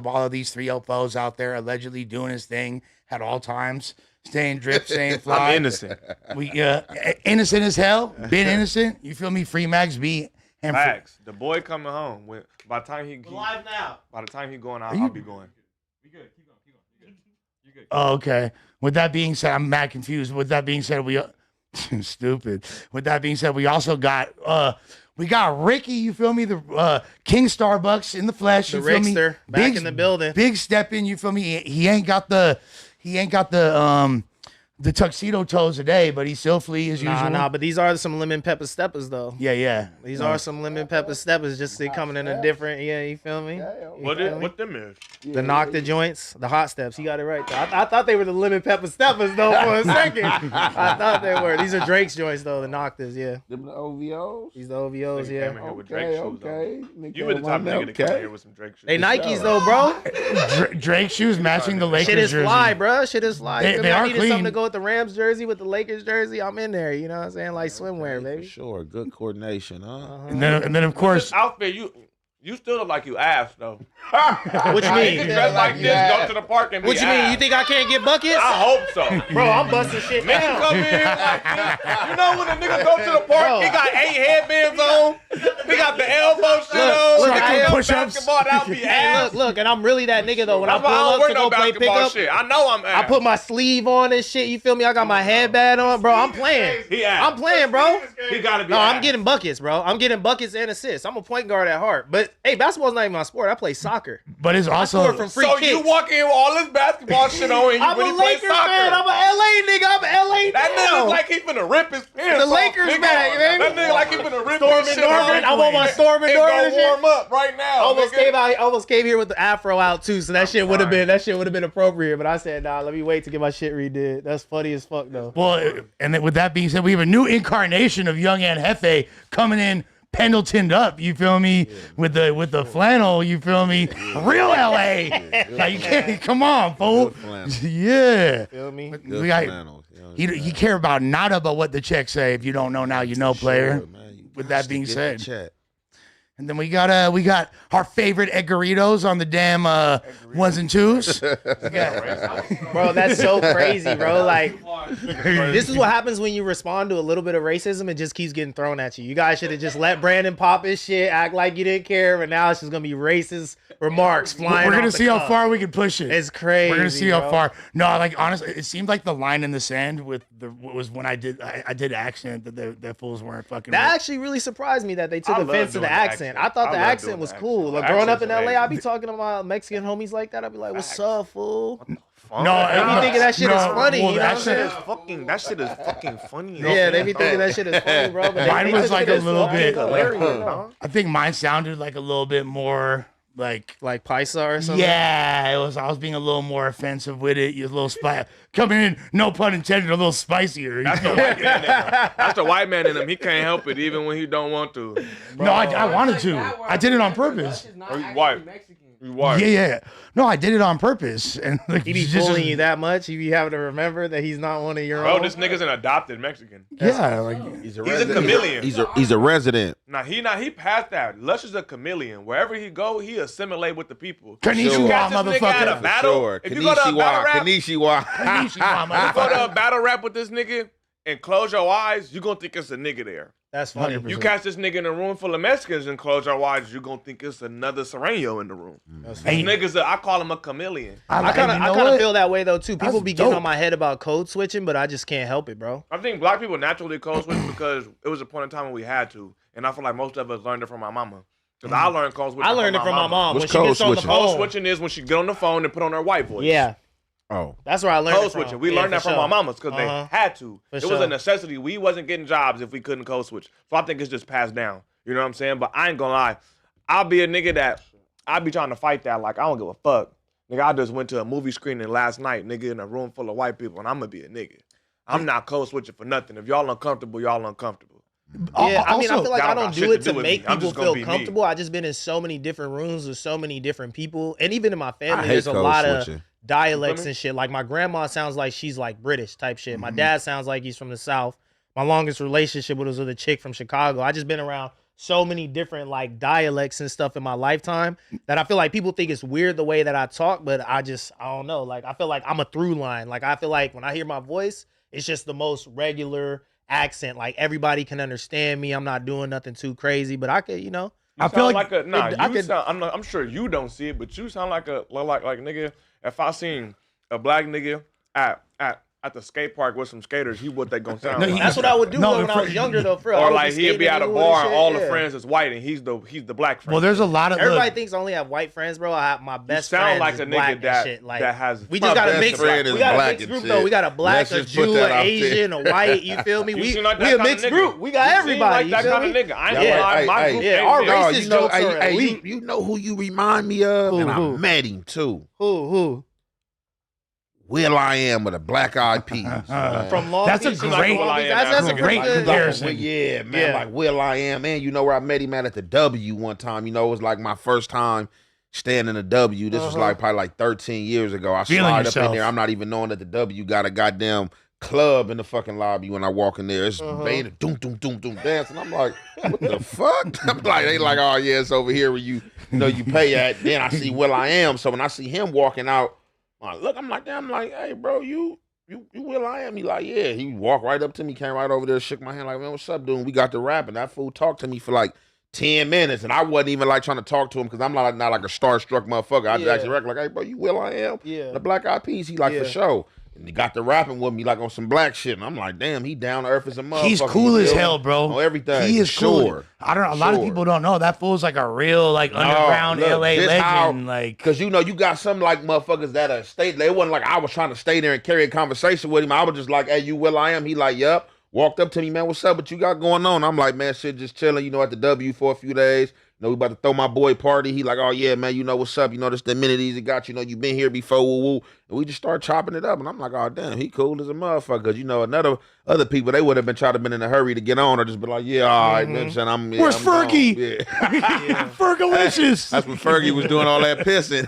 all of these 3-0-4s out there allegedly doing his thing at all times, staying drip, staying fly. I'm innocent. We innocent as hell. Been innocent. You feel me? Free Max B. And Max, the boy coming home. By the time he live now. By the time he going out, I'll be going. We good. Keep going. You good. Oh, okay. With that being said, I'm mad confused. With that being said, we stupid. With that being said, we also got Ricky. You feel me? The King Starbucks in the flesh. You The feel me? Rickster back in the building. Big step in. You feel me? He ain't got the tuxedo toes today, but he's still flea as usual. Nah, but these are some lemon pepper steppers though. Yeah. These are some lemon pepper steppers, just they coming in a different, you feel me? What them is? The knock the joints, the hot steps. You got it right there. I thought they were the lemon pepper steppers though for a second. I thought they were. These are Drake's joints though, the Noctas, yeah. Them the OVOs? These the OVOs, yeah. Okay. You were the type of nigga to come here with some Drake shoes. They Nikes though, bro. Drake shoes matching the Lakers Shit is jersey. fly, bro. Shit is fly. They I are needed clean. something to go with the Rams jersey, with the Lakers jersey. I'm in there. You know what I'm saying? Like swimwear, baby. For sure. Good coordination, huh? And then of course, This outfit, you still look like you ass though. What you mean? Dress like this, go to the park and be What you mean? ass. You think I can't get buckets? I hope so. Bro, I'm busting shit Nigga down. come in like this. You know when a nigga go to the park, Bro. he got 8 headbands on. He got the elbow shit on. look, He I got push-ups. basketball, that would be Hey, ass. look, and I'm really that nigga though. When I I pull don't up wear to no go play basketball pickup, shit. I know I'm ass. I put my sleeve on and shit. You feel me? I got my headband on, bro. I'm playing. He ass. I'm playing, bro. He gotta be No, ass. I'm getting buckets, bro. I'm getting buckets and assists. I'm a point guard at heart. But hey, basketball's not even my sport. I play soccer. but it's I also score from free So kicks. you walk in with all this basketball shit on and you I'm really a play Lakers soccer. fan. I'm a LA nigga. I'm a LA That nigga fan. look like he finna rip his pants The off, Lakers nigga. man, man. That nigga like he finna rip Storm his and shit off. Norman. I'm on my Storm and And Norman go and shit. warm up right now, I nigga. almost came here with the afro out too, so that shit would have been appropriate. But I said, nah, let me wait to get my shit redid. That's funny as fuck though. well, and then with that being said, we have a new incarnation of Young and Hefe coming in. Pendletoned up, you feel me? With the flannel, you feel me? Real LA. Like you can't come on, fool. Good flannel. Yeah. Feel me? Good We got- flannels, you know, He care about nada but what the checks say. If you don't know now, you know, player. Sure, man. You With got that to being get said. the check. And then we got our favorite Eggeritos on the damn ones and twos. Bro, that's so crazy, bro. Like, this is what happens when you respond to a little bit of racism. It just keeps getting thrown at you. You guys should have just let Brandon pop his shit, act like you didn't care, but now it's just gonna be racist remarks flying. We're gonna off the see how cuff. far we can push it. It's crazy. We're gonna see how bro. far. No, like honestly, it seemed like the line in the sand with was when I did accent that the fools weren't fucking. That actually really surprised me that they took I love offense to doing the the accent. accent. I thought I the love accent doing was the cool. accent. Like, The growing up accent's in LA, I be amazing. talking to my Mexican homies like that. I be like, "What's up, fool?" no, They be thinking that shit is funny. well, you know that what I'm shit- That shit is fucking funny. Yeah, they be thinking that shit is funny, bro. But Mine they was took like it a as little fucking bit- hilarious, bro. I think mine sounded like a little bit more like. Like Paisa or something. Yeah, it was. I was being a little more offensive with it. You're a little spicy, coming in, no pun intended, a little spicier. That's the white man in him. That's the white man in him. He can't help it even when he don't want to. No, I wanted to. I did it on purpose. Or you white. You white. Yeah. No, I did it on purpose, and like He be just- fooling you that much. You be having to remember that he's not one of your Bro, own. this nigga's an adopted Mexican. Yeah, like He's a resident. chameleon. He's a resident. Nah, he passed that. Lush is a chameleon. Wherever he go, he assimilate with the people. Konnichiwa, Catch this nigga at a motherfucker. battle. Sure. If you go to a battle rap, Kanishiwa. Konnichiwa, you go to motherfucker. a battle rap with this nigga and close your eyes, you gonna think it's a nigga there. That's funny. 100%. You catch this nigga in a room full of Mexicans and close your eyes, you gonna think it's another Sereno in the room. Hey, Niggas, I call him a chameleon. I kind you know of what? feel that way though too. People That's be getting dope. on my head about code switching, but I just can't help it, bro. I think black people naturally code switch because it was a point in time when we had to, and I feel like most of us learned it from my mama. Because I learned code switching. I learned it from my mom when What's she gets code on the switching? Code phone. switching is when she get on the phone and put on her white voice. Yeah, Oh. that's where I learned Code it from. switching. We Yeah, learned that for from sure. our mamas because Uh-huh. they had to. For It was sure. a necessity. We wasn't getting jobs if we couldn't code switch. So I think it's just passed down. You know what I'm saying? But I ain't gonna lie. I'll be a nigga that I be trying to fight that. Like I don't give a fuck. Nigga, I just went to a movie screening last night, nigga, in a room full of white people, and I'm gonna be a nigga. I'm not code switching for nothing. If y'all uncomfortable, y'all uncomfortable. Yeah, I mean, I Also- feel like Y'all I don't got do shit it to to do with make me. I'm people just gonna feel be me. comfortable. I just been in so many different rooms with so many different people, and even in my I family, hate there's a code lot of switching. dialects me? and shit. Like my grandma sounds like she's like British type shit. My dad sounds like he's from the South. My longest relationship was with a chick from Chicago. I just been around so many different like dialects and stuff in my lifetime that I feel like people think it's weird the way that I talk, but I don't know. Like I feel like I'm a through line. Like I feel like when I hear my voice, it's just the most regular accent. Like everybody can understand me. I'm not doing nothing too crazy, but I could, I feel like I'm sure you don't see it, but you sound like nigga. If I seen a black nigga at the skate park with some skaters, what they gonna sound like? That's what I would do when I was younger, though. For or like he'd be at a bar and all the friends is white and he's the black friend. Well, there's a lot of everybody thinks I only have white friends, bro. I have my best sound friend like is a black nigga that shit. Like, that has. we just got a mixed friend is we got a black mixed and group shit. though. We got a black, Let's a just put Jew, that an out Asian, a white. You feel me? You We seem like a that kinda mixed nigga. group. We got You seem everybody. like that you feel kind of me? nigga. I ain't gonna lie. My group yeah, ain't our big. racist jokes are elite. You know who you remind me of? And I met him too. Who? Will I Am with a Black Eyed Peas. From Long That's a Beach. great- That's a great good comparison. Yeah, man. Yeah. Like Will I Am, man. You know where I met him at the W one time. You know, it was like my first time staying in the W. This was like probably like 13 years ago. I Feeling slide up yourself. in there. I'm not even knowing that the W got a goddamn club in the fucking lobby when I walk in there. It's band, doom, doom, doom, doom, dancing. I'm like, what the fuck? I'm like, they like, oh yeah, it's over here where you pay at. Then I see Will I Am. So when I see him walking out, I'm like, hey, bro, you Will I Am? He like, yeah. He walked right up to me, came right over there, shook my hand, like, man, what's up, dude? We got to rapping. That fool talked to me for like 10 minutes, and I wasn't even like trying to talk to him because I'm not like a starstruck motherfucker. I just actually reckon, like, hey, bro, you Will I Am? Yeah. The Black Eyed Peas, he like, for sure. And he got to rapping with me like on some black shit. And I'm like, damn, he down to earth as a motherfucker. He's cool you as feel me? hell, bro. On everything. He is cool. Sure. I don't know. A lot of people don't know that fool's like a real like underground look, LA this legend. how- Like, Cause you got some like motherfuckers that are stay. They wasn't like I was trying to stay there and carry a conversation with him. I was just like, hey, you Will I Am? He like, yup. Walked up to me, man, what's up? What you got going on? I'm like, man, shit, just chilling, at the W for a few days. We about to throw my boy party. He like, oh yeah, man, what's up? This the amenities he got. You been here before, woo woo. And we just start chopping it up. And I'm like, oh damn, he cool as a motherfucker. Cause other people, they would have been trying to been in a hurry to get on or just be like, yeah, all right, man, where's I'm Fergie? gone. Yeah. Fergalicious. That's when Fergie was doing all that pissing.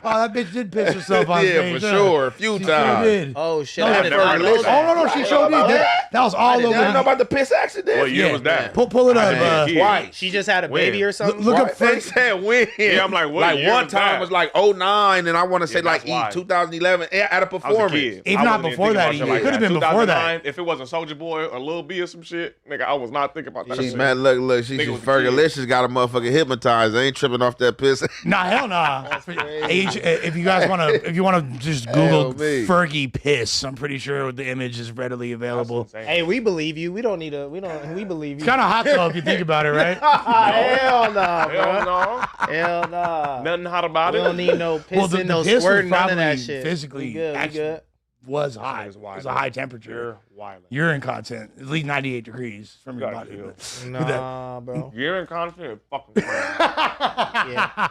Oh, that bitch did piss herself on Yeah, stage. for sure. A few She times. sure did. Oh shit! No, I that didn't never know heard of that. Oh no, she showed me. That was all over. You didn't know about the piss accident? What year Yeah. was that? Pull it up. Twice. She just had a When? baby or something. Look up They said when. Yeah, I'm like, what Like year one was time that? was like 09, and I want to say that's like why. 2011 at a I was a performance. kid. If I not wasn't even before thinking that, about shit it like could have been before that. 2009, if it wasn't Soulja Boy or Lil B or some shit, nigga, I was not thinking about that She's shit. man, look, she's Nigga was a Fergalicious got a motherfucker hypnotized. They ain't tripping off that piss. Nah, hell nah. If you guys wanna just Google Hell me. Fergie piss, I'm pretty sure the image is readily available. That's insane. Hey, we believe you. We believe you. It's kind of hot though if you think about it, right? Hell nah, bro. Hell no. Hell nah. Nothing hot about We it. don't need no pissing, Well, the no piss was squirting, none of probably that shit. physically we good. We actually- good. Was high. It It was was wild. a high temperature. You're wild. Urine content, at least 98 degrees from your Gotta body. chill. but- Nah, bro. You're in confident, fucking crazy. Yeah.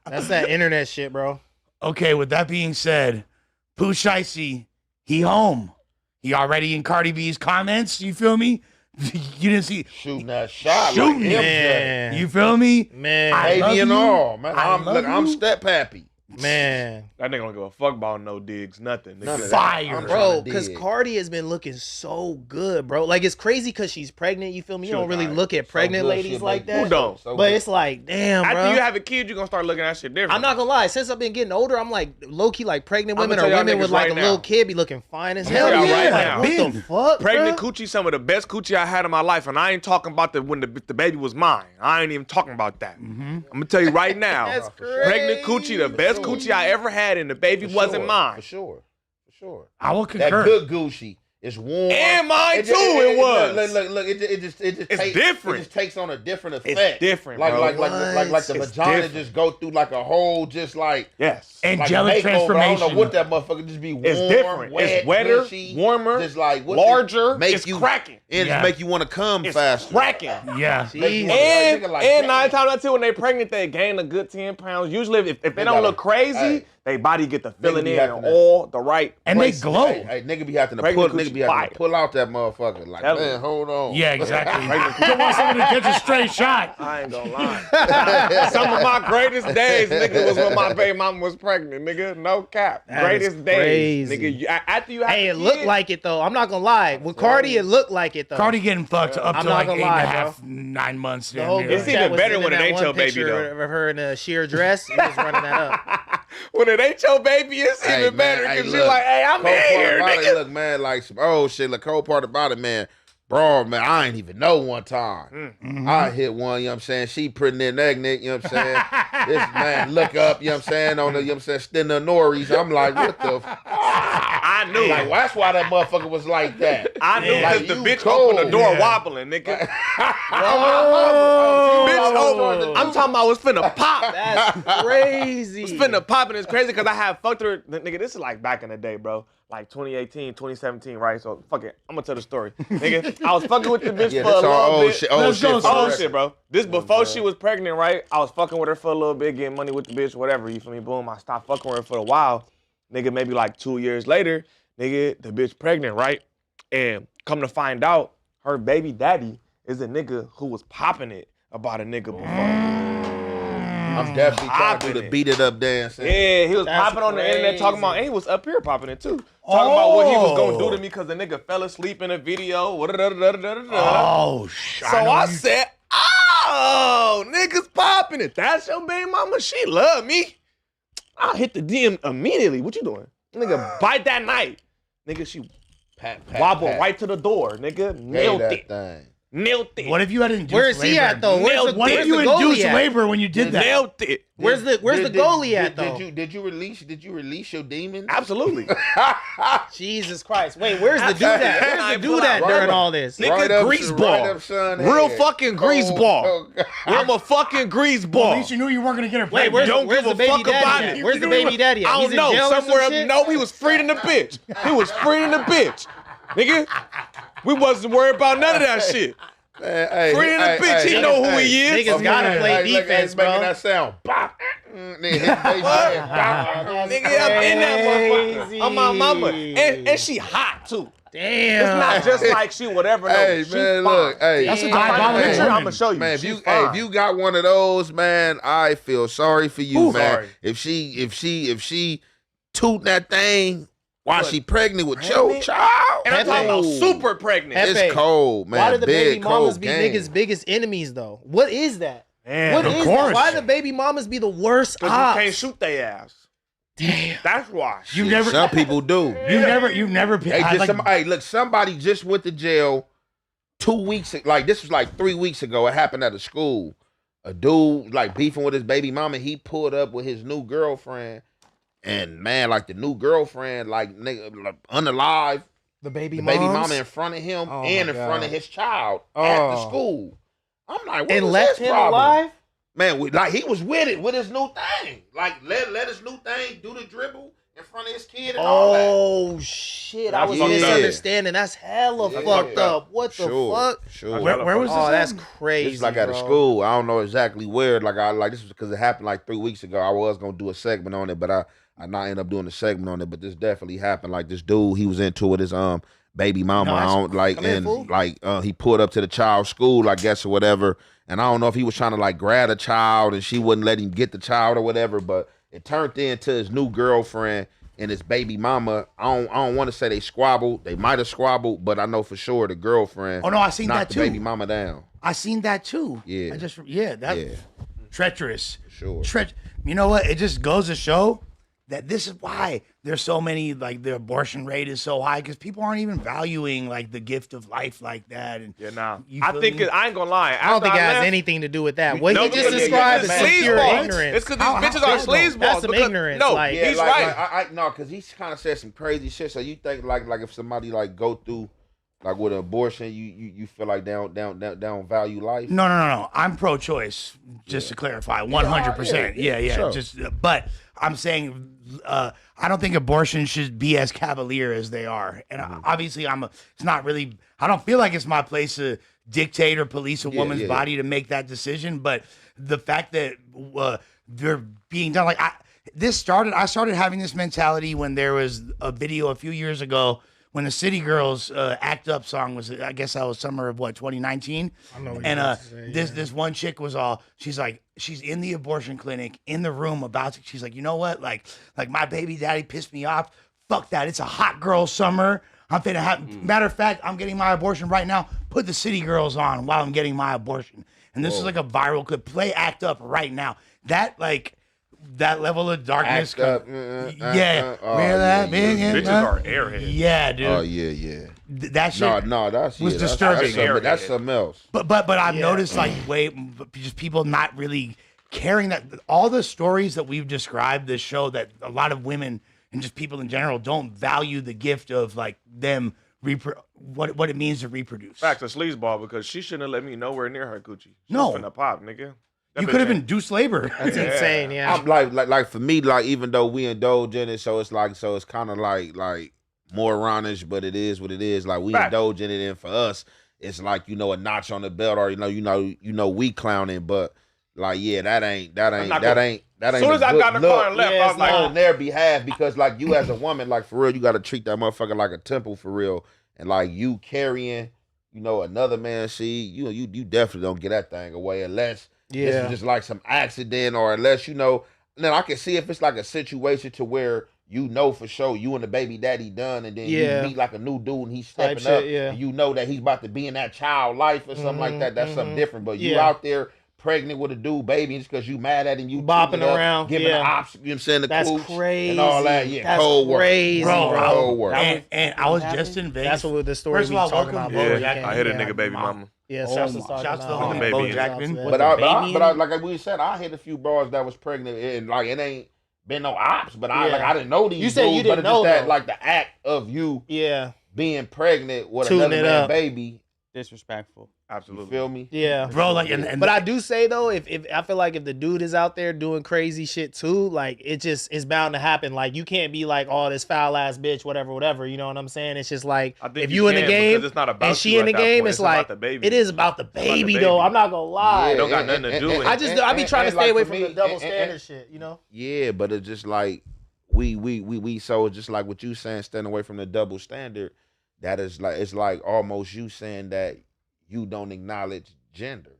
That's that internet shit, bro. Okay, with that being said, Pooh Shiesty, he home. He already in Cardi B's comments. You feel me? You didn't see Shooting that shot. Shooting like it. MJ. Man. You feel me? Man. I love Baby and you. all, man. I I'm love you. step happy. Man. That nigga don't give a fuck about no digs, nothing. Nigga. None of that. Fire. I'm Bro, trying to because dig. Cardi has been looking so good, bro. Like, it's crazy because she's pregnant. You feel me? You don't really look at pregnant So good, ladies shit like make- that. Who don't? So But good. it's like, damn, After bro. you have a kid, you're gonna start looking at shit different. I'm not gonna lie. Since I've been getting older, I'm like low key like pregnant I'ma women tell or y'all women niggas with like right a now. little kid be looking fine as tell hell. y'all right Like, now. what the Ben. fuck, Pregnant bro? coochie, some of the best coochie I had in my life, and I ain't talking about when the baby was mine. I ain't even talking about that. I'm gonna tell you right now. That's Pregnant coochie, the best coochie I ever had, and the baby For wasn't sure, mine. For sure. For sure. I will That concur. good Gucci is warm. And mine It too, just- it was. Look, it just It's different. It just takes on a different It's effect. different, like bro. like the It's vagina different. just go through like a whole just like Yes. Angelic like makeover. I don't transformation. know what that motherfucker just be warm. It's different. Wet, It's wetter, gushy, warmer, just like what larger. make It's you cracking. and Yeah. just make you want to come It's faster. cracking. Yeah. Make you Jeez. wanna- And, nigga like and that. 9 times out of 10 when they pregnant, they gain a good 10 pounds. Usually, if they don't gotta- look crazy, hey. they body get the filling be in having in that. all the right And they places. glow. Hey, nigga be having to Pregnant pull, nigga you be having to pull out that motherfucker. Like, Tell man, me. hold on. Yeah, exactly. You don't want someone to catch a straight shot. I ain't gonna lie. Some of my greatest days, nigga, was when my baby mama was pregnant, nigga. No cap. That Greatest is days, crazy. nigga. After you have Hey, a it kid, looked like it though. I'm not gonna lie. With Cardi, it looked like it though. Cardi getting fucked up I'm to not like gonna 8 lie, and a half, bro. 9 months. The damn whole near. It's group even chat was better sending when it that ain't one your baby, picture though. of her in a sheer dress. He was running that up. when it ain't your baby, it's Hey, even better man, because hey, you're look, like, hey, I'm cold in part here, about nigga. it, look, man, like some old shit. The cold part about it, man. Bro, man, I ain't even know one time. I hit one, you know what I'm saying? She pretty near neck, you know what I'm saying? This man look up, you know what I'm saying, on the, you know what I'm saying, Stinner Norries. I'm like, what the I knew. Like, well, that's why that motherfucker was like that. I knew Like, because the you bitch cold. opened the door Yeah. wobbling, nigga. Oh, Bitch opened. I'm talking about was finna pop. That's crazy. It's finna pop and it's crazy because I had fucked her. Nigga, this is like back in the day, bro. Like 2018, 2017, right? So fuck it. I'm gonna tell the story. Nigga, I was fucking with the bitch Yeah, for a this little all old bit. shit. Old Let's shit. go, for son. the Oh record. shit, bro. This before she was pregnant, right? I was fucking with her for a little bit, getting money with the bitch, whatever. You feel me? Boom. I stopped fucking with her for a while. Nigga, maybe like 2 years later, nigga, the bitch pregnant, right? And come to find out, her baby daddy is a nigga who was popping it about a nigga before. I'm definitely trying to do Popping the it. beat it up dance. Yeah, he was That's popping on the internet talking about, crazy. and he was up here popping it too. Talking about what he was gonna do to me because the nigga fell asleep in a video. Oh, shit. So I said, oh, niggas popping it. That's your baby mama. She love me. I hit the DM immediately. What you doing? Nigga, bite that night. Nigga, she Pat, wobbled pat. right to the door. Nigga, Hey, nailed that it. thing. Nailed it. What if you had induced Where is he labor? at though? Where's the, What if where's you the goalie induced at? labor when you did that? Nailed it. Where's the goalie at though? Did you release your demons? Absolutely. Jesus Christ! Wait, where's the dude at? Where's the dude at Right during up. all this? Nigga, Right up, grease right ball. up, son, Real head. fucking grease ball. I'm a fucking grease At ball. least you knew you weren't gonna get her Wait, pregnant. where's the baby daddy at? Where's the baby daddy at? I He's don't in know. jail or some Somewhere up. shit? No, he was freed in the bitch. He was freed in the bitch. Nigga, we wasn't worried about none of that shit. Hey, Free in the bitch. He know who he is. Niggas gotta play defense, making bro. that sound. Bop. Then hit the bass line, bop. Nigga, I'm in that motherfucker. Crazy. I'm my mama. And she hot too. Damn. It's not just like she whatever. No, Hey she man, fine. look, hey, That's a If I find a diabolical picture, woman. I'm gonna show you. man, if She's you fine. if you got one of those, man, I feel sorry for you, Who's man. sorry? If she toot that thing while What? she pregnant with your Pregnant? child, and I'm talking about Ooh. super pregnant. Hefe. It's cold, man. Why do the Big, baby mamas cold be game. niggas' biggest enemies though? What is that? Man, What of is course. that? Why the baby mamas be the worst Because ops? you can't shoot their ass. Damn. That's why. You never, Some people do. you never. Hey, I like- hey, look, somebody just went to jail 2 weeks. Like this was like 3 weeks ago. It happened at a school. A dude like beefing with his baby mama. He pulled up with his new girlfriend, and man, like the new girlfriend, like nigga, like, unalive. The baby The moms? baby mama in front of him Oh, and my in front of God. his child at the Oh. school. I'm like, what And was left his him problem? alive? Man, like he was with it with his new thing. Like let his new thing do the dribble in front of his kid and all that. Oh shit! I That's was fucked up. misunderstanding. That's hella Yeah. fucked up. What the Sure, fuck? sure. where was this? Oh, at? that's crazy. It's like at a bro. school. I don't know exactly where. Like this was because it happened like 3 weeks ago. I was gonna do a segment on it, but I not end up doing a segment on it. But this definitely happened. Like this dude, he was into it. His baby mama. No, I that's- don't like come here, and fool. like he pulled up to the child's school, I guess, or whatever. And I don't know if he was trying to like grab a child and she wouldn't let him get the child or whatever. But it turned into his new girlfriend and his baby mama. I don't want to say they squabbled. They might have squabbled, but I know for sure the girlfriend. Oh no, I seen knocked that the too. baby mama down. I seen that too. Yeah. That's Yeah. treacherous. Sure. You know what? It just goes to show that this is why there's so many, like the abortion rate is so high, because people aren't even valuing like the gift of life like that. And Yeah, nah. you I feel think me? I ain't gonna lie. I don't think it has left, anything to do with that. What No, he just because described it's is some sleaze pure balls. ignorance. It's because How- these bitches how- are sleaze balls. That's some because- ignorance, No, like- he's right. I no, because he kind of said some crazy shit. So you think like if somebody like go through like with an abortion, you feel like they don't value life? No. I'm pro-choice. Just to clarify, 100%. Yeah. Sure. Just, but I'm saying, I don't think abortion should be as cavalier as they are. And obviously, it's not really. I don't feel like it's my place to dictate or police a woman's yeah. body to make that decision. But the fact that they're being done, like I started having this mentality when there was a video a few years ago when the City Girls Act Up song was, I guess that was summer of 2019. And this one chick was she's like, she's in the abortion clinic in the room she's like, you know what? Like my baby daddy pissed me off. Fuck that. It's a hot girl summer. I'm finna have, matter of fact, I'm getting my abortion right now. Put the City Girls on while I'm getting my abortion. And this is like a viral clip. Play Act Up right now. That level of darkness. Act Up. Bitches are airheads. Yeah, dude. Oh yeah. That shit was disturbing. That's something else. But I've noticed just people not really caring that all the stories that we've described this show that a lot of women and just people in general don't value the gift of like them what it means to reproduce. Facts, a sleazeball, because she shouldn't have let me nowhere near her coochie. She No. was finna pop, nigga. That You bitch could have ain't- induced labor. That's insane. Yeah. I'm like for me, like even though we indulge in it, so it's kind of like moronish, but it is what it is. Like we Fact. indulge in it, and for us, it's like a notch on the belt, or we clowning, but like that ain't As soon as I got in the car and left, I was like, on their behalf, because like you as a woman, like for real, you got to treat that motherfucker like a temple for real, and like you carrying, another man's seed, you definitely don't get that thing away unless this is just like some accident, or unless then I can see if it's like a situation to where for sure you and the baby daddy done, and then you meet like a new dude and he's stepping up, and that he's about to be in that child life or something like that. That's something different. But you out there pregnant with a dude baby just because you mad at him, you bopping around, giving the ops, you know what I'm saying, the that's cooch crazy, and all that. Yeah, that's cold work, crazy, bro. Cold work. And I was just in Vegas. That's what the story First we of all, talking welcome about. to yeah, Bo I hit a nigga baby mama. Yeah, Shouts shouts to the homie baby Bo in it. Jackman. But like we said, I hit a few bras that was pregnant, and like it ain't been no ops, but I didn't know these. You said dudes, you didn't but it's just know, that though. like the act of you being pregnant with Tuning another it man up. baby. Disrespectful. You Absolutely. feel me? Yeah, Bro, like, and but I do say though, if I feel like if the dude is out there doing crazy shit too, like it's bound to happen. Like you can't be like, oh, this foul ass bitch, whatever. You know what I'm saying? It's just like I think if you in the can, game because it's not about and she you in the at that game, point. it's about like the baby. it is about the about the baby baby. though. I'm not gonna lie. It don't got nothing to do with it. I be trying to stay away for from me, the double and- standard shit. You know? Yeah, but it's just like we so it's just like what you saying, staying away from the double standard. That is like it's like almost you saying that you don't acknowledge gender.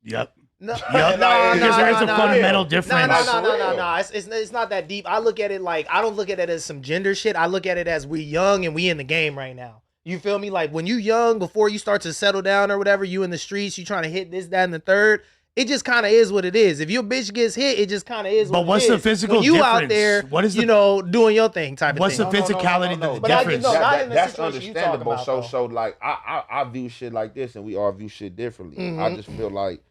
Yep. No, Because there is a fundamental difference. No. It's not that deep. I look at it like I don't look at it as some gender shit. I look at it as we young and we in the game right now. You feel me? Like when you young, before you start to settle down or whatever, you in the streets, you trying to hit this, that, and the third. It just kind of is what it is. If your bitch gets hit, it just kind of is. But what's the physical when you difference? out there, What is the- doing your thing type of What's thing. the physicality, the But I difference? get- no, not in the That's situation you talking understandable. about, So though. like I view shit like this, and we all view shit differently. I just feel like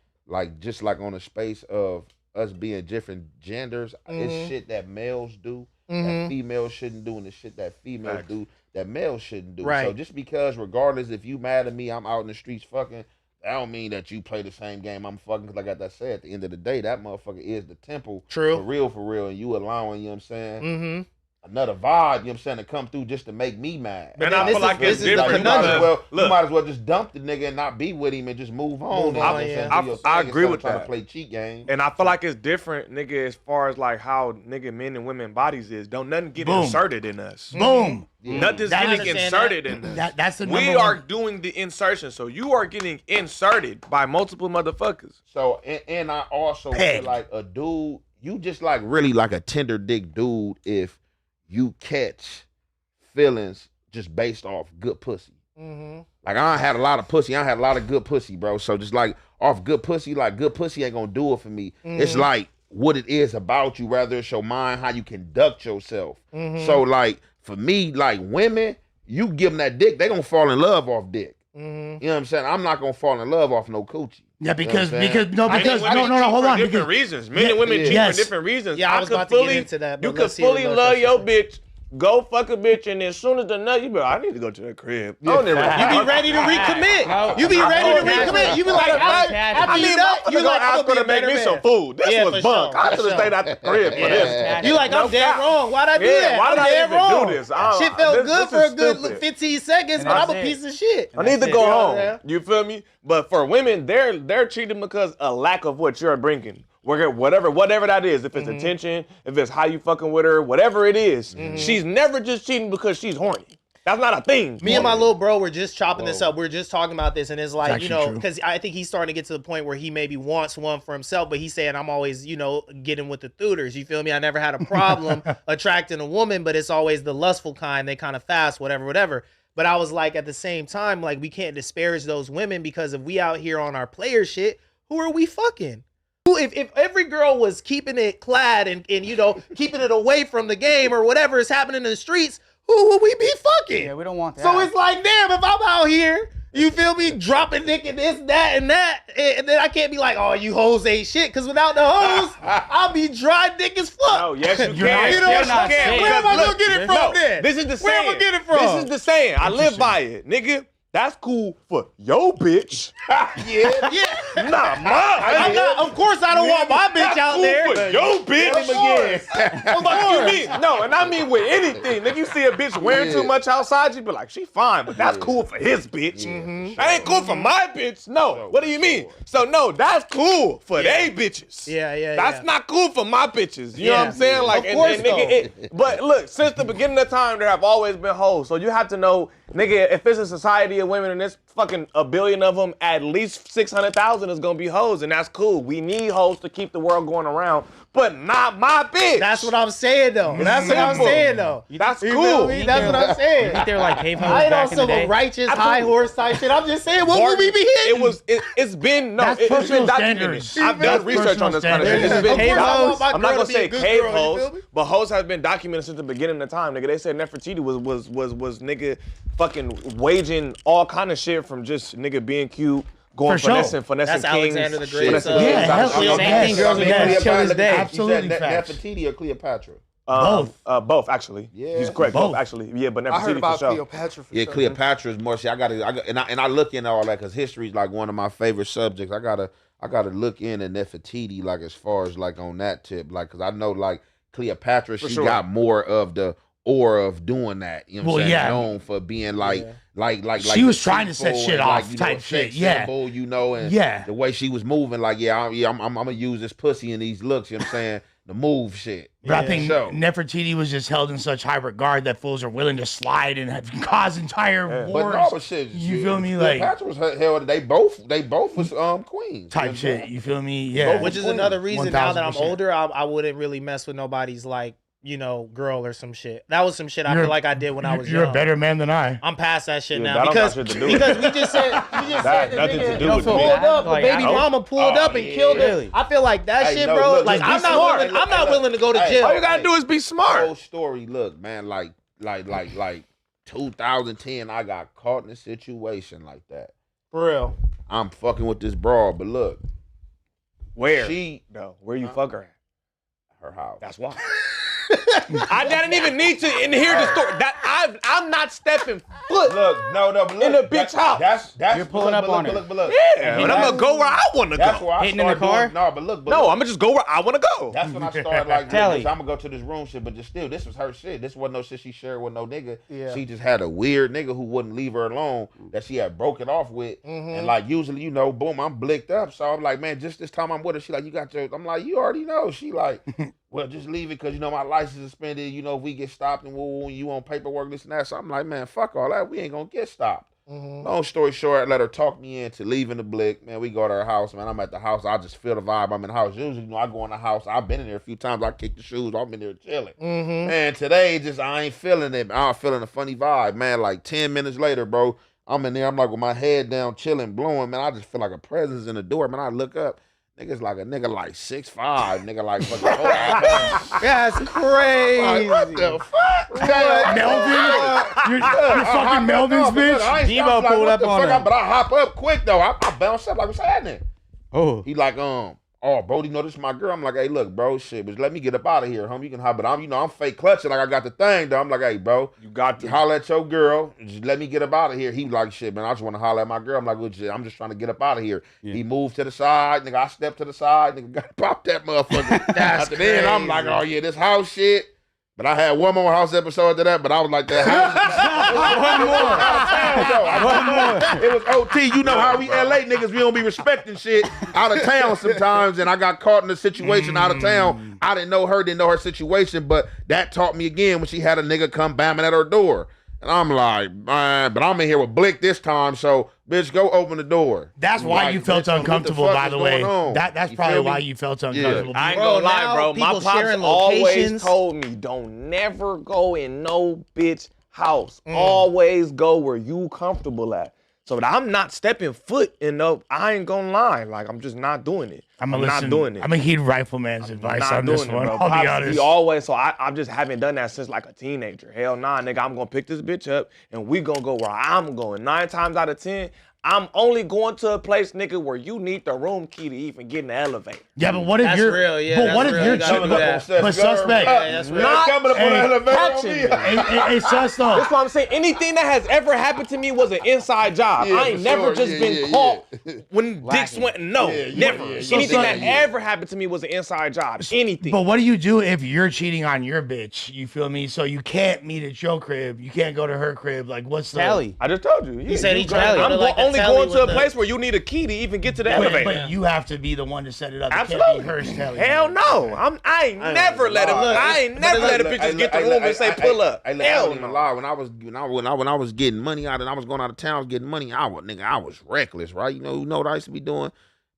just like on a space of us being different genders, it's shit that males do that females shouldn't do, and the shit that females do that males shouldn't do. Right. So just because, regardless, if you mad at me, I'm out in the streets fucking. That don't mean that you play the same game I'm fucking, because like I said, at the end of the day, that motherfucker is the temple. True. For real, and you allowing, you know what I'm saying, Mm-hmm. another vibe, you know what I'm saying, to come through just to make me mad. But And then I feel like it's this is the different. You might, as conundrum. well, Look. you might as well just dump the nigga and not be with him and just move on. Move You know on, what I'm yeah. saying? I- Do your I thing agree instead with of trying that. to play cheat game. And I feel like it's different, nigga, as far as like how nigga men and women bodies is. Don't nothing get Boom. inserted in us. Boom. Nothing's That getting understand inserted in us. That's the We number are one. doing the insertion, so you are getting inserted by multiple motherfuckers. So, and I also Pegged. feel like a dude, you just like really like a tender dick dude if you catch feelings just based off good pussy. Mm-hmm. Like I had a lot of pussy. I had a lot of good pussy, bro. So just like off good pussy, like good pussy ain't gonna do it for me. It's like what it is about you, rather it's your mind, how you conduct yourself. So like for me, like women, you give them that dick, they gonna fall in love off dick. You know what I'm saying? I'm not gonna fall in love off no coochie. Yeah, because You know what I'm saying? because Men and women no, cheat hold for on. different Because, reasons. Men and women cheat yes. for different reasons. Yeah, I was could about to get into that, You but could let's see what fully Lil love Chester your said. bitch. Go fuck a bitch, and as soon as the nut, you be like, I need to go to the crib. I don't even- You be ready to recommit. You be ready to recommit. You be like, after I you need nut, my you like, I'm ask her gonna to be a make better me some man. food. This Yeah, was for bunk. sure, I for should have sure. stayed at the crib for this. You like, I'm No dead cap. wrong. Why'd I do Yeah, that? why did I'm I dead even wrong. do this? I don't- Shit felt this- good this for a is good stupid. 15 seconds, but I'm a piece of shit. I need to That's go it. home. Yeah. You feel me? But for women, they're cheating because a lack of what you're bringing. Whatever that is, if it's attention, if it's how you fucking with her, whatever it is, she's never just cheating because she's horny. That's not a thing. Me and my little bro were just chopping this up. We were just talking about this, and it's like, It's actually true. because I think he's starting to get to the point where he maybe wants one for himself, but he's saying, I'm always, getting with the tutors. You feel me? I never had a problem attracting a woman, but it's always the lustful kind. They kind of fast, whatever. But I was like, at the same time, like, we can't disparage those women, because if we out here on our player shit, who are we fucking? If every girl was keeping it clad and keeping it away from the game or whatever is happening in the streets, who would we be fucking? Yeah, we don't want that. So it's like, damn, if I'm out here, you feel me, dropping dick and this, that, and that, and then I can't be like, oh, you hoes ain't shit, because without the hoes, I'll be dry dick as fuck. No, yes, you can. Yes, you can. Where am I going to get it from then? This is the saying. Where am I get it from? This is the saying. I live by it, nigga. That's cool for your bitch. Yeah. Nah, mine. Of course, I don't want my bitch That's out cool there. for your bitch. Of What you course. mean? No, and I mean with anything. Nigga, you see a bitch wearing too much outside, you be like, she fine, but that's cool for his bitch. That ain't cool for my bitch. No. What do you mean? So no, that's cool for they bitches. Yeah. That's not cool for my bitches. You know what I'm saying? Like, Of course, nigga, but look, since the beginning of time, there have always been hoes. So you have to know, nigga, if it's a society of women and there's fucking a billion of them, at least 600,000 is gonna be hoes, and that's cool. We need hoes to keep the world going around, but not my bitch. That's what I'm saying, though. That's what I'm saying, though. That's You cool. feel me? That's what I'm saying. think they're like cave hoes I ain't on back in the some day. righteous high horse type shit. I'm just saying, what would we be hitting? It's been That's it's been personal documented. standards. I've That's done research on this kind of shit. personal It's been standards. Of course, I want my I'm not girl gonna to be a say good cave girl, you feel hoes, me? but hoes have been documented since the beginning of time, nigga. They said Nefertiti was nigga fucking waging all kind of shit, from just nigga being cute, going For sure. finessing That's kings. Alexander the Great. finessing son. kings. Yeah, hell Same yeah. thing girls are doing Yes. till this day. Absolutely You said facts. Nefertiti or Cleopatra? Both. Both actually. Yeah. He's correct. Both. Both actually. Yeah, but I heard Nefertiti about for sure. Cleopatra for Yeah, sure. Cleopatra is more. See, I look into all that because history is like one of my favorite subjects. I gotta look into Nefertiti, like as far as like on that tip, like because I know like Cleopatra, she sure. got more of the aura of doing that. You know what I'm Well, saying? yeah. Known for being like She was trying to set deceitful shit and, off like, type shit, sex yeah. symbol, and Yeah. the way she was moving, like I'm gonna use this pussy and these looks. You know what I'm saying? The move shit. But I think So- Nefertiti was just held in such high regard that fools are willing to slide and have cause entire But wars. no, but shit. You feel me? Like Cleopatra was held. They both was queens. type shit. You feel me? Yeah. Which is another reason now that I'm 1000%. older, I wouldn't really mess with nobody's like, girl or some shit. That was some shit I You're- feel like I did when I was You're young. a better man than I. I'm past that shit Yeah, now that don't got because shit to do with it. we just said That the nothing to nigga do with pulled me. up, the Like, baby I- mama pulled up and killed her. really? I feel like that Hey, shit, no, bro. look, Like just be I'm not smart. willing. I'm not willing to go to Hey, jail. All you gotta do is be smart. Whole story. Look, man, like 2010, I got caught in a situation like that. For real. I'm fucking with this broad, but look, Where? she, No, where you fuck her at? her house. That's why. I didn't even need to hear the story. I'm not stepping foot Look, no, but look, in a bitch house. That's You're pulling up on her. But look. Yeah, and I'm gonna go where I want to That's go. where I Hitting in the started car? doing- No, but look, No, I'm gonna just go where I want to go. That's when I started like, Tally. I'm gonna go to this room shit, but just still, this was her shit. This wasn't no shit she shared with no nigga. Yeah. She just had a weird nigga who wouldn't leave her alone that she had broken off with. And like usually, boom, I'm blicked up. So I'm like, man, just this time I'm with her. She like, you got your, I'm like, you already know. She like, well, just leave it because my license is suspended. If we get stopped and you on paperwork, this and that. So I'm like, man, fuck all that. We ain't gonna get stopped. Long story short, let her talk me into leaving the blick. Man, we go to her house, man. I'm at the house. I just feel the vibe. I'm in the house. Usually, I go in the house. I've been in there a few times. I kick the shoes. I'm in there chilling. Man, today, I ain't feeling it. I'm feeling a funny vibe, man. Like 10 minutes later, bro, I'm in there. I'm like with my head down, chilling, blowing. Man, I just feel like a presence in the door. Man, I look up. Nigga's like a nigga like 6'5", nigga like fucking That's crazy. like, what the fuck? Melvin? You're fucking Melvin's bitch? Debo pulled up on her. But I hop up quick though. I bounce up like, what's happening? Oh. He like, oh, bro, this is my girl. I'm like, hey, look, bro, shit, but let me get up out of here, homie. You can hop, but I'm fake clutching like I got the thing, though. I'm like, hey, bro, You got to. holler at your girl. Just let me get up out of here. He like, shit, man, I just want to holler at my girl. I'm like, well, shit, I'm just trying to get up out of here. Yeah. He moved to the side, nigga. I stepped to the side, nigga. Got popped that motherfucker. After then, I'm like, oh yeah, this house shit. But I had one more house episode after that, but I was like, that house. One more. It was OT. You know how we LA niggas, we don't be respecting shit out of town sometimes. And I got caught in a situation out of town. I didn't know her situation, but that taught me again when she had a nigga come bamming at her door. And I'm like, man, but I'm in here with Blick this time, so bitch, go open the door. That's why Like, you felt bitch, what uncomfortable, fuck by is the way. going on? That's You probably feel me? why you felt uncomfortable. I ain't Bro, gonna lie, now bro. My people pops sharing always locations. told me, don't never go in no bitch house. Always go where you comfortable at. So I'm not stepping foot in no, I ain't gonna lie. Like, I'm just not doing it. I'm not doing it. I'm gonna heed Rifleman's advice Not on this doing it, one. bro. I'll be Pops, honest. he always, so I just haven't done that since like a teenager. Hell nah, nigga, I'm gonna pick this bitch up and we gonna go where I'm going. 9 times out of 10, I'm only going to a place, nigga, where you need the room key to even get in the elevator. Yeah, but what if That's you're real, yeah, But that's what if real. you're You gotta do that. but suspect? Yeah, that's real. Not coming up on the elevator on touching me. me. Hey, sus though. That's what I'm saying. Anything that has ever happened to me was an inside job. Yeah, I ain't for never sure. just Yeah, been yeah, caught yeah. when dicks went no. Never. yeah, Anything that yeah. ever happened to me was an inside job. Anything. But what do you do if you're cheating on your bitch? You feel me? So you can't meet at your crib. You can't go to her crib. Like, what's the Tally. I just told you. He said he you tried to I'm go to, like, the only telly going to a with place where you need a key to even get to the But, elevator. but you have to be the one to set it up. It Absolutely. can't be her telling Hell you. no. I ain't never let him. I ain't never let a bitch just get the room and say pull up. I Hell don't no. lie. When I was getting money out and I was going out of town, I was getting money. I was reckless, right? You know what I used to be doing?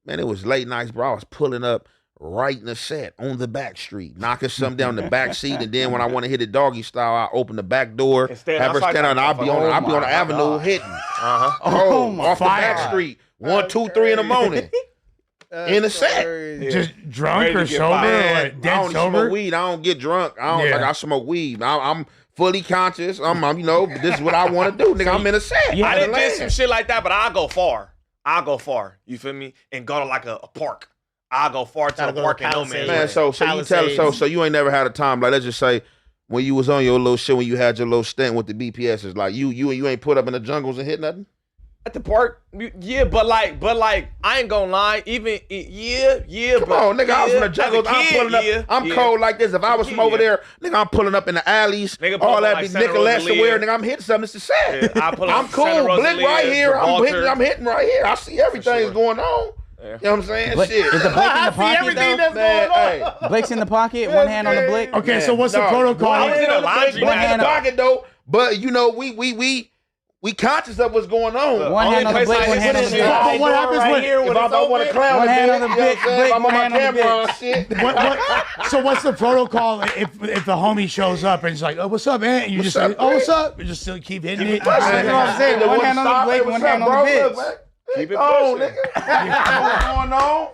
Man, it was late nights, bro. I was pulling up right in the set on the back street, knocking something down the back seat, and then when I want to hit it doggy style, I open the back door, And stand have her outside stand out, and I'll be on the my avenue God. hitting. Uh-huh. Off the fire. back street, 1, 2, 3 in the morning. In the set. Just drunk Ready or to get sober or fired. like I dead don't sober? smoke weed. I don't get drunk. Yeah. I smoke weed. I'm fully conscious. I'm this is what I want to do, nigga. I'm in a set. Yeah, I done did land. some shit like that, but I'll go far. You feel me? And go to like a park. I'll go far to Gotta a go to park in no Palisades. man's Man, land. so you tell us, Palisades. so you ain't never had a time like, let's just say when you was on your little shit, when you had your little stint with the BPSs, like you ain't put up in the jungles and hit nothing. At the park, yeah, but like, I ain't gonna lie, yeah, Come but on, nigga, I was in the as a jungle. I'm kid, pulling up. yeah, I'm yeah. cold like this. If I was from over Yeah. there, nigga, I'm pulling up in the alleys. Nigga, pull All up that like be Santa Nicolette Rosalia. somewhere, nigga. I'm hitting something. It's the set. Yeah, I pull up I'm cool. Santa Blick Rosalia, right here. Gibraltar. I'm hitting right here. I see everything's sure. going on. Yeah. You know what I'm saying? Blick, Shit. is the Blick in the pocket though? Man, hey. Blake's in the pocket, one hand on the Blick. Okay, Man, so what's the dog, protocol? I was in a laundry Blick in mat. the pocket though, but you know we conscious of what's going on. One Only hand on the place Blick, I one hit hand on is the in Blick. the- But what happens when? If I want to clown One a hand bitch, on the you know what I'm Blick, saying? Blick, If I'm one on my hand on the camera bitch. and shit. So what's the protocol if the homie shows up and it's like, oh, what's up, man? And you just up, say, oh, what's Blick? up? You just still keep hitting it. That's what I'm saying. One hand on the Blick, one hand on the bitch. Keep it on, pushing. nigga. What's going on?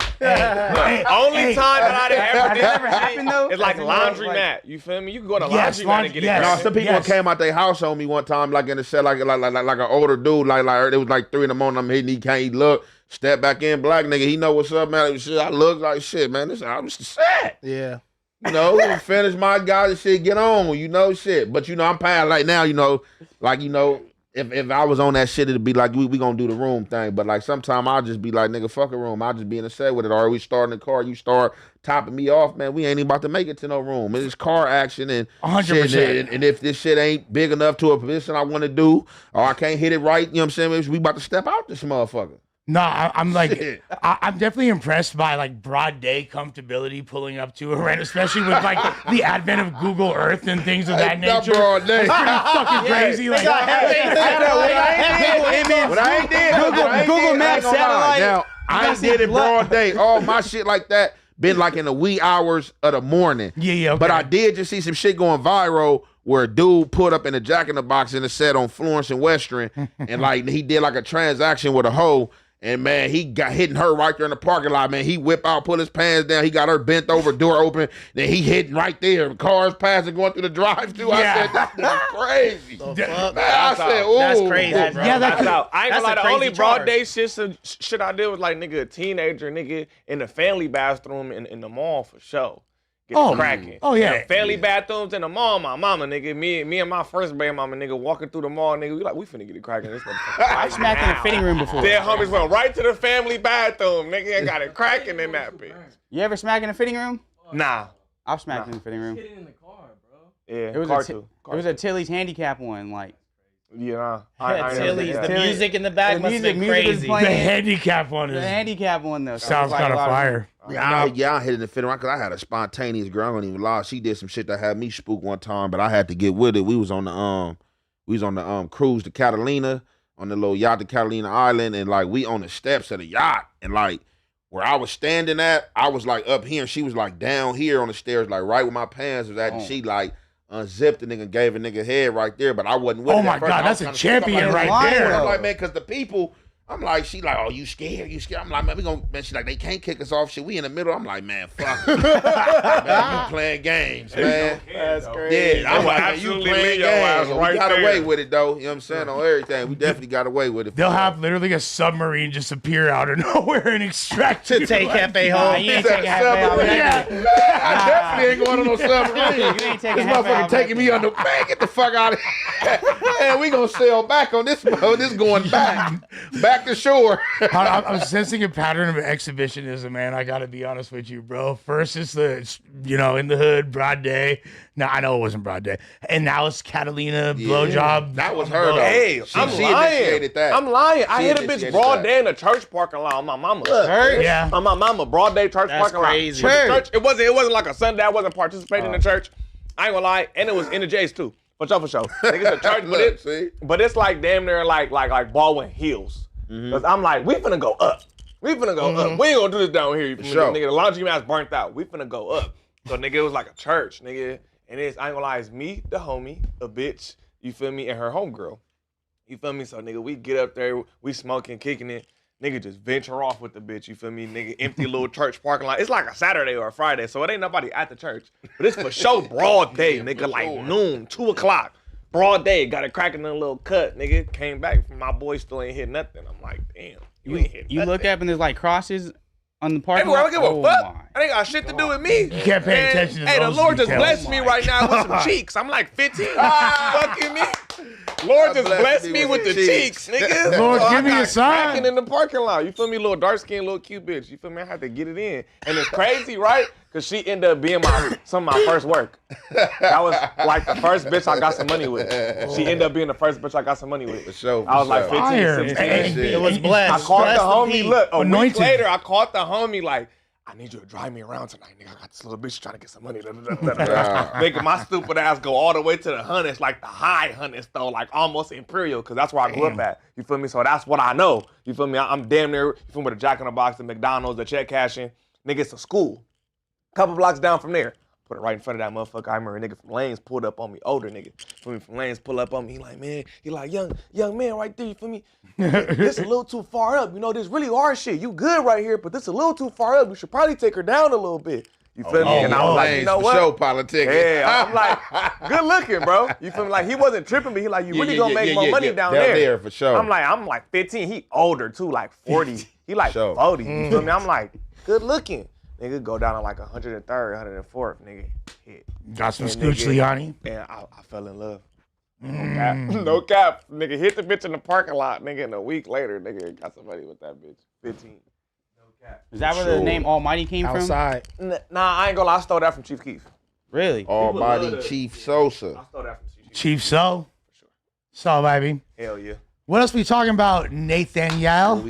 Only time that I done ever did That ever that happened, though? is like As in, like- laundromat. You feel me? You can go to Yes, laundromat and get it. yes. No, cracking. some people Yes. came out their house on me one time, like in the set, like an older dude, like it was like 3 in the morning. I'm hitting, he can't he look, step back in, black nigga. He know what's up, man. Shit, I look like shit, man. I was sad. Yeah. You know, finish my guy and shit, get on, you know, shit. But you know, I'm past like now, you know, like you know. If I was on that shit, it'd be like we gonna do the room thing. But like sometime I'll just be like, nigga, fuck a room. I'll just be in the set with it. Or we start in the car, you start topping me off, man. We ain't even about to make it to no room. It's car action and 100%. shit. And if this shit ain't big enough to a position I want to do, or I can't hit it right, you know what I'm saying? We about to step out this motherfucker. No, I'm like, Shit. I'm definitely impressed by like broad day comfortability pulling up to a rent, especially with like the advent of Google Earth and things of that Not nature. broad day. It's pretty fucking crazy. Like, When I ain't did Google Maps satellite. Now I ain't did it broad day. All my shit like that been like in the wee hours of the morning. Yeah, okay. But I did just see some shit going viral where a dude put up in a Jack in the Box in the set on Florence and Western, and like he did like a transaction with a hoe. And man, he got hitting her right there in the parking lot. Man, he whip out, pull his pants down. He got her bent over, door open. Then he hitting right there. Cars passing, going through the drive-thru. Yeah. I said, that's crazy. Fuck? Man, I said, ooh. That's crazy, bro. Yeah, That's out. I ain't That's gonna lie. a The crazy only broad charge. day shit I did was like nigga, a teenager nigga in the family bathroom in the mall for sure. Get Oh, cracking. oh, yeah. The family bathrooms in the mall. My mama nigga, me and my first baby mama nigga walking through the mall nigga. We finna get it cracking. This I've smacked in the fitting room before. Dead homies went right to the family bathroom nigga and got it cracking in that bitch. You ever smack in the fitting room? Nah. I've smacked in the fitting room. Yeah. It was car a too. it was a Tilly's handicap one, like Yeah, nah. Yeah, ain't Tilly's, never the did that. music in the back The must have been music was crazy. playing. the handicap one the is, handicap one though. So sounds it was like kind a of lot fire. Yeah, I hit it in the fitting round because I had a spontaneous girl. I don't even lie. She did some shit that had me spook one time, but I had to get with it. We was on the We was on the cruise to Catalina, on the little yacht to Catalina Island, and like we on the steps of the yacht, and like where I was standing at, I was like up here, and she was like down here on the stairs, like right where my pants was at, and she like unzipped the nigga and gave a nigga head right there, but I wasn't with it. Oh my God, that's a champion right there. I'm like, man, because the people, I'm like, she like, oh, you scared? You scared? I'm like, man, we gonna, man, she like, they can't kick us off. Shit, we in the middle. I'm like, man, fuck. Man, you playing games, man. That's crazy. Yeah, I'm like, man, you absolutely playing leave your ass games. right We got there. away with it, though. You know what I'm saying? On everything. We definitely got away with it. They'll have literally a submarine just appear out of nowhere and extract To you. take Like, Hefe Nah, home. you ain't taking halfway out. Yeah. I definitely ain't going on no submarine. You ain't taking This halfway motherfucker out. taking me under. Man, get the fuck out of here. Man, we gonna sail back on this boat. This going back to shore. I'm sensing a pattern of exhibitionism, man. I got to be honest with you, bro. First it's the, in the hood, broad day. No, I know it wasn't broad day. And now it's Catalina, blowjob. That was her, though. Hey, She I'm initiated lying. that. I'm lying. I She hit a bitch initiated broad that. day in a church parking lot on my mama. Yeah. On my mama, broad day church That's parking crazy. lot. Church. It wasn't like a Sunday. I wasn't participating in the church. I ain't gonna lie, and it was in the J's too. For sure. Niggas a church, Look, see? but it's like damn near like Baldwin Hills. Cause I'm like, we finna go up. We finna go up. We ain't gonna do this down here. You feel me? sure. Nigga, the laundry mat's burnt out. We finna go up. So nigga, it was like a church, nigga. And it's, I ain't gonna lie, it's me, the homie, a bitch, you feel me, and her homegirl. You feel me? So nigga, we get up there, we smoking, kicking it. Nigga just venture off with the bitch, you feel me? Nigga, empty little church parking lot. It's like a Saturday or a Friday, so it ain't nobody at the church. But it's for sure broad day, nigga, like noon, 2 o'clock. Broad day, got it cracking in a little cut, nigga. Came back, my boy still ain't hit nothing. I'm like, damn, you ain't hit You nothing. look up and there's like crosses on the parking Everywhere, I lot. don't give a Oh fuck. my. That ain't got shit to do with me. You can't pay attention to Hey, the those Lord just details. blessed me right now with some cheeks. I'm like 15. Fucking me. Lord just blessed me with the cheeks, nigga. Lord, So give I me got a sign. cracking in the parking lot. You feel me? Little dark skinned, little cute bitch. You feel me? I had to get it in. And it's crazy, right? Because she ended up being some of my first work. That was like the first bitch I got some money with. She ended up being the first bitch I got some money with. For sure. I was like 15, Fire. 16. Hey, It was blessed. I caught Blessed the to homie. be. Look, a week Anointed. later, I caught the homie like, I need you to drive me around tonight, nigga. I got this little bitch trying to get some money. Making my stupid ass go all the way to the Hunnits, like the high Hunnits though, like almost Imperial, because that's where I grew up at. You feel me? So that's what I know. You feel me? I'm damn near, you feel me, with a Jack in the Box, the McDonald's, the check cashing. Nigga, it's a school. Couple blocks down from there. Put it right in front of that motherfucker. I remember a nigga from Lanes pulled up on me, older nigga. Feel me? From Lanes pull up on me. He like, man, young man right there, you feel me? This a little too far up. You know, this really hard shit. You good right here, but this a little too far up. You should probably take her down a little bit. You feel me? And I was like, you know what? Show politic. Yeah, I'm like, good looking, bro. You feel me? Like, he wasn't tripping me. He like, you really gonna make more money down there. For sure. I'm like 15. He older too, like 40. He like Sure. 40. You feel me? I'm like, good looking. Nigga go down to like 103rd, 104th, nigga. Hit. Got some And Scooch nigga- Liani. And I fell in love. No cap. Nigga hit the bitch in the parking lot, nigga, and a week later, nigga got somebody with that bitch. 15. Is that where the name Almighty came from? Outside. Nah, I ain't gonna lie. I stole that from Chief Keef. Really? Almighty Chief Sosa. I stole that from Chief Keef. Chief So. So, baby. Hell yeah. What else we talking about, Nathaniel? What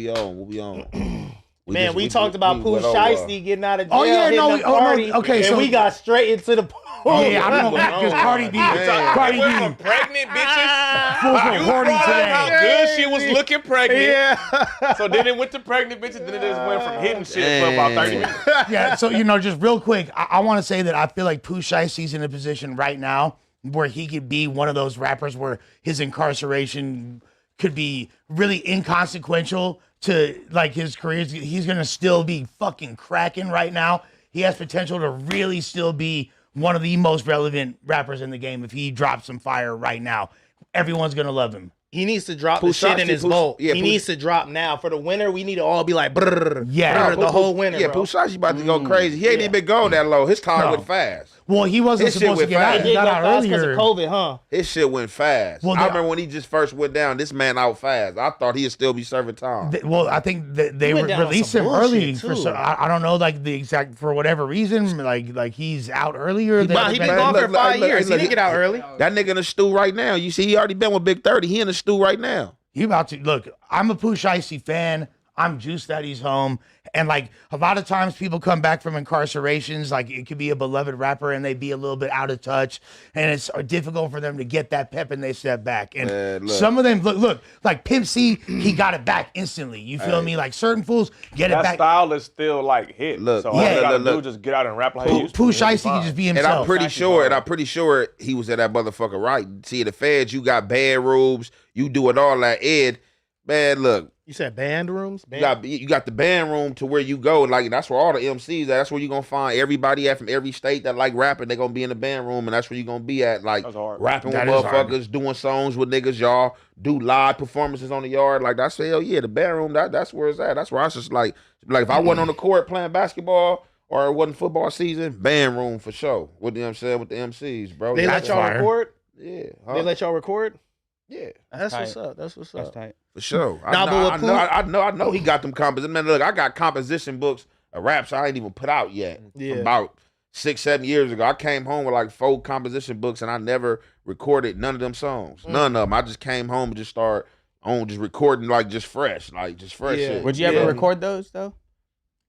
we on? Man, we talked about Pooh went over. Shiesty getting out of jail. Oh, yeah, hitting no, the party, okay, and so- we got straight into the pool. Yeah, I don't know, because Cardi B, Cardi Went from B, pregnant bitches. full for You horny brought up how today. good she was looking pregnant. Yeah. So then it went to pregnant bitches, then it just went from hitting shit for about 30 minutes. Yeah, so, just real quick, I want to say that I feel like Pooh Shiesty's in a position right now where he could be one of those rappers where his incarceration could be really inconsequential to like his career. He's gonna still be fucking cracking right now. He has potential to really still be one of the most relevant rappers in the game if he drops some fire right now. Everyone's gonna love him. He needs to drop Pooh the shit in Shiesty, his Pooh- boat. yeah, He Pooh- needs to drop now. For the winter, we need to all be like, brrr, Yeah. brrr, the whole winter, Yeah, bro. Pooh Shiesty about to go crazy. He ain't even going that low. His time No. went fast. Well, he wasn't His shit supposed to went get out. fast. He He did got go out fast because of earlier. COVID, huh? His shit went fast. Well, I the- remember when he just first went down, this man out fast. I thought he'd still be serving time. Well, I think that they went down on released some him early bullshit, for too. so I don't know like the exact for whatever reason like he's out earlier. than Nah, he been everybody. gone for Look, 5 look, years. He look, didn't get out early. That nigga in the stew right now. You see, he already been with Big 30. He in the stew right now. He about to look. I'm a Pooh Shiesty fan. I'm juiced that he's home. And like a lot of times people come back from incarcerations, like it could be a beloved rapper and they be a little bit out of touch, and it's difficult for them to get that pep and they step back. And some of them look like Pimp C, he got it back instantly. You feel me? Like certain fools get it That back. style is still like hit. Look, so all you gotta do is just get out and rap like he used to. Pooh He'll be Shiesty fine. can just be And himself. I'm pretty sure he was at that motherfucker right. See, the feds, you got bad rooms, you doing all that. Ed, man, look. You said band rooms? You got the band room to where you go. Like, that's where all the MCs at. That's where you're going to find everybody at from every state that like rapping. They're going to be in the band room, and that's where you're going to be at. Like, rapping with motherfuckers, doing songs with niggas, y'all. Do live performances on the yard. Like, that's hell yeah, the band room, that's where it's at. That's where I was just like if I wasn't on the court playing basketball or it wasn't football season, band room for sure. With the, with the MCs, bro. They let y'all record? Yeah. They let y'all record? Yeah. That's what's up. That's what's That's up. tight. For sure. Nah, I know he got them composition. Man, look, I got composition books of raps I ain't even put out yet. Yeah. About 6-7 years ago. I came home with like 4 composition books and I never recorded none of them songs. None of them. I just came home and just started just recording like just fresh shit. Would you ever record those though?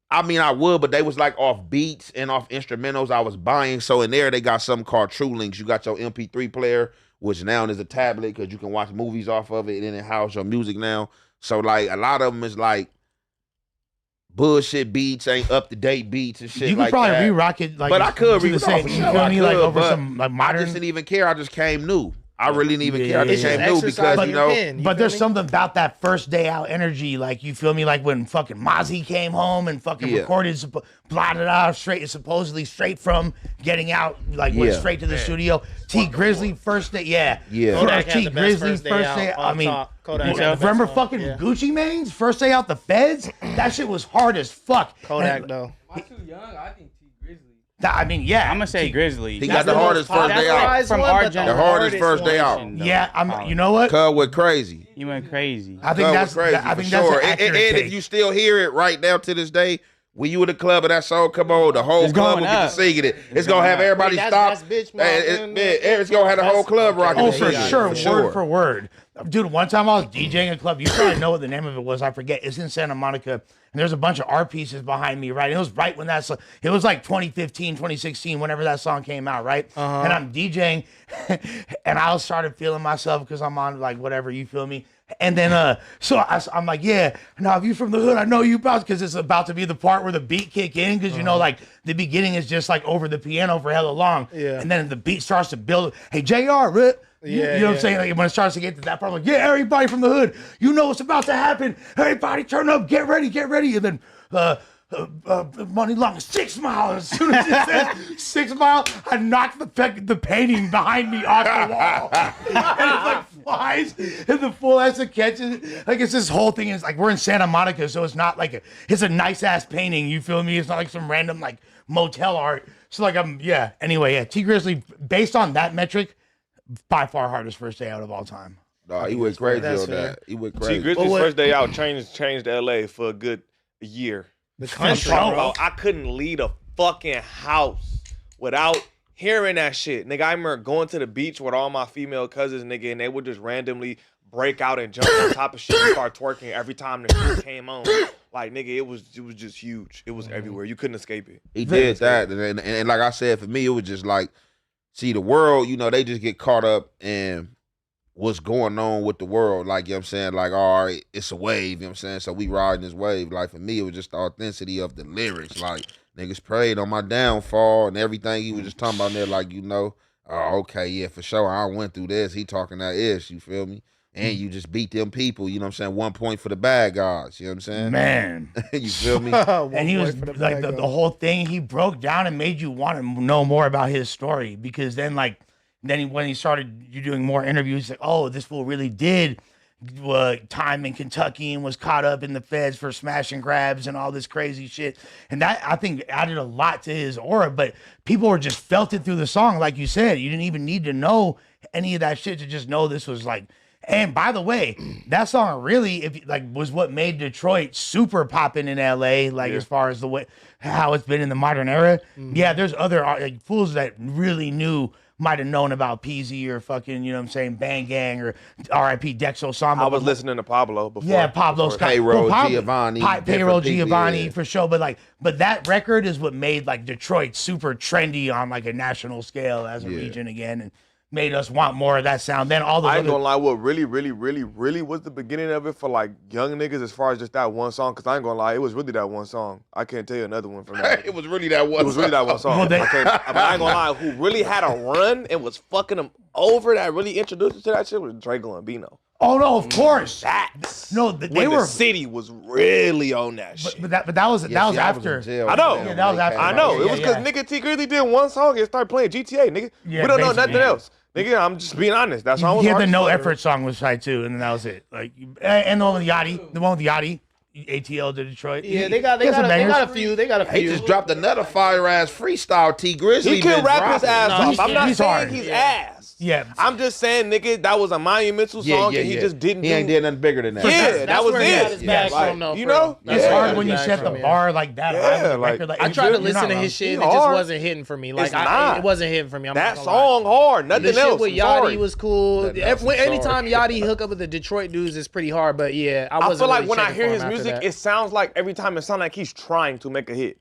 I mean, I would, but they was like off beats and off instrumentals I was buying. So in there, they got something called True Links. You got your MP3 player, which now is a tablet because you can watch movies off of it and then it house your music now. So like a lot of them is like bullshit beats, ain't up to date beats and shit. You could like probably that. re-rock it, like, but I could to the re-rock same. for You sure. feel I me? Like could, over but some like I modern. just didn't even care. I just came new. I really didn't even care. I just Yeah, came new because, you know. But there's something about that first day out energy, like you feel me, like when fucking Mozzie came home and fucking recorded, blotted out supposedly straight from getting out, like went straight to the studio. T Grizzly first day, Kodak T had the best Grizzly first day out I on mean, top. Kodak had the best remember one. fucking Gucci Mane's first day out the feds? That shit was hard as fuck. Kodak And- though. Am I too young? I think T Grizzly. I mean, yeah. I'm gonna say Grizzly. He got the hardest first day out. From our The hardest first day out. Yeah, you know what? Cuz went crazy. You went crazy. I think that's crazy. I think for that's sure. an accurate And take. if you still hear it right now to this day, when you in the club and that song come on, the whole It's club going will get to up. singing it. It's gonna have everybody stop. It's gonna have the whole club rocking. Oh, the for heat. sure, word for word. Dude, one time I was DJing a club. You probably know what the name of it was. I forget. It's in Santa Monica. And there's a bunch of art pieces behind me, right? And it was right when it was like 2015, 2016, whenever that song came out, right? And I'm DJing, and I started feeling myself because I'm on like whatever, you feel me? And then, so I'm like, yeah, now if you from the hood, I know you about, because it's about to be the part where the beat kick in, because you know, like the beginning is just like over the piano for hella long. Yeah. And then the beat starts to build. Hey, JR, Rip. You know what I'm saying? Like when it starts to get to that part, I'm like, yeah, everybody from the hood, you know what's about to happen. Everybody turn up, get ready. And then Money Long, 6 Mile. As soon as it said 6 Mile, I knocked the painting behind me off the wall. And it like flies, and the full ass catches it. Like it's this whole thing. It's like we're in Santa Monica, so it's not like it's a nice ass painting. You feel me? It's not like some random like motel art. So like Anyway, T Grizzly, based on that metric, by far hardest first day out of all time. No, he went crazy on that. He went T crazy. Grizzly's first day out changed LA for a good year. The country, bro. I couldn't leave a fucking house without hearing that shit. Nigga, I remember going to the beach with all my female cousins, nigga, and they would just randomly break out and jump on top of shit and start twerking every time the shit came on. Like, nigga, it was just huge. It was everywhere. You couldn't escape it. He did that. And like I said, for me, it was just like, see, the world, you know, they just get caught up in what's going on with the world. Like, you know what I'm saying? Like, all right, it's a wave, you know what I'm saying? So we riding this wave. Like, for me, it was just the authenticity of the lyrics. Like, niggas prayed on my downfall and everything he was just talking about there, like, you know, oh, okay, yeah, for sure. I went through this. He talking that ish, you feel me? And you just beat them people, you know what I'm saying? 1 point for the bad guys, you know what I'm saying? Man. You feel me? And he was like the whole thing, he broke down and made you want to know more about his story, because then when he started you doing more interviews, like, oh, this fool really did time in Kentucky and was caught up in the feds for smash and grabs and all this crazy shit. And that, I think, added a lot to his aura, but people were just felt it through the song. Like you said, you didn't even need to know any of that shit to just know this was like And by the way, that song really, was what made Detroit super popping in LA. Like as far as the way how it's been in the modern era. Yeah, there's other fools that really knew. Might have known about PZ or fucking, you know what I'm saying, Bang Gang or R.I.P. Dex Osama. I was listening to Pablo before. Yeah, Pablo Scott. Payroll, Giovanni. Payroll different people, Giovanni yeah. for sure. But that record is what made like Detroit super trendy on like a national scale as a region again, and made us want more of that sound. Then all the I ain't gonna lie, what really was the beginning of it for like young niggas as far as just that one song, because I ain't gonna lie, it was really that one song. I can't tell you another one from that. It was really that one. It was really that one song. Well, they- But I ain't gonna lie, who really had a run and was fucking them over that really introduced us to that shit was Draco and Bino. Oh no, of course. When They were. the city was really on that shit. But that was after. I know. Yeah, that was after. I know. Yeah, It was because yeah. nigga T Grizzly did one song and started playing GTA, nigga. Yeah, we don't know basically. nothing else. Nigga, I'm just being honest. That's all I was He had the hard No to Effort song was tight too, and then that was it. Like, and the one with Yachty, ATL to Detroit. Yeah, they got He had some a bangers. few. They got a He few. just dropped another fire ass freestyle. T Grizzly He can been rap his dropping. ass No, off. I'm not he's saying hard. he's Yeah. ass. Yeah. I'm just saying, nigga, that was a monumental song, and he just didn't. He ain't did nothing bigger than that. Yeah, That's that was where he got his it. bag Like, from, though, you bro. know, That's It's where he hard got when you his set bag the from, yeah. bar like that. Yeah, high with the like, record, I tried to you're not listen to wrong. his shit, and He it just hard. wasn't hitting for me. Like It's not. it wasn't hitting for me. I'm that not gonna lie. song hard. Nothing The shit else. with I'm Yachty sorry. was cool. Nothing else, I'm Anytime sorry. Yachty hook up with the Detroit dudes, it's pretty hard. But yeah, I I wasn't feel like really when I checking hear for his him after music, that. it sounds like every time it sounds like he's trying to make a hit.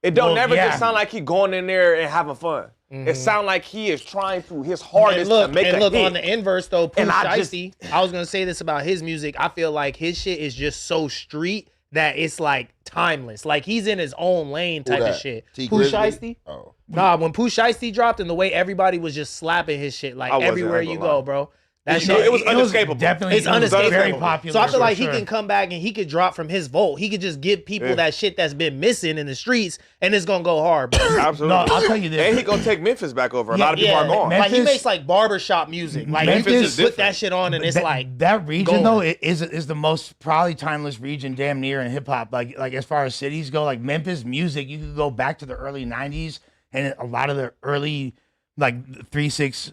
It don't Well, never yeah. just sound like he going in there and having fun. It sound like he is trying to his And hardest look, to make a hit. on the inverse though, Pooh And I just- Shiesty, I was gonna say this about his music. I feel like his shit is just so street that it's like timeless. Like he's in his own lane type of that? shit. T Pooh Grizzly? Shiesty? Oh. Nah, when Pooh Shiesty dropped and the way everybody was just slapping his shit, like I wasn't, everywhere I ain't you gonna go, lie. bro. That You know, shit, it was unescapable. Definitely, It's it was unescapable. very popular. So I feel for like he sure. can come back and he could drop from his vault. He could just give people Yeah. that shit that's been missing in the streets, and it's gonna go hard, bro. Absolutely. No, I'll tell you this. And he gonna take Memphis back over. A lot of people Yeah, are gone. like he Memphis- makes like barbershop music. Like Memphis you is just put different. that shit on, and it's like that region going. though is the most probably timeless region damn near in hip hop. Like as far as cities go, like Memphis music, you could go back to the early '90s and a lot of the early like 3-6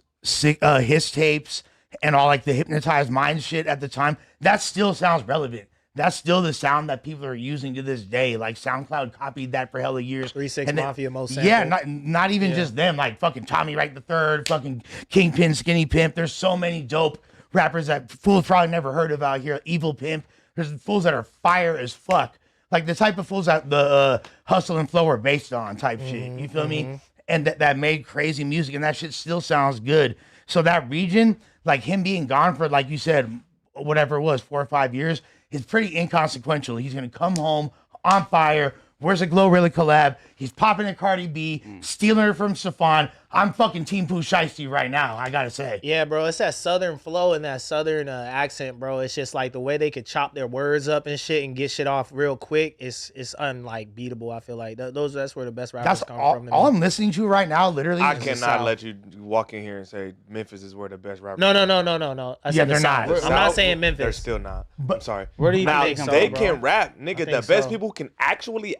his tapes and all like the Hypnotized Mind shit at the time. That still sounds relevant. That's still the sound that people are using to this day. Like SoundCloud copied that for hella years. 3-6 And then- Mafia most Yeah, sampled. not even just them. Like fucking Tommy Wright III, fucking Kingpin, Skinny Pimp. There's so many dope rappers that fools probably never heard of out here. Evil Pimp. There's fools that are fire as fuck. Like the type of fools that the Hustle and Flow are based on type shit. You feel me? And that made crazy music, and that shit still sounds good. So that region, like him being gone for, like you said, whatever it was, 4 or 5 years, is pretty inconsequential. He's gonna come home on fire. Where's a Glorilla collab? He's popping at Cardi B, stealing her from Stefan. I'm fucking Team Pooh Shiesty right now, I gotta say. Yeah, bro, it's that southern flow and that southern accent, bro. It's just like the way they could chop their words up and shit and get shit off real quick. It's unlike beatable. I feel like that's where the best rappers That's come all, from. to all me. I'm listening to right now, literally. I is the cannot South. let you walk in here and say Memphis is where the best rappers. No. I Yeah, said the they're South. not. I'm not saying Memphis. They're still not. I'm sorry. Where do you now, think so, they bro? can rap, nigga. The think best so. people can actually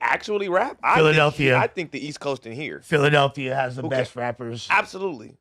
rap. Philadelphia. I think the East Coast in here. Philadelphia has the best rappers. Absolutely.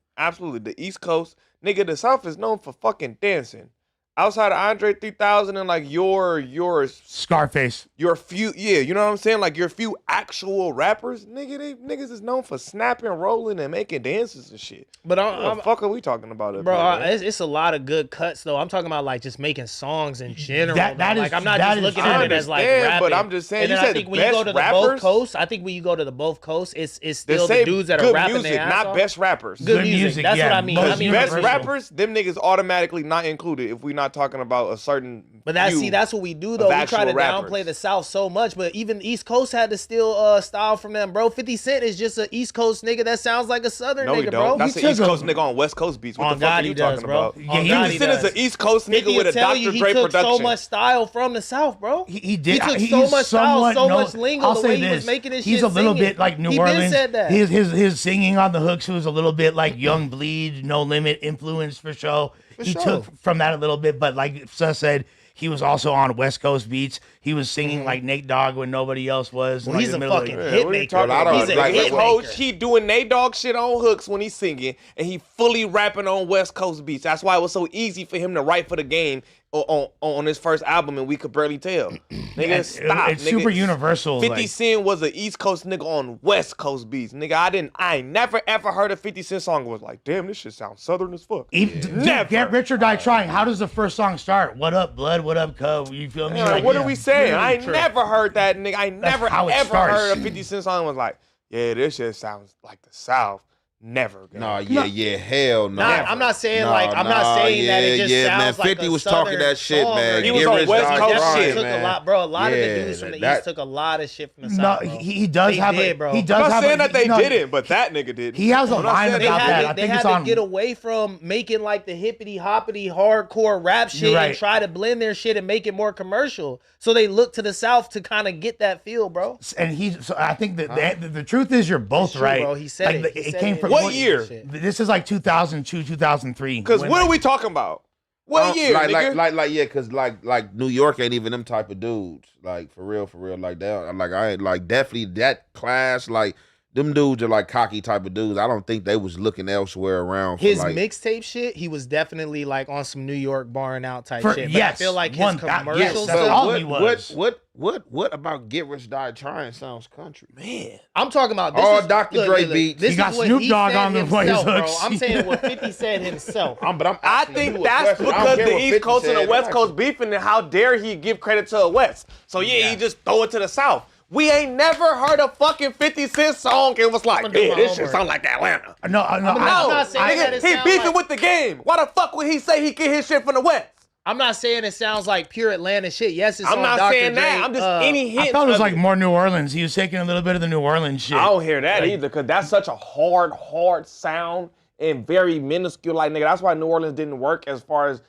The East Coast, nigga. The South is known for fucking dancing. Outside of Andre 3000 and like your Scarface. few, yeah, you know what I'm saying? Like your few actual rappers, nigga. Niggas is known for snapping, rolling, and making dances and shit. But What the fuck are we talking about, up bro, here, man? it's a lot of good cuts though. I'm talking about like just making songs in general. That though. is- like I'm not that just is looking true. at I it as like understand, rapping. but I'm just saying, And you then I said think the when you go best to the both rappers? coasts, I think when you go to the both coasts, it's They still say the dudes that are good rapping music, their ass not off. best rappers. Good music. That's yeah, what I mean. most I mean Best universal. rappers, them niggas automatically not included if we're not talking about a certain. But that's what we do though. We try to actual rappers. downplay the South so much, but even the East Coast had to steal style from them, bro. 50 Cent is just an East Coast nigga that sounds like a Southern No, nigga, he bro. don't. That's He an East took a- Coast nigga on West Coast beats. What On the fuck God are you he does, talking bro. about? On Yeah, he God was he 50 Cent is does. an East Coast nigga 50 with a will tell Dr. you he Dre took production. so much style from the South, bro. He did. He took he's so much style, somewhat so much lingo, I'll the say way he this. was making his He's shit a little singing. bit like New He been Orleans. said that. His singing on the hooks was a little bit like Young Bleed, No Limit influence for sure. He sure. took from that a little bit, but like Sus said, He was also on West Coast beats. He was singing like Nate Dogg when nobody else was. Well, like, he's in the a middle of- fucking Yeah, hit what are you maker. talking about? He's a Like, hit His whole maker. he doing Nate Dogg shit on hooks when he's singing, and he fully rapping on West Coast beats. That's why it was so easy for him to write for the game on his first album, and we could barely tell. Nigga, stop. It's nigga. super universal. 50 like- Cent was an East Coast nigga on West Coast beats. Nigga, I ain't never ever heard a 50 Cent song and was like, damn, this shit sounds southern as fuck. Dude, Never. Get Rich or Die Trying. How does the first song start? What up, blood? What up, cub? You feel me? Yeah, Like, what are we saying? I ain't true. never heard that, nigga. I never how it ever starts. heard a 50 Cent song and was like, yeah, this shit sounds like the South. Never. gang. Nah, yeah, hell no. I'm not saying I'm not saying that it just man. sounds like 50 a was talking Southern that shit, song man. or He was Get on Rich, West Die Coast Trying, shit. Took man. a lot, bro. A lot of the Yeah, dudes from the that- East took a lot of shit from the No, South. Bro. he does They have did, a. bro. He I'm does I'm not have saying a, that they no, didn't, but that nigga did. He has a I'm not line saying They about that. that. I had, they think had it's to on. get away from making like the hippity hoppity hardcore rap shit You're right. and try to blend their shit and make it more commercial. So they look to the South to kind of get that feel, bro. And so I think that the truth is you're both It's true, right. bro. He said it. He It said came it. from What year? This is like 2002, 2003. Because when, what like, are we talking about? What year, nigga? Yeah, cause like New York ain't even them type of dudes. Like for real, like that. Like I ain't like definitely that class. Like them dudes are like cocky type of dudes. I don't think they was looking elsewhere around. For His like, mixtape shit, he was definitely like on some New York barring out type For- shit. But yes, I feel like his yes, commercials. that's but all what, he was. what about Get Rich Die Trying sounds country? Man. I'm talking about this All is, Dr. Dre beats. This He got is what Snoop he Dogg said on the himself, voice bro. hooks. I'm saying what 50 said himself. But I asking think you a that's question. I don't because care the what East 50 Coast and the said. West I'm Coast beefing, and how dare he give credit to the West? So yeah, he just throw it to the South. We ain't never heard a fucking 50 Cent song and was like, I'ma do yeah, my this shit homework. sound like Atlanta. No, I'm No, not saying that nigga, it he sound beefing like- with the game. Why the fuck would he say he get his shit from the West? I'm not saying it sounds like pure Atlanta shit. Yes, it's I'm on not Dr. saying Dre, that. I'm just any hint. I thought it was of like more New Orleans. He was taking a little bit of the New Orleans shit. I don't hear that either, because that's such a hard sound and very minuscule. Like, nigga, that's why New Orleans didn't work as far as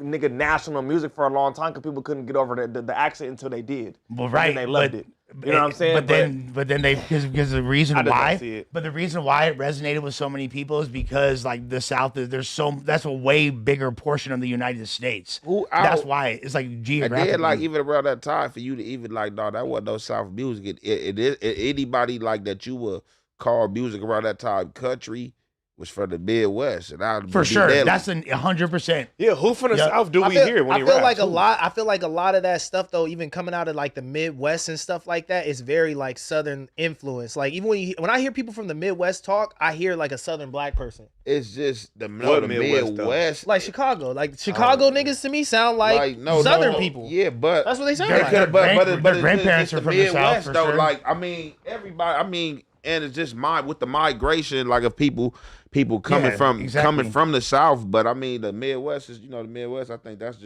nigga national music for a long time, because people couldn't get over the accent until they did. Well, And right, then they loved but- it. You know what I'm saying? But then they because the reason I just don't why. see it. But the reason why it resonated with so many people is because like the South is that's a way bigger portion of the United States. That's why it's like And geographically. then, like, even around that time, for you to even, like, no, that wasn't no South music. Anybody, like, that you would call music around that time country was from the Midwest. And I for sure, that's 100%. Yeah, who from the Yeah. South do I we feel, hear when I he feel raps? like a Who? lot. I feel like a lot of that stuff though, even coming out of like the Midwest and stuff like that, is very like Southern influence. Like even when I hear people from the Midwest talk, I hear like a Southern black person, It's just the What Midwest. Midwest, though? like Chicago. Like Chicago niggas to me sound like Southern people. Yeah, but That's what they sound Their- like. their but grandparents it's are from the South, Midwest, for though. sure. Like, I mean, everybody. I mean, and it's just with the migration, like of people coming Yeah, from exactly. the South. But I mean, the Midwest is, the Midwest. I think that's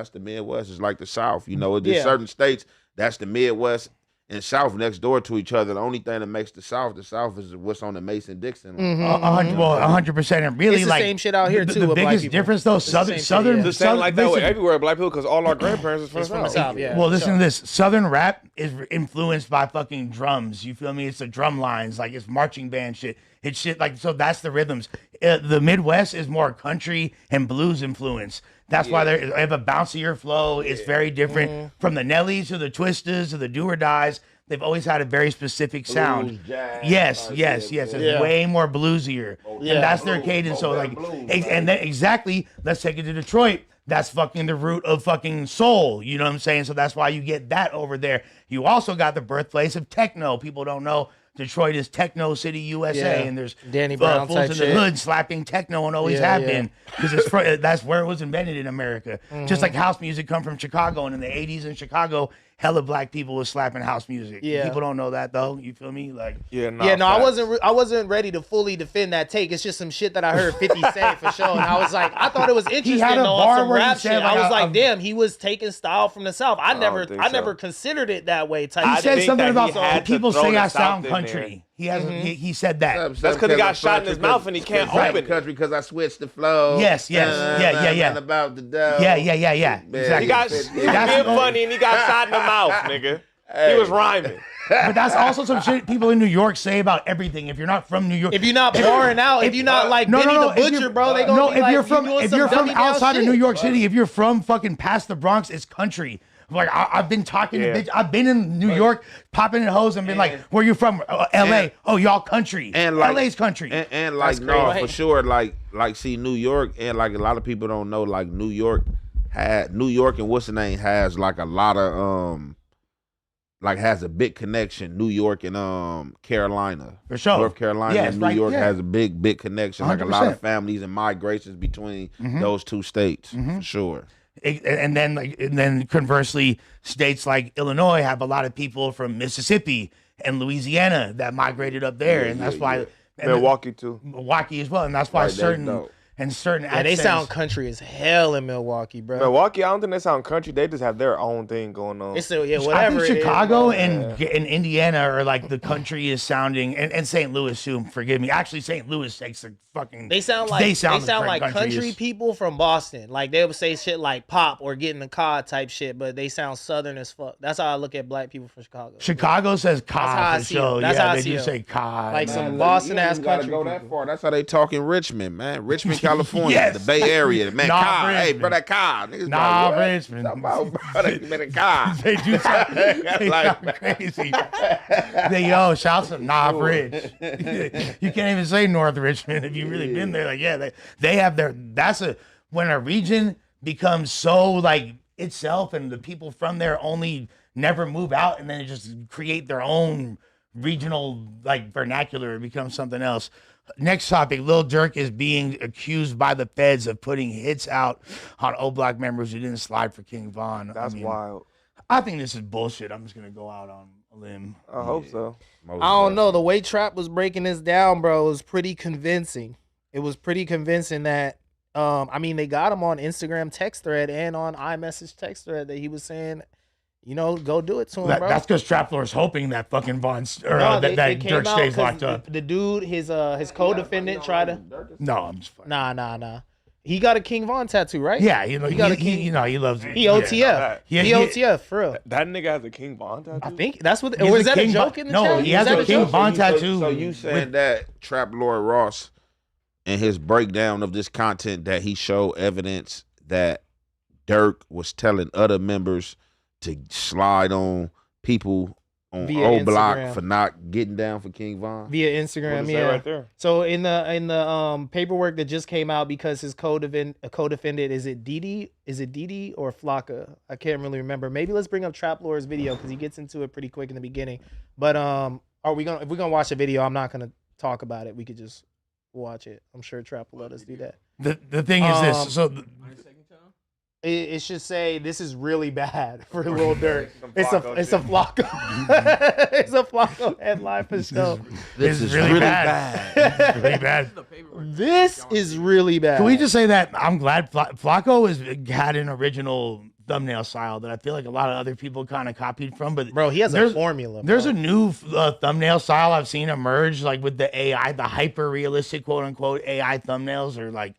the Midwest. It's like the South. It's just Yeah. certain states. That's the Midwest and South next door to each other. The only thing that makes the South is what's on the Mason-Dixon line. 100%. And really It's the like same shit out here, the, too, The with black biggest people. difference though, It's the same shit, Southern, yeah. The same like that with listen- everywhere black people, because all our grandparents is from It's the from the South. South, yeah. Well, for listen sure. to this. Southern rap is influenced by fucking drums. You feel me? It's the drum lines, like it's marching band shit. It's shit like so. That's the rhythms. The Midwest is more country and blues influence. That's why they have a bouncier flow. It's very different from the Nellies to the Twisters to the Do or Dies. They've always had a very specific sound. jazz, Yes. It's way more bluesier, and that's their cadence. So like, and then exactly. Let's take it to Detroit. That's fucking the root of fucking soul. You know what I'm saying? So that's why you get that over there. You also got the birthplace of techno. People don't know Detroit is Techno City, USA, Yeah. and there's Danny Brown fools type in the shit. hood slapping techno and always Yeah, have yeah. been because that's where it was invented in America. Just like house music come from Chicago, and in the '80s in Chicago, hella black people was slapping house music. Yeah. People don't know that though. You feel me? Like Yeah, no, I wasn't ready to fully defend that take. It's just some shit that I heard 50 say for sure, and I was like, I thought it was interesting had a though, bar on some where he rap said, shit. like, I was a- like, damn, he was taking style from the South. I never think so. considered it that way. Type. he I shit. said think something that he about had to people throw say the I South sound in country. He has he said that. That's 'cause he got shot in his mouth and he can't Right. open it. country because I switched the flow. Yes, yeah. About the dough. Yeah. Exactly. He got he was That's- being funny and he got shot in the mouth, nigga. He was rhyming. But that's also some shit people in New York say about everything. If you're not from New York, If you're not pouring out, if you're not like Benny the if Butcher, you're- bro, they gonna no. be If like, you're from doing some dummy down outside of shit. New York City, if you're from fucking past the Bronx, it's country. Like I've been talking to bitch. I've been in New York, popping in hoes and been like, "Where you from? L.A. Oh, y'all country. And like L.A.'s country." and like no, for sure. Like see New York, and like a lot of people don't know. Like New York and what's the name has like a lot of like has a big connection. New York and Carolina, For sure. North Carolina Yeah, and it's New like- York yeah. has a big connection. Like a lot 100%. of families and migrations between those two states for sure. And then conversely, states like Illinois have a lot of people from Mississippi and Louisiana that migrated up there, and that's why and Milwaukee too. Milwaukee as well, and that's why Right, that's certain dope. Yeah, they sound country as hell in Milwaukee, bro. Milwaukee, I don't think they sound country. They just have their own thing going on. It's still, yeah, I whatever. think it is, Chicago bro. and Indiana are like the country is sounding, and St. Louis too. Forgive me. Actually, St. Louis takes the fucking. They sound like the country people from Boston. Like they would say shit like pop or get in the car type shit, but they sound southern as fuck. That's how I look at black people from Chicago. Chicago says how I "cod" for see 'em. sure. That's how Yeah, I they see do 'em. say "cod." Like man. some Man, Boston you ass ain't gotta country go that people. far. That's how they talk in Richmond, man. Richmond, California, Yes. the Bay Area. Man, Nah, car. Hey, Richmond. bro, that car. Niggas Nah, like, what? Richmond. Talking about, bro, they been a car. They do sound, they sound crazy. Shouts to Knob Ridge. You can't even say North Richmond if you've really been there. Like, yeah, they have their. When a region becomes so like itself, and the people from there only never move out, and then they just create their own regional like vernacular. It becomes something else. Next topic: Lil Durk is being accused by the feds of putting hits out on O Block members who didn't slide for King Von. That's wild. I think this is bullshit. I'm just gonna go out on a limb. I hope so. I don't know. The way Trap was breaking this down, bro, was pretty convincing. It was pretty convincing that, I mean, they got him on Instagram text thread and on iMessage text thread that he was saying, go do it to him, bro. That's because Trap Lord's hoping that fucking Von No, that they came Durk out stays 'cause locked up. The dude, his co-defendant tried to. No, I'm just fucking. Nah. He got a King Von tattoo, right? Yeah, he got a King. he loves it. He OTF. Yeah, He he- OTF for real. That nigga has a King Von tattoo. I think that's what. He's Was a that a King joke Von- in the no, chat? he Is has that a King joke? Von tattoo. So you saying that Trap Lord Ross and his breakdown of this content that he showed evidence that Durk was telling other members to slide on people on Via O Block Instagram. for not getting down for King Von? Via What Instagram, it say yeah. right there? So in the paperwork that just came out, because his co-defendant is it Didi or Flocka? I can't really remember. Maybe let's bring up Trap Lord's video because he gets into it pretty quick in the beginning. But if we're gonna watch the video, I'm not gonna talk about it. We could just watch it. I'm sure Trap will let us do that. The thing is this. So It should say this is really bad for Lil Durk. Some It's a Flocko Flocko. It's a Flocko headline for sure. this is really bad. It's really bad. This is really bad. Can we just say that I'm glad Flacco had an original thumbnail style that I feel like a lot of other people kind of copied from, but Bro, he has a there's- formula. There's bro. a new thumbnail style I've seen emerge, like with the AI, the hyper realistic quote unquote AI thumbnails, or like.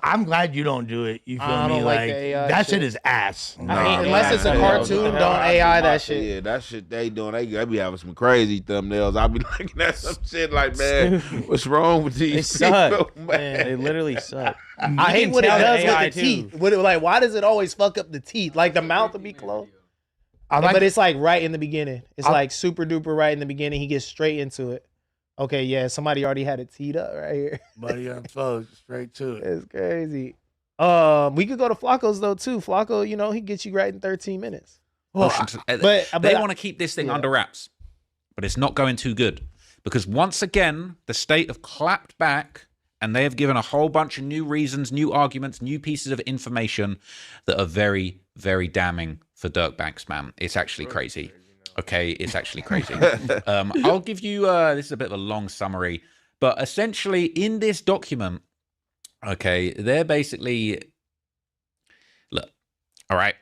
I'm glad you don't do it. You feel I me? don't like Like the AI that shit. shit is ass. I mean, unless it's a cartoon, don't AI that shit. Yeah, that shit they doing. They be having some crazy thumbnails. I be looking at some shit like, man, what's wrong with these They suck. people, man? They literally suck. I hate can what it tell the does AI with the too. teeth. Why does it always fuck up the teeth? Like the mouth will be closed. I like But it's like right in the beginning. It's I- like super duper right in the beginning. He gets straight into it. Okay, yeah, somebody already had it teed up right here. buddy, I'm close, straight to it. It's crazy. We could go to Flacco's though too. Flacco, he gets you right in 13 minutes. Well, But they want to keep this thing yeah. under wraps, but it's not going too good because once again the state have clapped back and they have given a whole bunch of new reasons, new arguments, new pieces of information that are very, very damning for Durk Banks, man. It's actually crazy. Okay, it's actually crazy. I'll give you this is a bit of a long summary, but essentially in this document, okay, they're basically look, all right.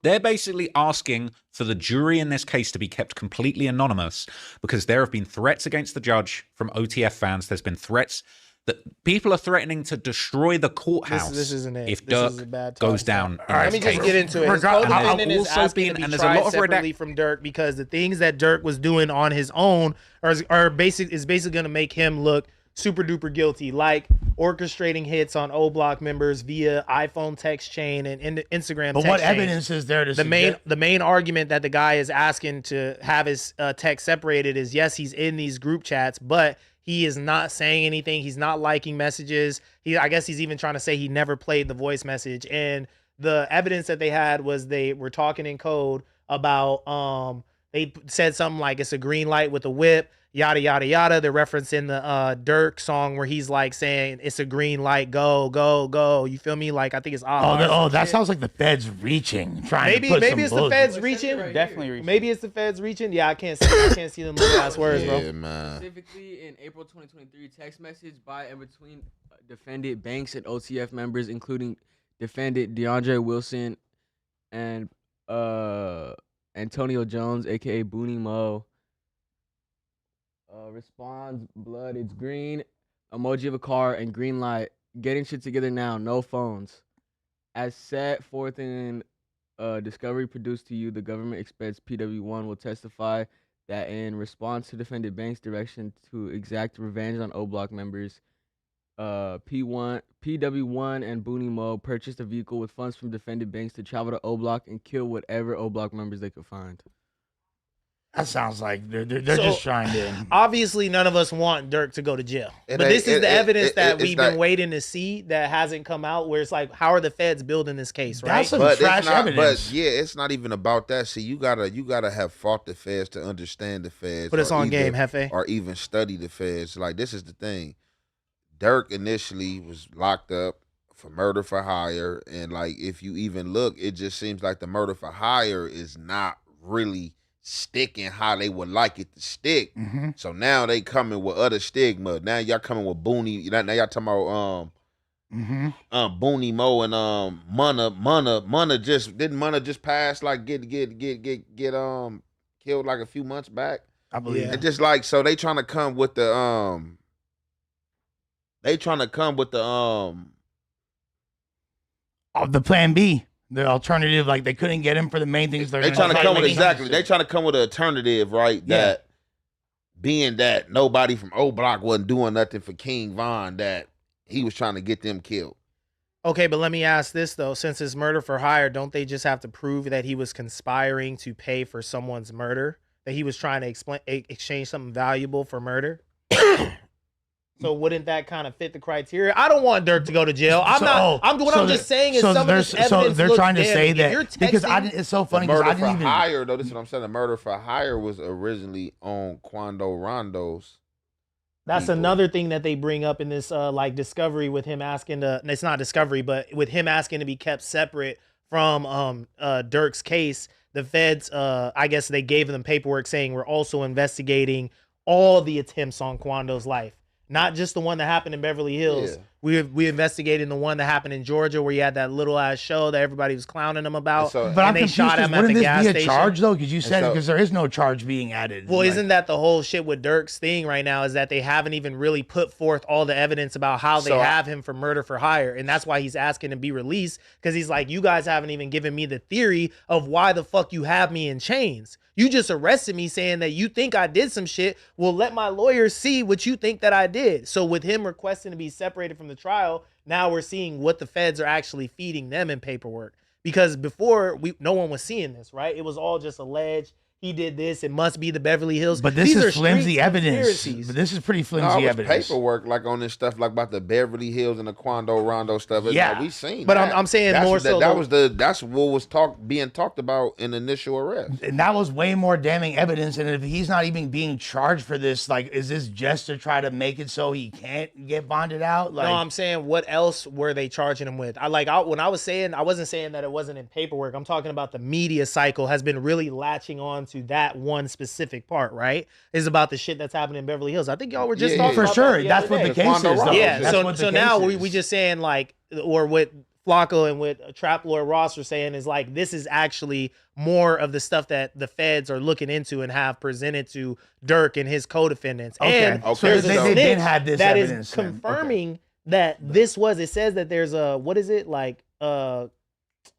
They're basically asking for the jury in this case to be kept completely anonymous because there have been threats against the judge from OTF fans. There's been threats that people are threatening to destroy the courthouse This isn't it. if This is a Dirk bad goes talk. down. in Let this me just case. get into it. His Regard- co-defendant is also asking being- to be and there's a lot tried of separately from Dirk because the things that Dirk was doing on his own are basically going to make him look super duper guilty, like orchestrating hits on O Block members via iPhone text chain and Instagram. But text what chains. evidence is there to The main argument that the guy is asking to have his text separated is yes, he's in these group chats, but he is not saying anything. He's not liking messages. I guess he's even trying to say he never played the voice message. And the evidence that they had was they were talking in code about they said something like it's a green light with a whip, yada yada yada. They're referencing the Durk song where he's like saying it's a green light, go go go. You feel me? Like I think it's that sounds like the feds reaching, trying to put maybe some it's the bullshit. feds reaching. Definitely reaching. Maybe it's the feds reaching. Yeah, I can't see them little last words, bro. Yeah, man. Specifically in April 2023, text message by and between defendant Banks and OTF members, including defendant DeAndre Wilson and Antonio Jones, aka Booney Mo. Responds blood, it's green, emoji of a car, and green light. Getting shit together now, no phones. As set forth in discovery produced to you, the government expects PW1 will testify that in response to defendant Banks' direction to exact revenge on O Block members, PW1 and Booney Mo purchased a vehicle with funds from defendant Banks to travel to O Block and kill whatever O Block members they could find. That sounds like they're So, just trying to. Obviously, none of us want Dirk to go to jail. It But this ain't- is the evidence that it's we've not- been waiting to see that hasn't come out. Where it's like, how are the feds building this case, right? That's some But trash it's not, evidence. but yeah, it's not even about that. See, you gotta have fought the feds to understand the feds. Put us or on either- game, Hefe. Or even study the feds. Like this is the thing. Dirk initially was locked up for murder for hire, and like if you even look, it just seems like the murder for hire is not really sticking how they would like it to stick. Mm-hmm. So now they coming with other stigma. Now y'all coming with Booney. Now y'all talking about Booney Mo and Munna just didn't Munna just pass like get killed like a few months back. I believe. Yeah. And just like so they trying to come with the The plan B, the alternative, like they couldn't get him for the main things. they trying to come with exactly. They trying to come with an alternative, right? Yeah. That being that nobody from O Block wasn't doing nothing for King Von, that he was trying to get them killed. Okay, but let me ask this though: since it's murder for hire, don't they just have to prove that he was conspiring to pay for someone's murder? That he was trying to exchange something valuable for murder? So wouldn't that kind of fit the criteria? I don't want Dirk to go to jail. I'm just saying is some of this evidence they're looks trying to say damning. If you're that because texting- it's so The funny because murder I for didn't even. hire, though, this is what I'm saying. The murder for hire was originally on Quando Rondo's. That's people. another thing that they bring up in this like discovery with him asking to. It's not discovery, but with him asking to be kept separate from Dirk's case. The feds, I guess they gave them paperwork saying we're also investigating all the attempts on Quando's life. Not just the one that happened in Beverly Hills. Yeah. We investigated the one that happened in Georgia where he had that little ass show that everybody was clowning him about. And so- But I'm they confused. shot him at Wouldn't the this gas be a station. charge though? Because you said so- because there is no charge being added. Well, Like, isn't that the whole shit with Dirk's thing right now is that they haven't even really put forth all the evidence about how they So- have him for murder for hire. And that's why he's asking to be released because he's like, you guys haven't even given me the theory of why the fuck you have me in chains. You just arrested me saying that you think I did some shit. Well, let my lawyers see what you think that I did. So with him requesting to be separated from the trial, now we're seeing what the feds are actually feeding them in paperwork. Because before, no one was seeing this, right? It was all just alleged. He did this. It must be the Beverly Hills. But this These are is flimsy street evidence. conspiracies. But this is pretty No, flimsy it was evidence. paperwork like on this stuff like about the Beverly Hills and the Quando Rondo stuff. It's Yeah. like, we seen But that. I'm saying That's more what so that's what was being talked about in the initial arrest. And that was way more damning evidence. And if he's not even being charged for this, like, is this just to try to make it so he can't get bonded out? Like, No, I'm saying what else were they charging him with? When I was saying, I wasn't saying that it wasn't in paperwork. I'm talking about the media cycle has been really latching on to that one specific part, right? Is about the shit that's happening in Beverly Hills. I think y'all were just Yeah, talking for about sure. that the That's other what day. the case is. Quando though. Rondo Yeah, shit. That's so what the so now case we is. just saying like, or what Flacco and what Trap Lord Ross are saying is like this is actually more of the stuff that the feds are looking into and have presented to Durk and his co-defendants. Okay. And Okay, there's they a did snitch have this that evidence is then. Okay. confirming that this was. It says that there's a what is it like?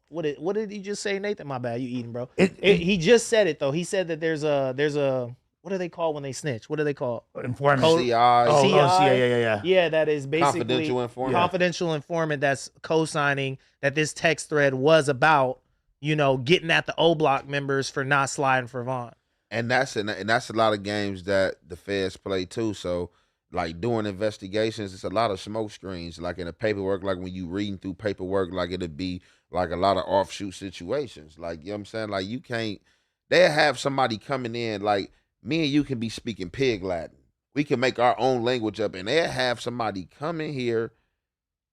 What did he just say, Nathan? My bad, you eating, bro. He just said it though. He said that there's a what do they call when they snitch? What do they call? Informant. CI. Oh, CI. yeah. Yeah, that is basically Confidential informant. confidential informant that's co-signing that this text thread was about, getting at the O Block members for not sliding for Vaughn. And that's a lot of games that the feds play too. So like doing investigations, it's a lot of smoke screens. Like in the paperwork, like when you reading through paperwork, like it'd be like a lot of offshoot situations. Like, you know what I'm saying? Like they'll have somebody coming in, like me and you can be speaking pig Latin. We can make our own language up and they'll have somebody come in here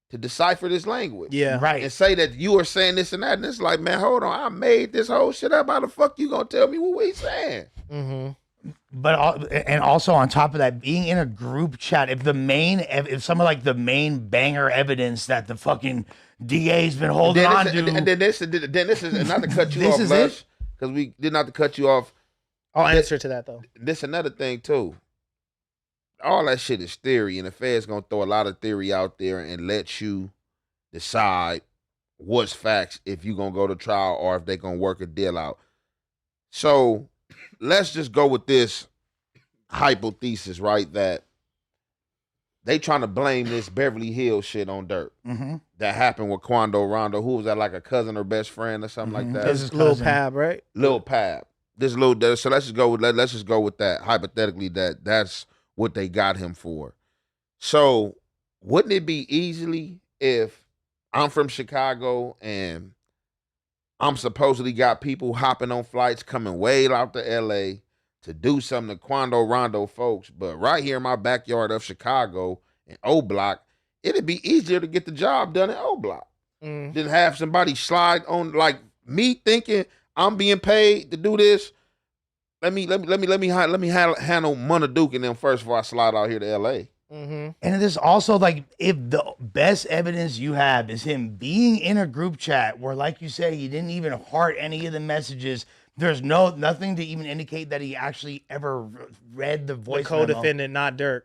to decipher this language. Yeah. Right. And say that you are saying this and that. And it's like, man, hold on. I made this whole shit up. How the fuck you gonna tell me what we saying? Mm-hmm. But and also on top of that, being in a group chat, if some of like the main banger evidence that the fucking DA's been holding on to, And then this is not to cut you This off, is Lush, because we did not to cut you off. I'll answer to that though. This another thing too. All that shit is theory, and the Fed's gonna throw a lot of theory out there and let you decide what's facts if you gonna go to trial or if they gonna work a deal out. So let's just go with this hypothesis, right? That they trying to blame this Beverly Hills shit on Durk. Mm-hmm. That happened with Quando Rondo. Who was that, like a cousin or best friend or something like that? This is Lil cousin. Pab, right? Lil Pab. So let's just go with that hypothetically that's what they got him for. So wouldn't it be easily if I'm from Chicago and I'm supposedly got people hopping on flights coming way out to LA to do something to Quando Rondo folks, but right here in my backyard of Chicago in O Block, it'd be easier to get the job done in O Block than have somebody slide on, like me thinking I'm being paid to do this. Let me handle Duke and them first before I slide out here to LA. Mm-hmm. And it is also like if the best evidence you have is him being in a group chat where, like you say, he didn't even heart any of the messages. There's nothing to even indicate that he actually ever read the voice. The co-defendant, not Durk.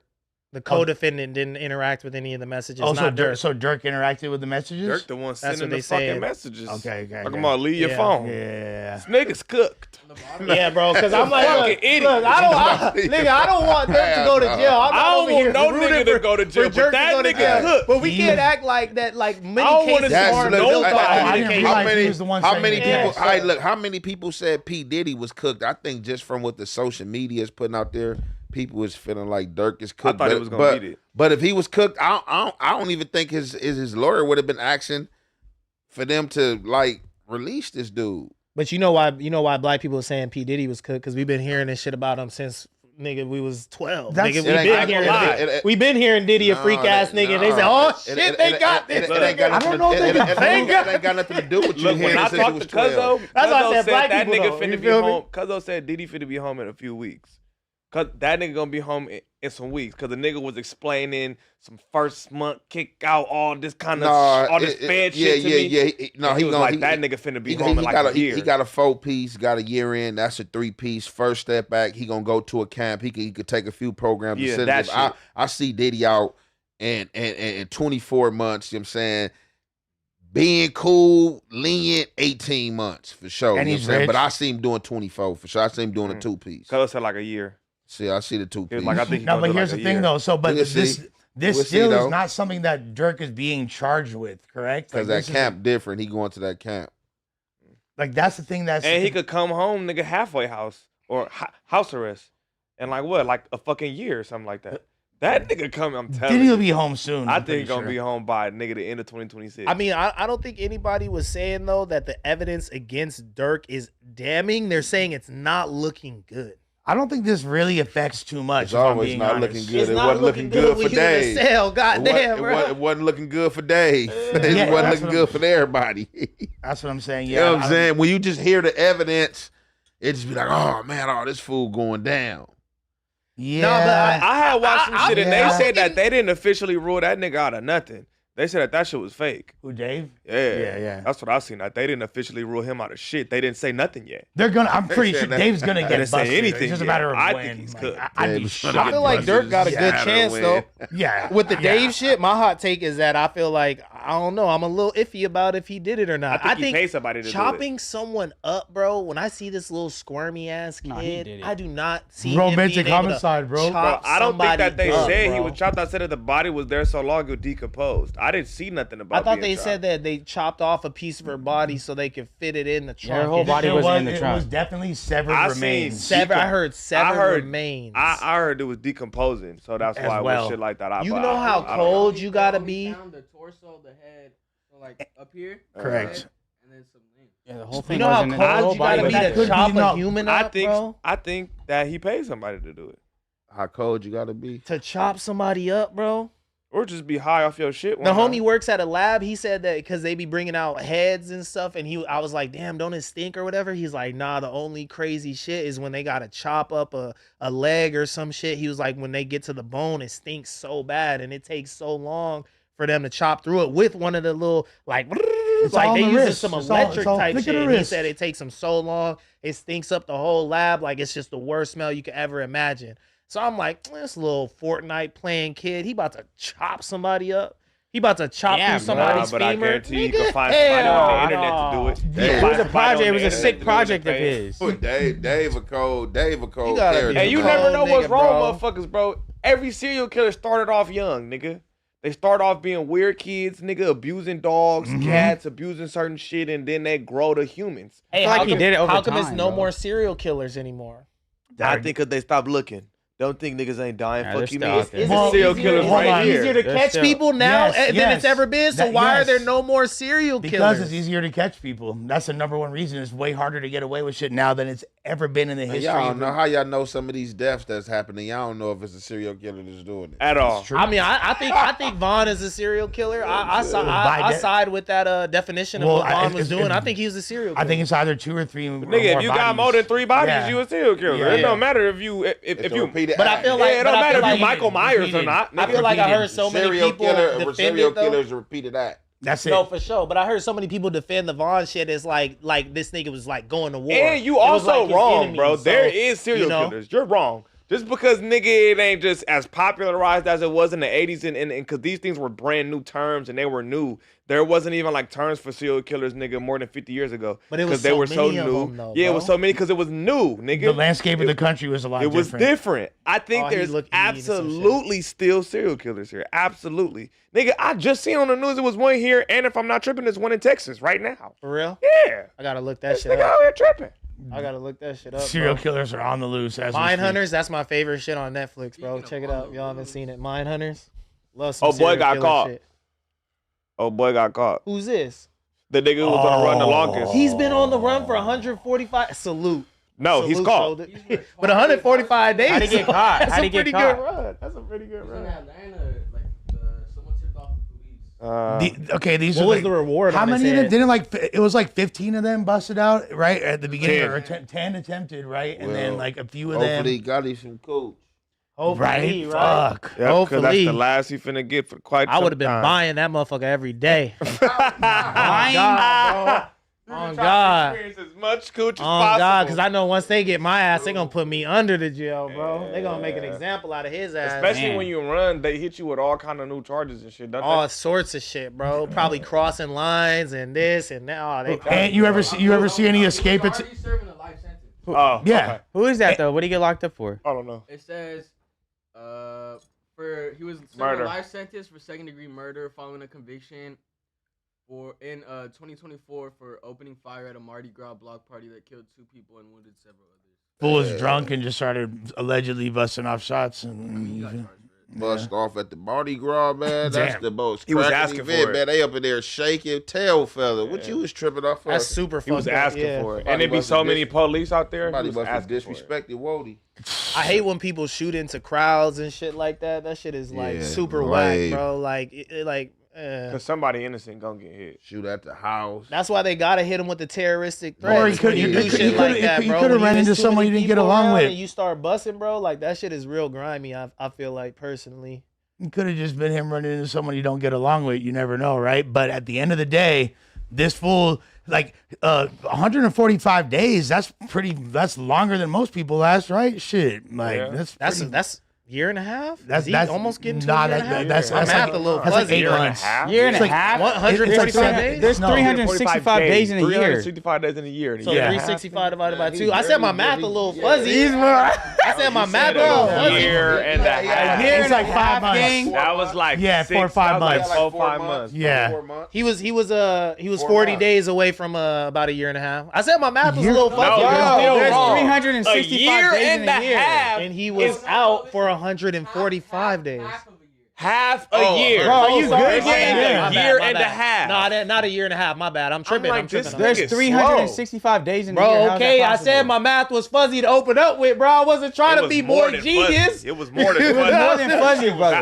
The co-defendant didn't interact with any of the messages. Oh, not Durk. So Dirk interacted with the messages. Dirk the one That's sending what the they fucking saying. messages. Okay. Like, I'm gonna leave your phone. Yeah. This nigga's cooked. Yeah, bro. Because I'm like, Fucking look, idiot. I don't want Dirk to go to jail. I'm I not don't over here want no rooting nigga to for- go to for jail, Dirk but to that go to nigga jail. cooked. But we can't act like that. Like many I don't wanna cases see are nobody. nobody. I didn't realize he was the one how saying many it. people? Yeah. How many people said P Diddy was cooked? I think just from what the social media is putting out there, people was feeling like Dirk is cooked. thought he was gonna beat it. But if he was cooked, I don't even think his lawyer would have been asking for them to like release this dude. But you know why black people are saying P Diddy was cooked? Because we've been hearing this shit about him since nigga we was 12. That's- Nigga, we been hearing Diddy a freak ass nigga. They say, oh shit, they got this. It ain't got nothing to do with you. Look, when I talked to Cuzzo, That's why I said Cuzzo black said that people, nigga though. finna You be feel me? home. Cuzzo said Diddy finna be home in a few weeks. Cause that nigga gonna be home in some weeks. Cause the nigga was explaining some first month kick out, all this kind of all this fed shit to me. No, he was like, that nigga finna be home in like a year. He got a 4-piece, got a year in. That's a 3-piece. First step back, he gonna go to a camp. He could take a few programs. Yeah, that shit. I see Diddy out in 24 months. You know what I'm saying? Being cool, lenient, 18 months for sure. And you know he's what I'm saying? rich. But I see him doing 24 for sure. I see him doing a 2-piece. Cuzzo said like a year. See, I see the He 2-piece. was like, I think he No, gonna but do here's like the a thing year. though. So, but We'll see. this We'll see, still though. is not something that Dirk is being charged with, correct? Because Like, that camp different. He going to that camp. like that's the thing that's And he could come home, nigga, halfway house or house arrest, in like what, like a fucking year or something like that. That nigga come, I'm telling Diddy will you. be home soon. I I'm think pretty he's gonna sure. be home by nigga the end of 2026. I mean, I don't think anybody was saying though that the evidence against Dirk is damning. They're saying it's not looking good. I don't think this really affects too much. It's if I'm always being not honest. looking good. It's It not wasn't looking good when for you in the Dave. cell. Goddamn, bro. It wasn't looking good for Dave. Yeah, It that's wasn't looking what good for everybody. That's what I'm saying. You Yeah, know what I I'm don't- saying? When you just hear the evidence, it just be like, oh man, all this food going down. Yeah, No, but I had watched some shit and yeah. they said that they didn't officially rule that nigga out of nothing. They said that shit was fake. Who, Dave? Yeah. That's what I seen. Like, they didn't officially rule him out of shit. They didn't say nothing yet. They're gonna. I'm pretty sure said that. Dave's gonna They get didn't say busted. anything It's just a yet. matter of I when. think he's Like, cooked. I'd be Dave's shocked. I feel like Durk got a good Shadow chance win. though. Yeah. With the Yeah. Dave shit, my hot take is that I feel like I don't know. I'm a little iffy about if he did it or not. I think he paid somebody to do it. chopping someone up, bro. When I see this little squirmy ass Nah, he kid, did it. I do not see him Romantic being able to homicide, bro. chop Bro, I don't think somebody that they up, said he bro. was chopped. I said that the body was there so long it decomposed. I didn't see nothing about. I thought being they said chopped. that they chopped off a piece of her body so they could fit it in the trunk. her whole and body It wasn't was, in the it trunk. was definitely severed I seen remains. Sever. I heard severed heard- remains. I heard it was decomposing, so that's As why well. with shit like that. You but know how I don't cold know. you gotta He be. found the torso, the head, so like up here. Correct. head, And then some limbs. Yeah, the whole You thing know how wasn't in the cold whole you gotta body be was to there. could chop be, no. a human I up, think bro? I think that he paid somebody to do it, How cold you gotta be? To chop somebody up, bro. or just be high off your shit. The one homie night. works at a lab. He said that because they be bringing out heads and stuff, and I was like, damn, don't it stink or whatever? He's like, nah, the only crazy shit is when they gotta chop up a leg or some shit. He was like, when they get to the bone, it stinks so bad, and it takes so long for them to chop through it with one of the little like like all they in the using wrist. some It's all- electric it's all type flick of shit. the And he wrist. said it takes them so long, it stinks up the whole lab. Like it's just the worst smell you could ever imagine. So I'm like, this little Fortnite playing kid, he about to chop somebody up. He about to chop Yeah, through bro. somebody's but I femur. guarantee you Nigga, can find somebody on the hell internet to do it. no. You Hey, can It find was a somebody on project. the It was a internet sick to do it project of and pay. his. Dave a cold You gotta carrier. be And you Cold never know what's nigga, wrong, bro. motherfuckers, bro. Every serial killer started off young, nigga. They start off being weird kids, nigga, abusing dogs, cats, abusing certain shit, and then they grow to humans. Hey, feel like how he come- did it over How come it's time, no bro. more serial killers anymore? I think because they stopped looking. Don't think niggas ain't dying. Yeah, Fuck they're you, still mean? out It's there. the serial easier- killers hold right on. Easier here. to They're catch still- people now Yes, than yes. it's ever been. So That- why are yes. there no more serial Because killers? it's easier to catch people. That's the number one reason. It's way harder to get away with shit now than it's ever been in the And history. y'all don't of know how y'all know some of these deaths that's happening. Y'all don't know if it's a serial killer that's doing it. At all. I mean, I think Vaughn is a serial killer. I side with that definition of Well, what Vaughn was if- doing. if- I think he was a serial killer. I think it's either 2 or 3. Nigga, if you got more than 3 bodies, Yeah. you a serial killer. Yeah. It don't matter if you It's a you. repeated But I act. feel Yeah, like- it but don't I matter feel if you like- Michael Myers or repeated. not. I feel like I repeated. heard so many serial people killer, a defend serial it though. killer's a repeated act. That's it. No, for sure. But I heard so many people defend the Vaughn shit as like this nigga was like going to war. And you It was also like his wrong, enemy, bro. so, There is serial you know. killers. You're wrong. Just because nigga it ain't just as popularized as it was in the 80s and because these things were brand new terms and they were new. There wasn't even like terms for serial killers, nigga, more than 50 years ago. But it was 'Cause they so were so many of new. them, though, Yeah, it bro. was so many because it was new, nigga. The landscape of the country was a lot It was different. different. I think Oh, he there's looked eating some shit. absolutely still serial killers here. Absolutely. Nigga, I just seen on the news it was one here, and if I'm not tripping, there's one in Texas right now. For real? Yeah. I gotta look that This shit nigga up. out here tripping. I gotta look that shit up. Serial bro. killers are on the loose. As we Mine speak. Hunters, that's my favorite shit on Netflix, bro. Speaking of Check it all out. of Y'all haven't those. seen it. Mine Hunters. Love some Oh, boy serial got killer caught. shit. Oh, boy got caught. Who's this? The nigga who was on the run the Oh. longest. He's been on the run for 145. Salute. No, he's Salute, caught. shoulder. But 145 days. How'd he get caught? That's How'd a he get pretty caught? good run. That's a pretty good In run. Atlanta, like someone tipped off the police. Okay, these What are was like, the reward? how on his many of them head? didn't like? It was like 15 of them busted out right at the beginning, 10. or 10 attempted, right? And then Well, like a few of Hopefully, them, he got him some coach. Hopefully, right? right? Fuck. Yeah, because that's Hopefully. the last he finna get for quite I some would have been time. buying that motherfucker every day. Buying? God, bro. On God. Experience as much cooch as Oh possible. God, because I know once they get my ass, they gonna put me under the jail, bro. They gonna make an example out of his ass. Especially Man. when you run, they hit you with all kind of new charges and shit, don't All sorts of shit, bro. Probably crossing lines and this and that. Oh, they And you ever see any escape? He's It's already serving a life sentence. they? Oh, yeah. okay. Who is that though? What did he get locked up for? I don't know. It says, he was serving Murder. a life sentence for second-degree murder following a conviction in 2024 for opening fire at a Mardi Gras block party that killed 2 people and wounded several others. Fool was drunk and just started allegedly busting off shots. And Bust off at the Mardi Gras, man. That's Damn. the most He was cracking asking event, for it. man. They up in there shaking tail feather. What you was tripping off for? That's super He was fucked up, asking yeah. for it. Somebody And there be must so have many police out there. Somebody He was must have asking for it. disrespected Wody. I hate when people shoot into crowds and shit like that. That shit is like Yeah, super lame. whack, bro. Like, Because somebody innocent gonna get hit. Shoot at the house. that's why they gotta hit him with the terroristic Or threats. he could- when you he do could- shit he like could- that, he bro. could have When ran you into get too someone many he didn't get people along around with. And you start busting, bro. Like that shit is real grimy. I feel like personally. It could have just been him running into someone you don't get along with. You never know, right? But at the end of the day, this fool, like 145 days, that's longer than most people last, right? Shit. Like Yeah. That's year and a half. That's almost getting to nah, a year and a half. that's My math like, a little that's like fuzzy. 8 Year and a months. half? Year and It's a like half. 145 days. There's 365 days in a year. 365 days in a year. So Yeah. 365 divided by 2. I said my math a little fuzzy. I said my math a little A fuzzy. year and a half. Year It's and a like 5 half, months. gang. That was like Yeah, 4 or 5 that was months. Like 4 or 5 months. Yeah. 4 months. He was 40 days away from about a year and a half. I said my math was a little No, fuzzy. you're Yo, still there's wrong. 365 A year days and in a year. And he was out for 145 days. Half a year. Bro, are you sorry, good, my gang? bad, A my year bad, and my a bad. half. Not a year and a half. My bad. I'm tripping. like, I'm tripping. this I'm nigga- There's Slow. 365 days in a year. Bro, How's that okay, I possible? said my math was fuzzy to open up with, bro. I wasn't trying It to was be more more than genius. fuzzy. It was more than It was fuzzy. more than fuzzy, brother.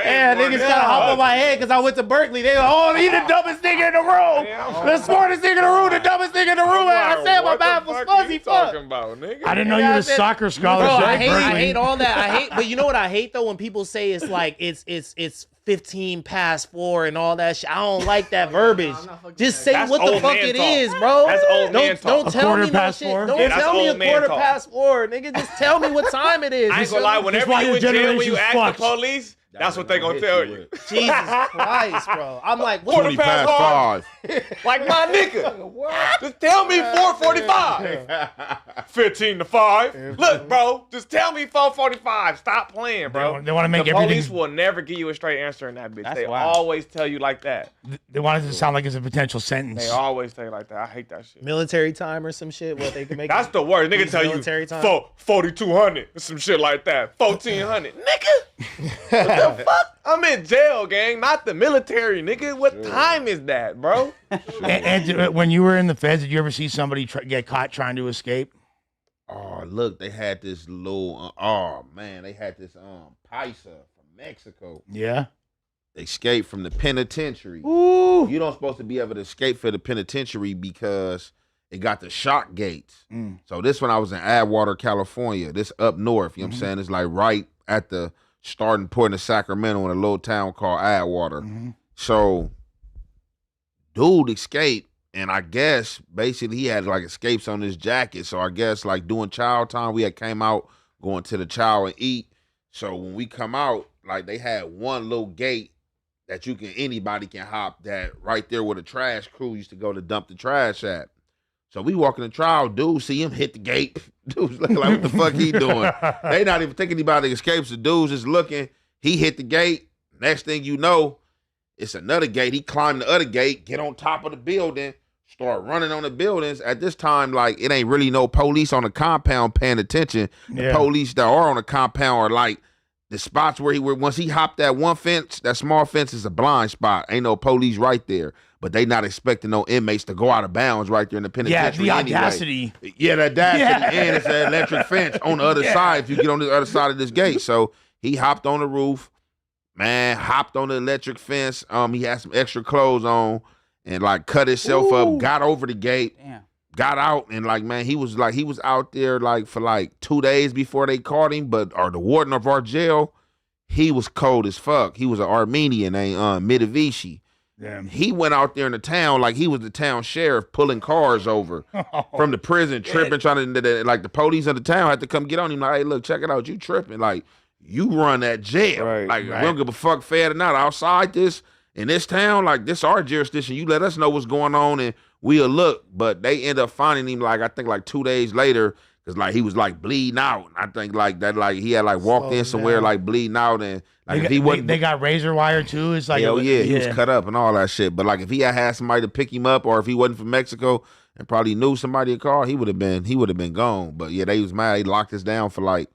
Yeah, niggas trying to hop on my head because I went to Berkeley. They were, oh, he the dumbest nigga in the room. The smartest nigga in the room, the dumbest nigga in the room. I said my math was fuzzy. Fuck. About, nigga? I didn't know Yeah, you I had a said- soccer Bro, scholarship I at hate Berkeley. all that. But you know what I hate though when people say it's like it's 15 past 4 and all that shit. I don't like that verbiage. Just say That's what the old fuck man it talk. is, bro. That's old man talk. Don't A tell quarter me no past shit. 4? Don't Yeah, that's tell me a old man quarter talk. past 4, nigga. Just tell me what time it is. I ain't gonna lie. Whenever why you your in jail, when generation's you ask fucked. the police, that's what they gonna tell you. Jesus Christ, bro. I'm like, what 20 the past past 5. Like my nigga. Just tell me 4:45. 15 to 5. Look, bro. Just tell me 4:45. Stop playing, bro. They wanna make the everything- police will never give you a straight answer in that bitch. That's They wild. always tell you like that. They wanted it to sound like it's a potential sentence. They always tell you like that. I hate that shit. military time or some shit? What they can make? That's the worst. Nigga Use tell you military time? 4,200, some shit like that. 1,400, nigga. What the fuck? I'm in jail, gang, not the military, nigga. What time is that, bro? And when you were in the feds, did you ever see somebody get caught trying to escape? Oh, look, they had this little. Oh man, they had this paisa from Mexico. Yeah. Escaped from the penitentiary. Ooh. You don't supposed to be able to escape for the penitentiary because it got the shock gates. So this one I was in Adwater, California. This up north, you know what I'm saying? It's like right at the starting point of Sacramento in a little town called Adwater. So dude escaped, and I guess basically he had like escapes on his jacket. So I guess like doing child time, we had came out going to the child and eat. So when we come out, like they had one little gate that anybody can hop that right there where the trash crew used to go to dump the trash at. So we walk in the trial, dude, see him hit the gate. Dude's looking like, what the fuck he doing? They not even thinking anybody escapes. The dude's just looking. He hit the gate. Next thing you know, it's another gate. He climbed the other gate, get on top of the building, start running on the buildings. At this time, like, it ain't really no police on the compound paying attention. The Yeah. police that are on the compound are like, the spots where once he hopped that one fence, that small fence is a blind spot. Ain't no police right there. But they not expecting no inmates to go out of bounds right there in the Yeah, penitentiary. the anyway. audacity. Yeah, the audacity. Yeah. And it's an electric fence on the other side if you get on the other side of this gate. So he hopped on the roof, man, hopped on the electric fence. He had some extra clothes on and like cut himself up, got over the gate. Damn. Got out and like, man, he was out there like for like 2 days before they caught him. Or the warden of our jail, he was cold as fuck. He was an Armenian named Midavici. Damn. He went out there in the town like he was the town sheriff, pulling cars over from the prison, tripping, trying to like the police of the town had to come get on him. Like, hey, look, check it out, you tripping? Like, you run that jail. Right, Like, we don't give a fuck fed or not. Outside this in this town, like this our jurisdiction. You let us know what's going on and we'll look. But they end up finding him like I think like 2 days later because like he was like bleeding out. I think like that like he had like walked in somewhere down. like bleeding out and like They if he got, wasn't they got razor wire too. It's like hell yeah, he was cut up and all that shit. But like if he had somebody to pick him up, or if he wasn't from Mexico and probably knew somebody to call, he would have been gone. But yeah, they was mad. He locked us down for like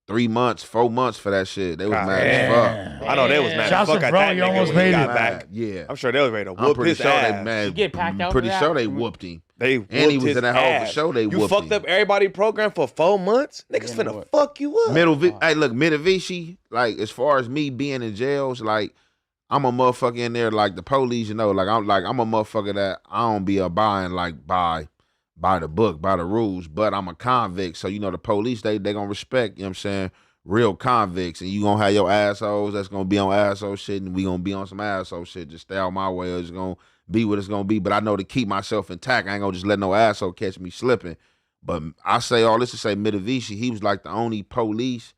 3 months, 4 months for that shit. They was mad as fuck. I know they was mad. Shouts Fuck to at bro, that you nigga almost when he made got it. back. Yeah, I'm sure they was ready to I'm whoop pretty his sure ass. they mad. You get packed out Pretty for sure that? they whooped him. They And he whooped was his in that hole for ass. sure. They You whooped fucked him. up everybody program for 4 months. Niggas Yeah, finna what? fuck you up. Hey, look, Midavici, like as far as me being in jails, like I'm a motherfucker in there, like the police, you know, I'm a motherfucker that I don't be abiding like by the book, by the rules, but I'm a convict. So, you know, the police, they gonna respect, you know what I'm saying, real convicts, and you gonna have your assholes that's gonna be on asshole shit, and we gonna be on some asshole shit. Just stay out my way, or it's gonna be what it's gonna be. But I know to keep myself intact, I ain't gonna just let no asshole catch me slipping. But I say all this to say Mitavici, he was like the only police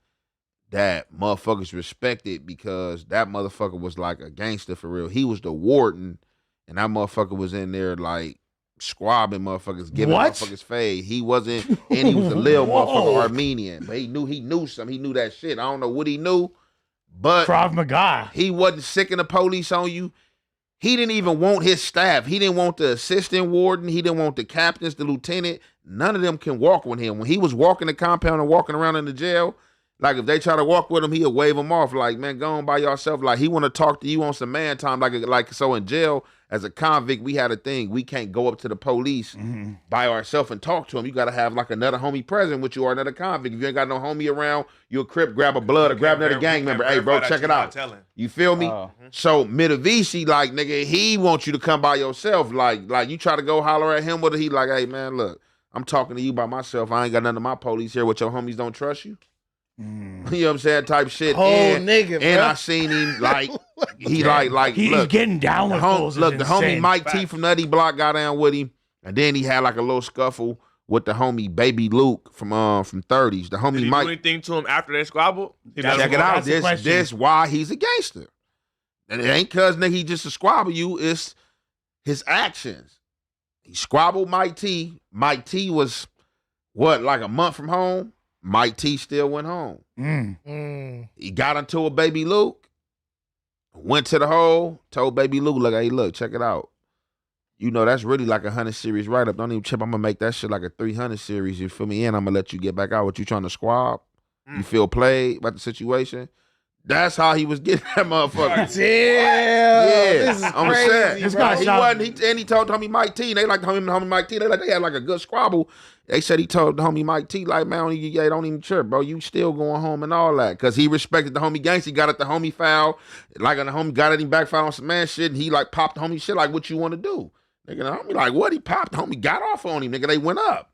that motherfuckers respected because that motherfucker was like a gangster for real. He was the warden, and that motherfucker was in there like squabbing motherfuckers, giving motherfuckers fade. He wasn't, and he was a little motherfucker Armenian, but he knew something. He knew that shit. I don't know what he knew, but Krav Maga. He wasn't sicking the police on you. He didn't even want his staff. He didn't want the assistant warden. He didn't want the captains, the lieutenant. None of them can walk with him. When he was walking the compound and walking around in the jail, like if they try to walk with him, he'll wave them off. Like, man, go on by yourself. Like he want to talk to you on some man time. Like so in jail, as a convict, we had a thing. We can't go up to the police by ourselves and talk to them. You got to have like another homie present with you or another convict. If you ain't got no homie around, you'll crip, grab a blood, or grab another gang member. Hey, bro, check it out. You feel me? So Mitavici, like, nigga, he wants you to come by yourself. Like you try to go holler at him with it. He like, hey, man, look, I'm talking to you by myself. I ain't got none of my police here. What your homies don't trust you? You know what I'm saying? Type shit. Nigga, and bro. I seen him like he He's look, getting down with fools. Look, the homie Mike T from Nutty Block got down with him, and then he had like a little scuffle with the homie Baby Luke from 30s. The homie Did he Mike. do anything to him after they squabbled? Check it out. This why he's a gangster. And it ain't cause nigga he just a squabble you. It's his actions. He squabbled Mike T. Mike T was what, like a month from home? Mike T still went home. He got into a Baby Luke, went to the hole, told Baby Luke, look, hey, look, check it out. You know, that's really like a 100 series write-up. Don't even trip. I'm going to make that shit like a 300 series. You feel me? And I'm going to let you get back out. What you trying to squab? You feel played about the situation? That's how he was getting that motherfucker. Damn. Yeah, This is I'm crazy, saying. This bro. guy He shot- wasn't. He told homie Mike T. They like homie Mike T. They had like a good squabble. They said he told the homie Mike T. like, man, don't even trip, bro. You still going home and all that, cause he respected the homie gangster. He got at the homie foul, like the homie got at him backfire on some man shit, and he like popped the homie shit like, what you want to do? Nigga, the homie like, what? He popped. The homie got off on him. Nigga, they went up.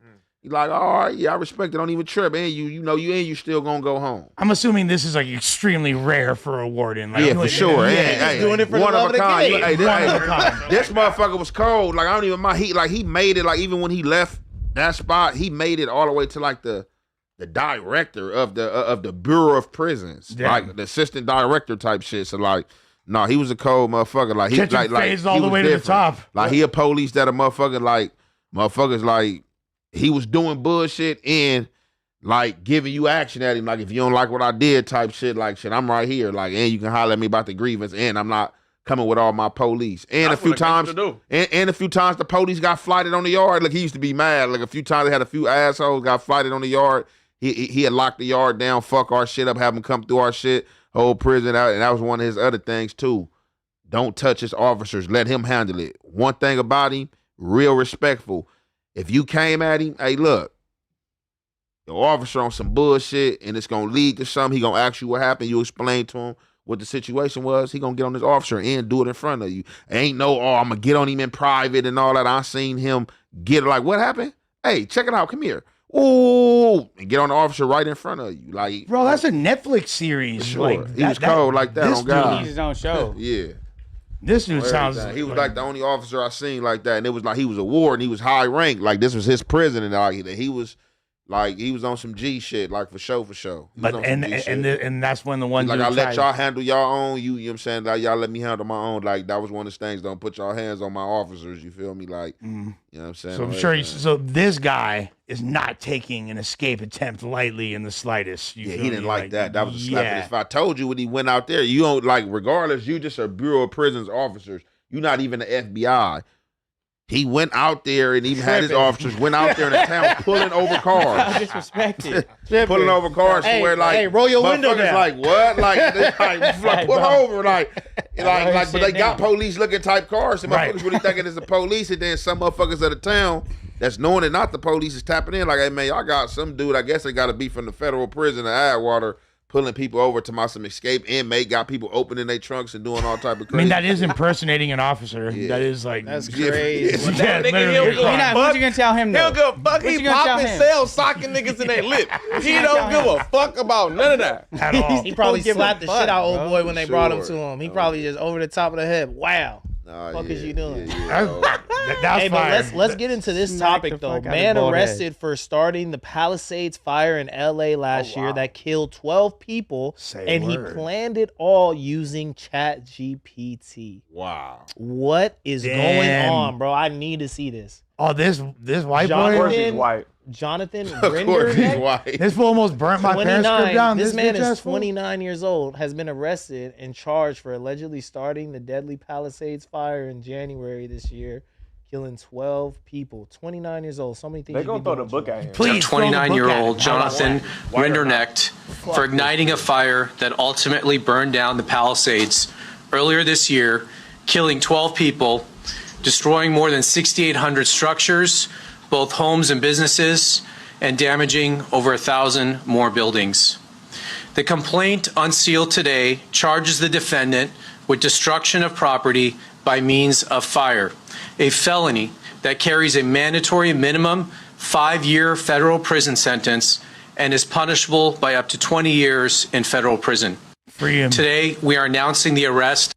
He like, all right, yeah, I respect it. Don't even trip. And you still gonna go home. I'm assuming this is like extremely rare for a warden. Like, Yeah, for sure. Hey, doing it for the one love of of a the kind. game. Hey, One of a kind. this motherfucker was cold. Like I don't even mind. He made it. Like even when he left that spot, he made it all the way to like the director of the Bureau of Prisons, Damn. like the assistant director type shit. So like, no, he was a cold motherfucker. Like he Catching phase all he the was way to the different. top. Like he a police that a motherfucker like motherfuckers like he was doing bullshit and like giving you action at him. Like if you don't like what I did, type shit. Like shit, I'm right here. Like and you can holler at me about the grievance, and I'm not coming with all my police. And That's a few what a gangster times, do. and a few times the police got flighted on the yard. Like he used to be mad. Like a few times they had a few assholes got flighted on the yard. He had locked the yard down, fuck our shit up, have them come through our shit, whole prison out. And that was one of his other things too. Don't touch his officers. Let him handle it. One thing about him, real respectful. If you came at him, hey, look, the officer on some bullshit and it's gonna lead to something. He gonna ask you what happened. You explain to him what the situation was. He gonna get on this officer and do it in front of you. Ain't no, I'm gonna get on him in private and all that. I seen him get like, what happened? Hey, check it out. Come here. Ooh, and get on the officer right in front of you. Like, Bro, that's a Netflix series. sure. Like, He was cold like that this on God. He's his own show. Yeah. This dude Everything. sounds. He was like the only officer I seen like that, and it was like he was a warden. He was high ranked, like this was his prison, and like he was on some G shit, like for show. He was But on some G shit. and that's when the one Like dude I let tried- y'all handle y'all own. You know what I'm saying? Like y'all let me handle my own. Like that was one of the things. Don't put y'all hands on my officers. You feel me? Like you know what I'm saying? So I'm Like, sure. So this guy is not taking an escape attempt lightly in the slightest. You yeah, feel he didn't me? like that. That was a slap in yeah. his face. If I told you when he went out there, you don't like. Regardless, you just a Bureau of Prisons officers. You're not even the FBI. He went out there and even had his officers went out there in the town pulling over cars. Disrespected. Pulling over cars Hey, to where like hey, roll your window motherfuckers down. like what like pull over like but they got police looking type cars and Right. motherfuckers really thinking it's the police, and then some motherfuckers of the town that's knowing it not the police is tapping in like, hey man, y'all got some dude, I guess they got to be from the federal prison in Adwater pulling people over to some escape inmate, got people opening their trunks and doing all type of I crazy. mean, that is impersonating an officer. Yeah. That is like That's Yeah. crazy. But that nigga, literally he'll a go crime. What fuck. you gonna tell him though? He'll go fuck. What He you gonna tell popping him? cells, socking niggas in their lip. He don't give a fuck about none of that. at all. He probably Don't give a slapped the fuck, shit out old bro. boy when they brought him to Sure. him. He probably just over the top of the head. Wow. Nah, fuck is you doing? That's Hey, but fire. let's get into this Smack the topic though. fuck out of Man bald head. arrested for starting the Palisades fire in LA last year that killed 12 people, Say and he word. planned it all using Chat GPT. Wow. What is going Damn. on, bro? I need to see this. Oh, this white John Of course boy. he's white. Jonathan Of course he's Rinderneck, white. This fool almost burnt my parents' crib 29. down. This man bitch is ass fool. 29 years old, has been arrested and charged for allegedly starting the deadly Palisades fire in January this year, killing 12 people. 29 years old. So many things. They you gonna be throw doing the book to at him. Please, throw the book at 29-year-old him. Jonathan White or not? Rindernecht for igniting a fire that ultimately burned down the Palisades earlier this year, killing 12 people, destroying more than 6,800 structures, both homes and businesses, and damaging over 1,000 more buildings. The complaint unsealed today charges the defendant with destruction of property by means of fire, a felony that carries a mandatory minimum 5-year federal prison sentence and is punishable by up to 20 years in federal prison. Free him. Today, we are announcing the arrest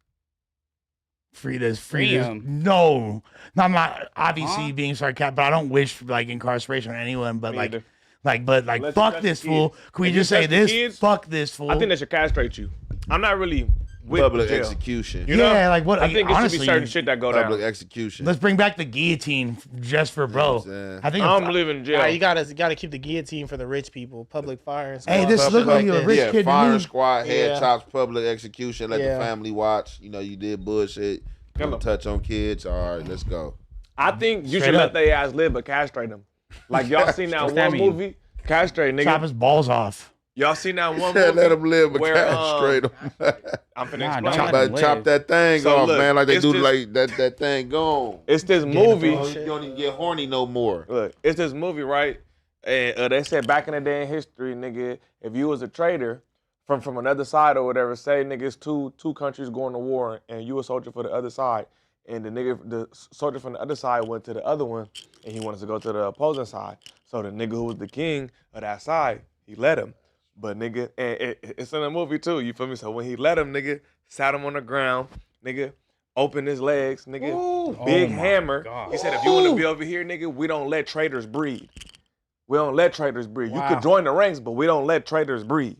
Free this. Free Free this. him. No, I'm not obviously being sarcastic, but I don't wish like incarceration on anyone. But Me like, either. but Unless fuck you this touch the fool. kids. Can we If you just say touch the this? kids, Fuck this fool. I think they should castrate you. I'm not really with Public jail. execution. You know? Yeah, like what? I think it honestly, should be certain shit that go Public down. execution. Let's bring back the guillotine just for bro. saying? I think. I don't believe in jail. Nah, you gotta keep the guillotine for the rich people. Public fire. and Hey, stuff. this Stuff look like you a this. rich yeah, kid to fire me. squad, head Yeah. chops, public execution. Let Yeah. the family watch. You know, you did bullshit. Come Don't on. touch on kids. All right, let's go. I think you Straight should up. let their ass live, but castrate them. Like y'all seen that What's that one mean? movie, Castrate, nigga. Chop his balls off. Y'all seen that one Yeah, movie? let them live, but where, castrate them. I'm finna Nah, explain. don't chop, let 'em chop live. that thing So off, look, man. Like they it's do, this- like that thing gone. It's this movie. You don't even get horny no more. Look, it's this movie, right? And they said back in the day in history, nigga, if you was a traitor from another side or whatever, say nigga, it's two countries going to war and you a soldier for the other side, and the soldier from the other side went to the other one and he wanted to go to the opposing side. So the nigga who was the king of that side, he let him. But nigga, and it's in the movie too, you feel me? So when he let him, nigga, sat him on the ground, nigga, opened his legs, nigga, big hammer. He said, if you want to be over here, nigga, we don't let traitors breed. We don't let traitors breed. You could join the ranks, but we don't let traitors breed.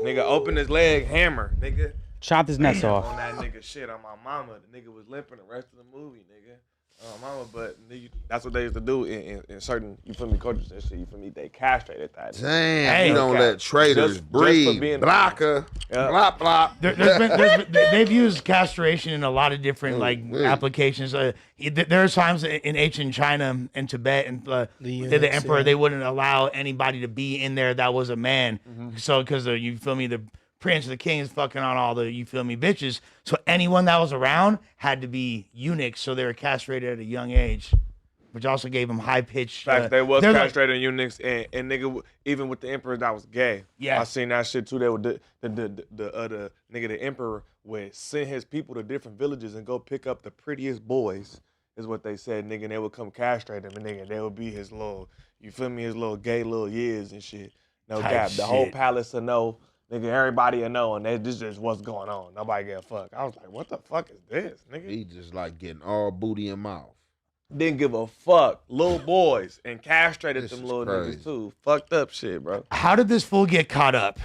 Nigga, open his leg, hammer, nigga. Chopped his nuts off. On that nigga shit on my mama. The nigga was limping the rest of the movie, nigga. Mama, but nigga, that's what they used to do in certain, you feel me, cultures and shit, you feel me, they castrated that. Damn, Hey. you don't Okay. let traitors Just for breed. being- Blocker, Yeah. blop, blop. They've used castration in a lot of different like wait. applications. There are times in ancient China and Tibet and the eunuchs, emperor yeah. they wouldn't allow anybody to be in there that was a man. So because you feel me, the prince, the king is fucking on all the you feel me bitches. So anyone that was around had to be eunuchs. So they were castrated at a young age, which also gave them high pitched. Facts, they was castrated eunuchs, and nigga, even with the emperor that was gay. Yeah. I seen that shit too. They would the nigga, the emperor would send his people to different villages and go pick up the prettiest boys, is what they said, nigga. And they would come castrate him, and nigga, they would be his little, you feel me, his little gay little years and shit. No Type cap. The whole shit. palace will know, nigga. Everybody will know, and this is what's going on. Nobody give a fuck. I was like, what the fuck is this, nigga? He just like getting all booty and mouth. Didn't give a fuck. Little boys and castrated This them is little crazy. niggas too. Fucked up shit, bro. How did this fool get caught up?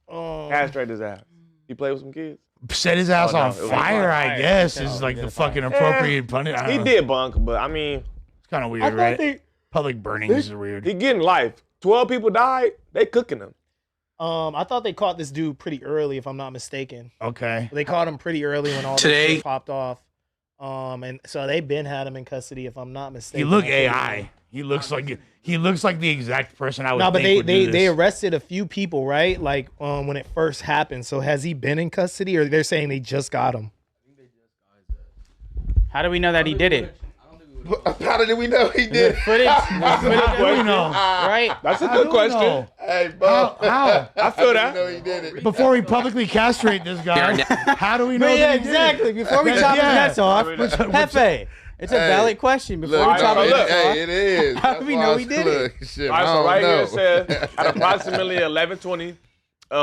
Castrate his ass. He played with some kids. Set his ass Oh, no, on it was fire, on I guess, is like the fucking appropriate punishment. I He don't know. did bunk, but I mean, It's kind of weird, I thought right? Public burnings are weird. he getting life. 12 people died. They cooking him. I thought they caught this dude pretty early, if I'm not mistaken. Okay. They caught him pretty early when all Today- this shit popped off. And so they been had him in custody, if I'm not He mistaken. look I think. AI. He looks like the exact person I would No, but think would do they this. arrested a few people, right? Like when it first happened. So has he been in custody, or they're saying they just got him? How do we know that he did it? How did we know he did? Footage? How do we know? Right? That's a How good do we question. know? Hey, Bo. How? I feel You that. know he did it. Before we publicly castrate this guy, how do we know? But yeah, that he did it? exactly. Before we chop his Yeah. nuts off, Which- Pepe, it's a valid question. Before Look, we chop his look, nuts off, hey, it is. How That's do we why know I he did look, Shit, All right, I so don't right here know. it says at approximately 11:20,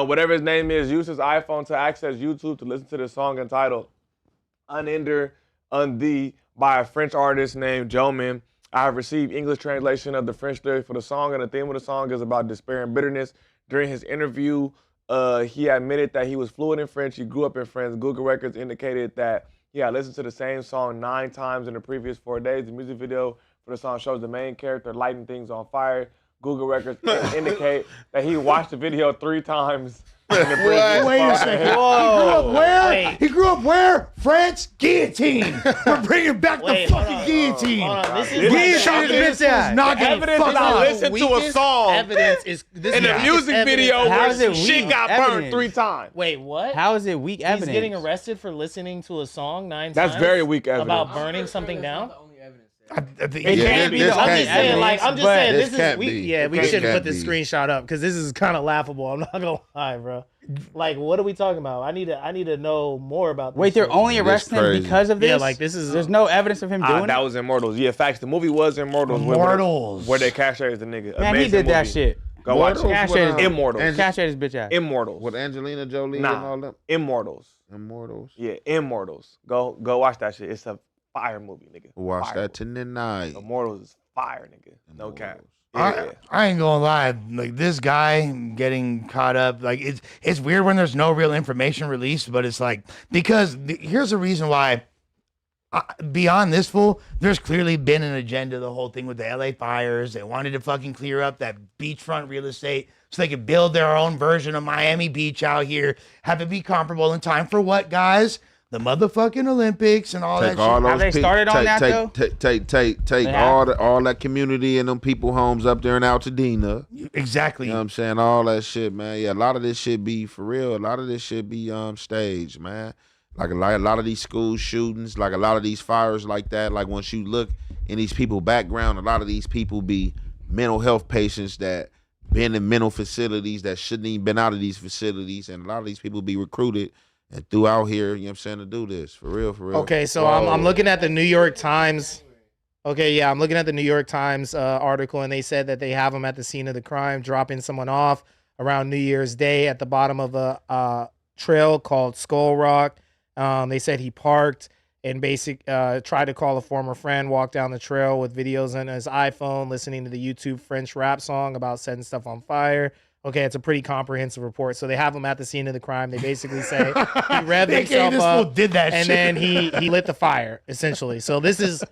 whatever his name is, used his iPhone to access YouTube to listen to the song entitled "Uninder Undi" by a French artist named Joman. I have received English translation of the French lyrics for the song, and the theme of the song is about despair and bitterness. During his interview, he admitted that he was fluent in French. He grew up in France. Google Records indicated that he had listened to the same song 9 times in the previous 4 days. The music video for the song shows the main character lighting things on fire. Google Records indicate that he watched the video 3 times in the previous Wait a 5 second. days. He grew up where? Wait. He grew up where? France? Guillotine. We're bringing back Wait, the hold fucking on. guillotine. Hold on. This is Guillotine like- is not getting Evidence fucked is I up. listened to a Weakest song Evidence is this in is the weakest music evidence. video How where is it shit weak got burned evidence? 3 times. Wait, what? how is it weak evidence? He's getting arrested for listening to a song 9 That's times. very weak evidence. About burning something down. It Yeah, can't be this the I'm only just saying, evidence, like, I'm just but saying, this this can't is we. be. Yeah, we This shouldn't can't put this be. screenshot up because this is kind of laughable. I'm not gonna lie, bro. Like, what are we talking about? I need to know more about. This Wait, they're shit. only arresting him crazy. because of this? Yeah, like, this is- There's no evidence of him doing That it. was Immortals. Yeah, facts. The movie was Immortals. Immortals. Where they castrated the nigga. Man, he Amazing did that movie. shit. Go watch Immortals? it. Castrated his, Immortals. castrated his bitch ass. Immortals. With Angelina Jolie and all Nah. them. Immortals. Immortals. Yeah, Immortals. Go watch that shit. It's a fire movie, nigga. Watch Fire that tonight. movie. Immortals is fire, nigga. No cap. Immortals. Yeah. I ain't gonna lie, like this guy getting caught up, like it's weird when there's no real information released, but it's like because here's the reason why. Beyond this fool, there's clearly been an agenda. The whole thing with the LA fires, they wanted to fucking clear up that beachfront real estate so they could build their own version of Miami Beach out here, have it be comparable in time for what, guys? The motherfucking Olympics and all Take that all shit. those Have they pe- started on take, that, take, though? Take They all that community and them people homes up there in Altadena. Exactly. You know what I'm saying? All that shit, man. Yeah, a lot of this shit be for real. A lot of this shit be staged, man. Like a lot of these school shootings, like a lot of these fires like that. Like once you look in these people's background, a lot of these people be mental health patients that been in mental facilities that shouldn't even been out of these facilities. And a lot of these people be recruited and threw out here, you know what I'm saying, to do this. For real, for real. Okay, so I'm looking at the New York Times. Okay, yeah, I'm looking at the New York Times article, and they said that they have him at the scene of the crime, dropping someone off around New Year's Day at the bottom of a trail called Skull Rock. They said he parked and tried to call a former friend, walked down the trail with videos on his iPhone, listening to the YouTube French rap song about setting stuff on fire. Okay, it's a pretty comprehensive report. So they have him at the scene of the crime. They basically say he revved himself this up fool did that and shit. then he lit the fire, essentially. So this is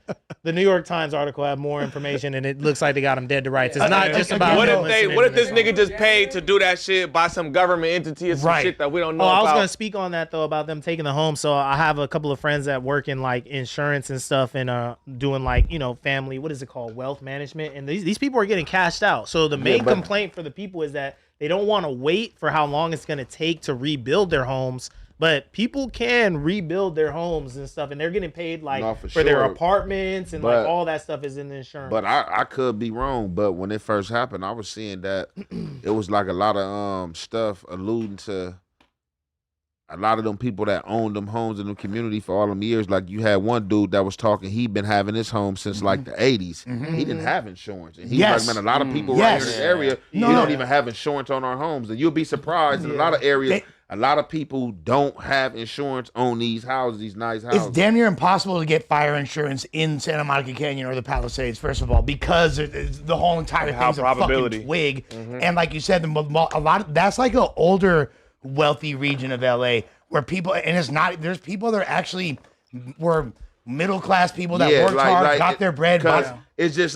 the New York Times article have more information, and it looks like they got him dead to rights. It's not just about What him if they? listening What to if this the nigga song. just paid to do that shit by some government entity or some Right. shit that we don't know Oh, I was about? gonna speak on that though about them taking the home. So I have a couple of friends that work in like insurance and stuff, and doing like family. What is it called? Wealth management. And these people are getting cashed out. So the main complaint for the people is that they don't want to wait for how long it's gonna take to rebuild their homes. But people can rebuild their homes and stuff, and they're getting paid like No, for for their sure. apartments and But- like all that stuff is in the insurance. But I could be wrong. But when it first happened, I was seeing that it was like a lot of stuff alluding to a lot of them people that owned them homes in the community for all them years. Like you had one dude that was talking, he'd been having his home since like the 80s. He didn't have insurance. And he's Yes. like, man, a lot of people Yes. right here in this area, No. we don't even have insurance on our homes. And you'll be surprised in a lot of areas, a lot of people don't have insurance on these houses, these nice houses. It's damn near impossible to get fire insurance in Santa Monica Canyon or the Palisades, first of all, because the whole entire How thing's a probability. fucking twig. And like you said, a lot of, that's like an older, wealthy region of LA where people, and it's not, there's people that actually were middle class people that worked hard, got their bread. 'cause But it's just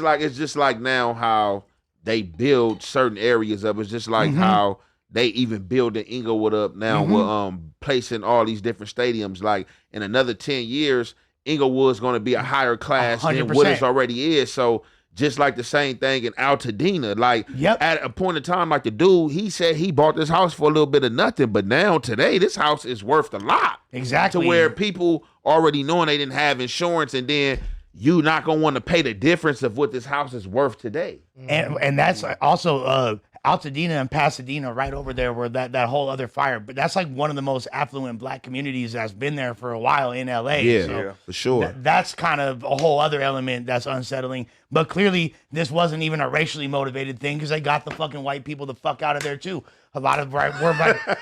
like now how they build certain areas up. It's just like how they even build the Inglewood up now with placing all these different stadiums. Like in another 10 years, Inglewood's going to be a higher class than what it 100%. already is. So just like the same thing in Altadena, like at a point in time, like the dude, he said he bought this house for a little bit of nothing, but now today this house is worth a lot. exactly. To where people already knowing they didn't have insurance, and then you not gonna want to pay the difference of what this house is worth today. And that's also Altadena and Pasadena right over there where that whole other fire. But that's like one of the most affluent black communities that's been there for a while in LA. Yeah, So for sure. that's kind of a whole other element that's unsettling. But clearly this wasn't even a racially motivated thing because they got the fucking white people the fuck out of there too. A lot of we're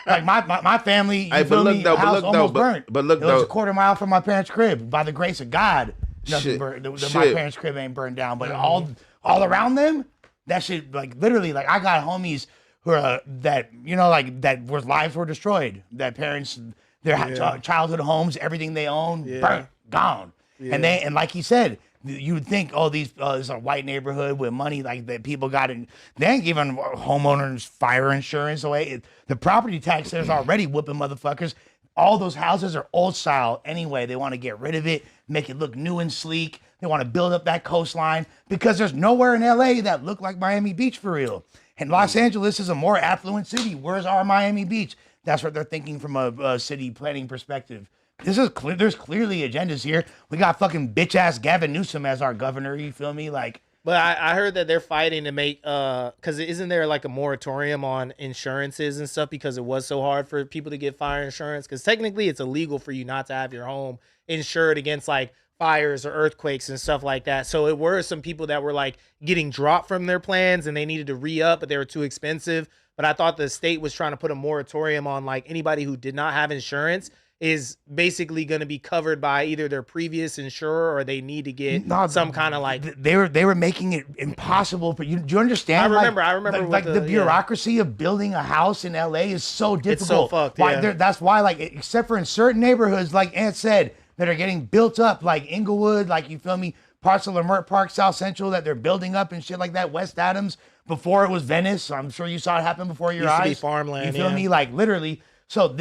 like my family, you feel me, house almost burnt. But look it was though, a quarter mile from my parents' crib. By the grace of God, nothing Shit, burned. My shit. parents' crib ain't burned down, but all around them, that shit, like literally, like I got homies who are that that where lives were destroyed, that parents, their childhood homes, everything they own, burnt, gone, and like he said, you would think, oh, this is a white neighborhood with money, like that people got in. They ain't giving homeowners fire insurance away. The property tax there's already whooping motherfuckers. All those houses are old style anyway. They want to get rid of it, make it look new and sleek. They want to build up that coastline because there's nowhere in LA that look like Miami Beach for real. And Los Angeles is a more affluent city. Where's our Miami Beach? That's what they're thinking from a city planning perspective. This is clear. There's clearly agendas here. We got fucking bitch ass Gavin Newsom as our governor. You feel me? Like, But I heard that they're fighting to make because isn't there like a moratorium on insurances and stuff because it was so hard for people to get fire insurance? Because technically it's illegal for you not to have your home insured against like fires or earthquakes and stuff like that. So it were some people that were like getting dropped from their plans and they needed to re-up, but they were too expensive. But I thought the state was trying to put a moratorium on like anybody who did not have insurance is basically going to be covered by either their previous insurer or they need to get some kind of like they were making it impossible for you. Do you understand? I remember like the bureaucracy of building a house in LA is so difficult. It's so fucked. That's why, like, except for in certain neighborhoods, like Ant said, that are getting built up, like Inglewood, like, you feel me, parts of Leimert Park, South Central, that they're building up and shit like that. West Adams, before it was Venice, I'm sure you saw it happen before your eyes. Used to be farmland. You feel me? Like, literally. So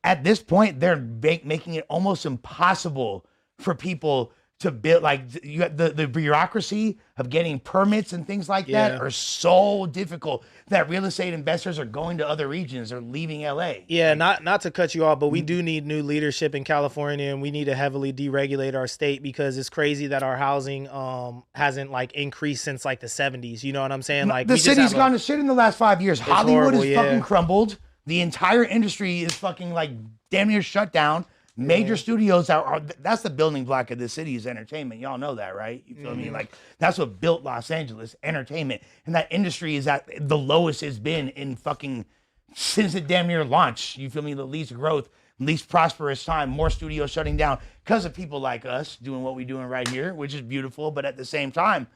at this point, they're making it almost impossible for people to build. Like, you got the bureaucracy of getting permits and things like that are so difficult that real estate investors are going to other regions or leaving LA. Yeah, not to cut you off, but we do need new leadership in California, and we need to heavily deregulate our state because it's crazy that our housing hasn't like increased since like the 70s. You know what I'm saying? Like the city's gone to shit in the last 5 years. Hollywood is fucking crumbled. The entire industry is fucking like damn near shut down. Major studios that's the building block of the city is entertainment. Y'all know that, right? You feel me? Like, that's what built Los Angeles, entertainment. And that industry is at the lowest it's been in fucking since it damn near launched. You feel me? The least growth, least prosperous time, more studios shutting down because of people like us doing what we're doing right here, which is beautiful. But at the same time,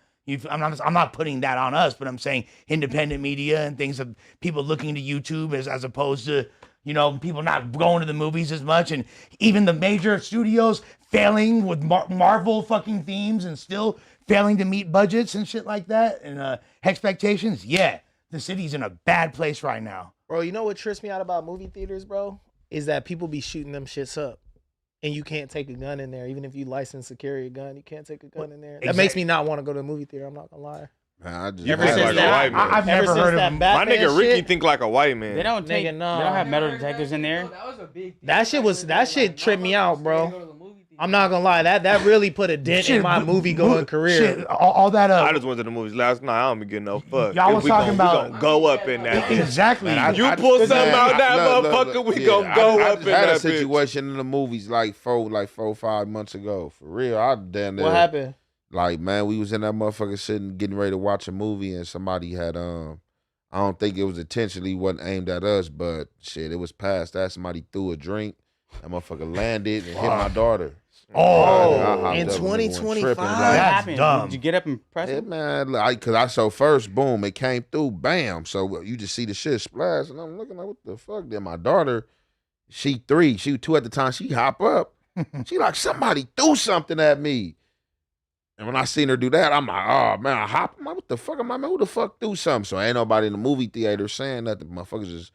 I'm not putting that on us, but I'm saying independent media and things of people looking to YouTube as opposed to, you know, people not going to the movies as much, and even the major studios failing with Marvel fucking themes and still failing to meet budgets and shit like that and expectations. Yeah, the city's in a bad place right now. Bro, you know what trips me out about movie theaters, bro? Is that people be shooting them shits up. And you can't take a gun in there. Even if you license to carry a gun, you can't take a gun in there. That makes me not want to go to a movie theater. I'm not going to lie. Man, I just Ever since like that- a white man. I've never heard of them. My nigga Ricky think like a white man. They don't take. Nigga, no. They don't have metal detectors in there. That was a big deal. That shit tripped me out, bro. I'm not gonna lie, that really put a dent in my movie going career. Shit, all that I just went to the movies last night. I don't be getting no fuck. Y'all was talking about- we gonna go up in that bitch. exactly. You pull something out that motherfucker, we gonna go I up just in had that a situation in the movies like 4-5 months ago. For real, I damn near. What happened? Like, man, we was in that motherfucker sitting, getting ready to watch a movie, and somebody had I don't think it was intentionally, wasn't aimed at us, but shit, it was past that. Somebody threw a drink, that motherfucker landed and hit my daughter. Oh, in 2025? What That's happened? dumb. Did you get up and press Yeah, it? man, cause I saw first, boom, it came through, bam. So you just see the shit splash, and I'm looking like, what the fuck? Then my daughter, she 3, she was 2 at the time. She hop up, she like, somebody threw something at me. And when I seen her do that, I'm like, oh man, I hop. I'm like, what the fuck? I'm like, man, who the fuck threw something? So ain't nobody in the movie theater saying that. The motherfuckers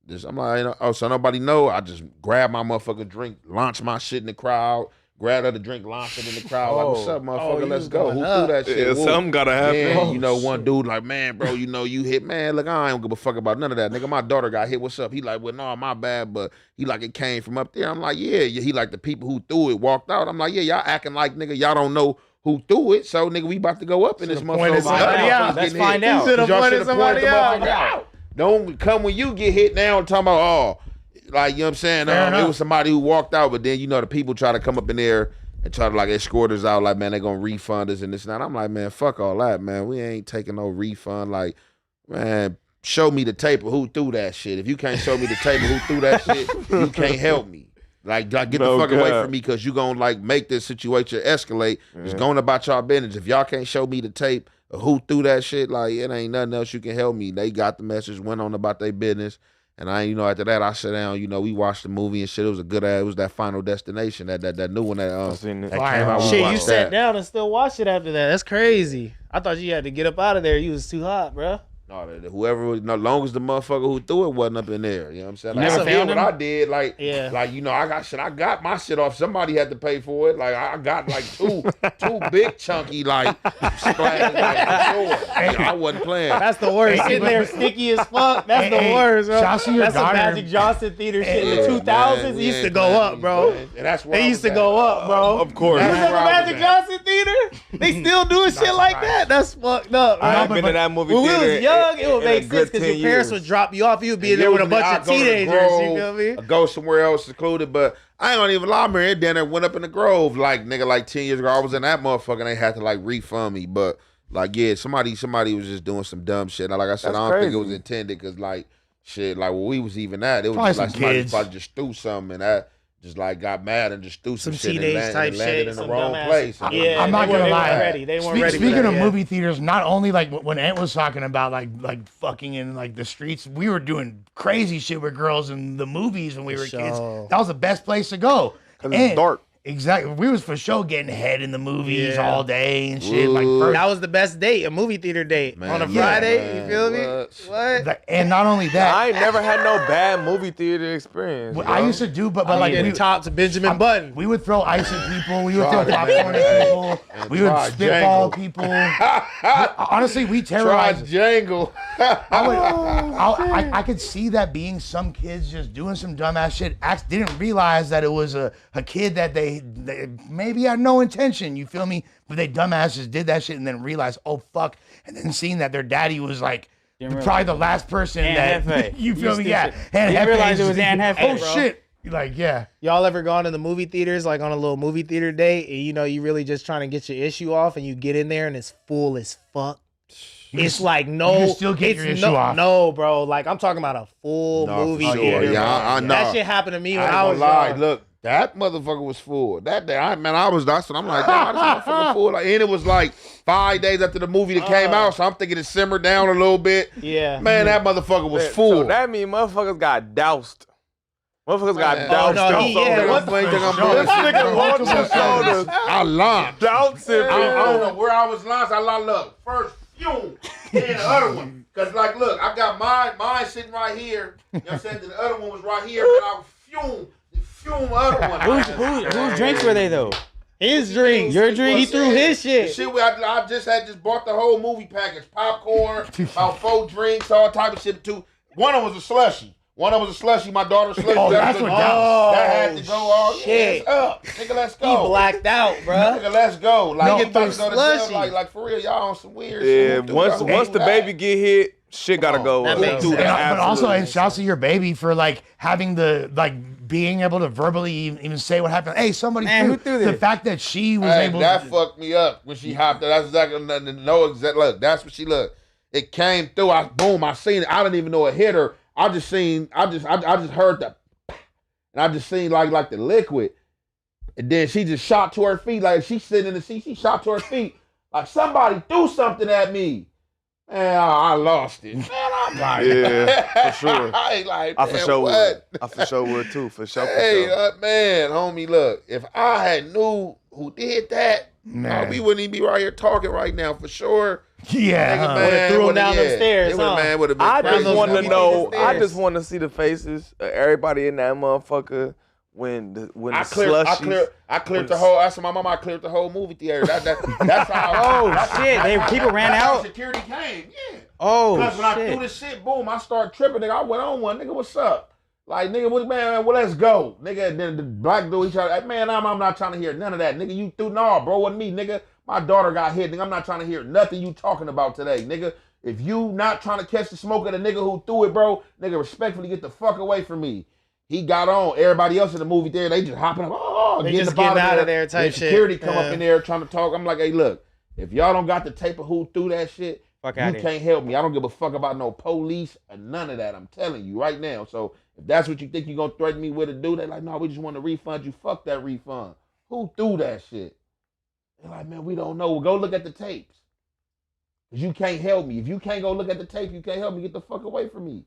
just I'm like, oh, so nobody know. I just grab my motherfucking drink, launch my shit in the crowd, grab her to drink, launch it in the crowd. Like, what's up, motherfucker? you Let's was go. going Who up. threw that shit? Yeah, Woo. something gotta happen. Then, you know, one dude like, man, bro, you know, you hit, man, look, I don't give a fuck about none of that. Nigga, my daughter got hit. What's up? He like, well, no, my bad, but he like, it came from up there. I'm like, yeah. He like, the people who threw it walked out. I'm like, yeah, y'all acting like, nigga, y'all don't know who threw it. So, nigga, we about to go up in this pointed motherfucker. somebody out. Let's find out. Should have Y'all pointed shoulda pointed somebody the out. motherfucker out. Don't come when you get hit now and talking about, oh, like, you know what I'm saying? It was somebody who walked out, but then, you know, the people try to come up in there and try to, like, escort us out, like, man, they gonna refund us and this and that. I'm like, man, fuck all that, man. We ain't taking no refund. Like, man, show me the tape of who threw that shit. If you can't show me the tape of who threw that shit, you can't help me. Like get the fuck away from me, because you gonna, like, make this situation escalate. Just going about y'all business. If y'all can't show me the tape of who threw that shit, like, it ain't nothing else you can help me. They got the message, went on about their business. And I, you know, after that, I sat down, you know, we watched the movie and shit. It was a good ass, it was that Final Destination, that new one that came out. We Shit, you watched sat that. down and still watched it after that. That's crazy. I thought you had to get up out of there. You was too hot, bro. No, whoever, long as the motherfucker who threw it wasn't up in there. You know what I'm saying? Like, never I did found what him? I did. Like, Yeah. like, you know, I got my shit off. Somebody had to pay for it. Like, I got like two big chunky, like, splashes, like, for sure. You know, I wasn't playing. That's the worst. Sitting there sticky as fuck. That's the worst, bro. shouts to your That's some daughter. Magic Johnson theater shit in the Yeah, 2000s. man, It we used to ain't go playing up, these, bro. man. And that's where It I used to was go at. up, bro. Of course. You That's remember where I was Magic at. Johnson theater? They still doing shit like that. That's fucked up. I bro. ain't been to that movie When we theater. was young, it would in a make good sense because 10 your parents years. would drop you off. You'd be in there with a bunch of teenagers. You feel me? I go somewhere else secluded, but I ain't gonna even lie, man. It then went up in the Grove, like, nigga, like 10 years ago. I was in that motherfucker and they had to, like, refund me. But, like, yeah, somebody was just doing some dumb shit. Now, like I said, That's I don't think it crazy. was intended, because, like, shit, like, when we was even at, it was Probably just like some somebody kids. probably just threw something and I just, like, got mad and just threw some shit teenage and type landed shit, in the some wrong dumbass- place. Yeah, I'm not they gonna weren't lie. ready. They weren't ready for Speaking that, of yeah. movie theaters, not only like when Ant was talking about like fucking in like the streets, we were doing crazy shit with girls in the movies when we were kids. sure. That was the best place to go. 'Cause it's dark. Exactly. We was for sure getting head in the movies Yeah. all day and shit. Like Ooh. first, That was the best date, a movie theater date Man, on a yeah, Friday. man, You feel me? What? and not only that, I ain't never had no bad movie theater experience. I bro. used to do, but Like like getting top to Benjamin Button. we would throw ice at people. We would throw Try, popcorn man. at people. We would try spitball Jangle. people. Honestly, we Try terrorized. Jangle. I could see that being some kids just doing some dumbass shit. Didn't realize that it was a kid that they maybe had no intention. You feel me? But they dumbasses did that shit and then realized, oh fuck, and then seeing that their daddy was like Didn't probably the realize. last person Aunt that Hefe. you feel You me? Yeah, stupid. Aunt Didn't Hefe realize it is- was Aunt Hefe, Oh bro. shit! Like yeah. Y'all ever gone to the movie theaters, like on a little movie theater date, and you know you really just trying to get your issue off, and you get in there and it's full as fuck. It's like no, you can still get it's your issue no, off. no, bro. Like I'm talking about a full No, for movie sure. theater. Yeah, bro. I know. That shit happened to me when I I ain't was gonna lie. young. Look, that motherfucker was full. That day, that's what I'm like, damn, this motherfucker full. Like, and it was like 5 days after the movie that came out, so I'm thinking it simmered down a little bit. Yeah. Man, that motherfucker was full. So that means motherfuckers got doused. Motherfuckers got Man. doused. Oh, no, in soda. what the fuck? This nigga walked to sodas. I launched. Doused it, I don't know man. where I was launched. I look, first fume, then the other one. Cause like, look, I got mine sitting right here. You know what I'm saying? Then the other one was right here, and I fume the other one. Whose drinks were they though? His drinks. Your drinks? He threw his The shit. shit I just bought the whole movie package. Popcorn, about 4 drinks, all type of shit too. One of them was a slushie. My daughter's slushie. Oh, that's what that had to go all shit. Yeah, up. Nigga, let's He go. blacked out, bruh. Nigga, let's go. Like, No, you about to go to jail, slushy. like for real, y'all on some weird Yeah, shit. once the baby get hit, shit gotta go. That up. makes Dude, sense. But also, absolutely. and shouts to your baby for like having the being able to verbally even say what happened. Hey, somebody Man, who threw the this? fact that she was Hey, able that to. fucked me up when she hopped there. That's exactly look. That's what she looked. It came through. I seen it. I didn't even know it hit her. I just heard the, and I just seen like the liquid, and then she just shot to her feet. Like she's sitting in the seat, she shot to her feet. Like somebody threw something at me. Man, I lost it. Man, I'm like, Yeah, for sure. I ain't like, I for man, sure what? would. I for sure would too. For sure. Hey, man, homie, look, if I had knew who did that, Man. we wouldn't even be right here talking right now for sure. Yeah. Nigga, huh? man, threw him would've- down them stairs, it would've- huh? man, would've been I just crazy. want to Those know. movies I stairs. just want to see the faces of everybody in that motherfucker when the I cleared slushies. the whole. I said my mama, I cleared the whole movie theater. That's how. People ran That's how out. security came. Yeah. Oh Because when I shit. threw this shit, boom, I started tripping. Nigga, I went on one. Nigga, what's up? Like, nigga, man, well, let's go. Nigga, then the black dude, he tried, like, man, I'm not trying to hear none of that. Nigga, you threw, no, bro, wasn't me, nigga. My daughter got hit. Nigga, I'm not trying to hear nothing you talking about today, nigga. If you not trying to catch the smoke of the nigga who threw it, bro, nigga, respectfully get the fuck away from me. He got on. Everybody else in the movie theater, they just hopping up, They just getting out of there type shit. Security come up in there trying to talk. I'm like, hey, look, if y'all don't got the tape of who threw that shit, Fuck you outta here. can't help me. I don't give a fuck about no police or none of that. I'm telling you right now. So if that's what you think you're going to threaten me with to do, they like, no, we just want to refund you. Fuck that refund. Who threw that shit? They're like, man, we don't know. Well, go look at the tapes. Because you can't help me. If you can't go look at the tape, you can't help me. Get the fuck away from me.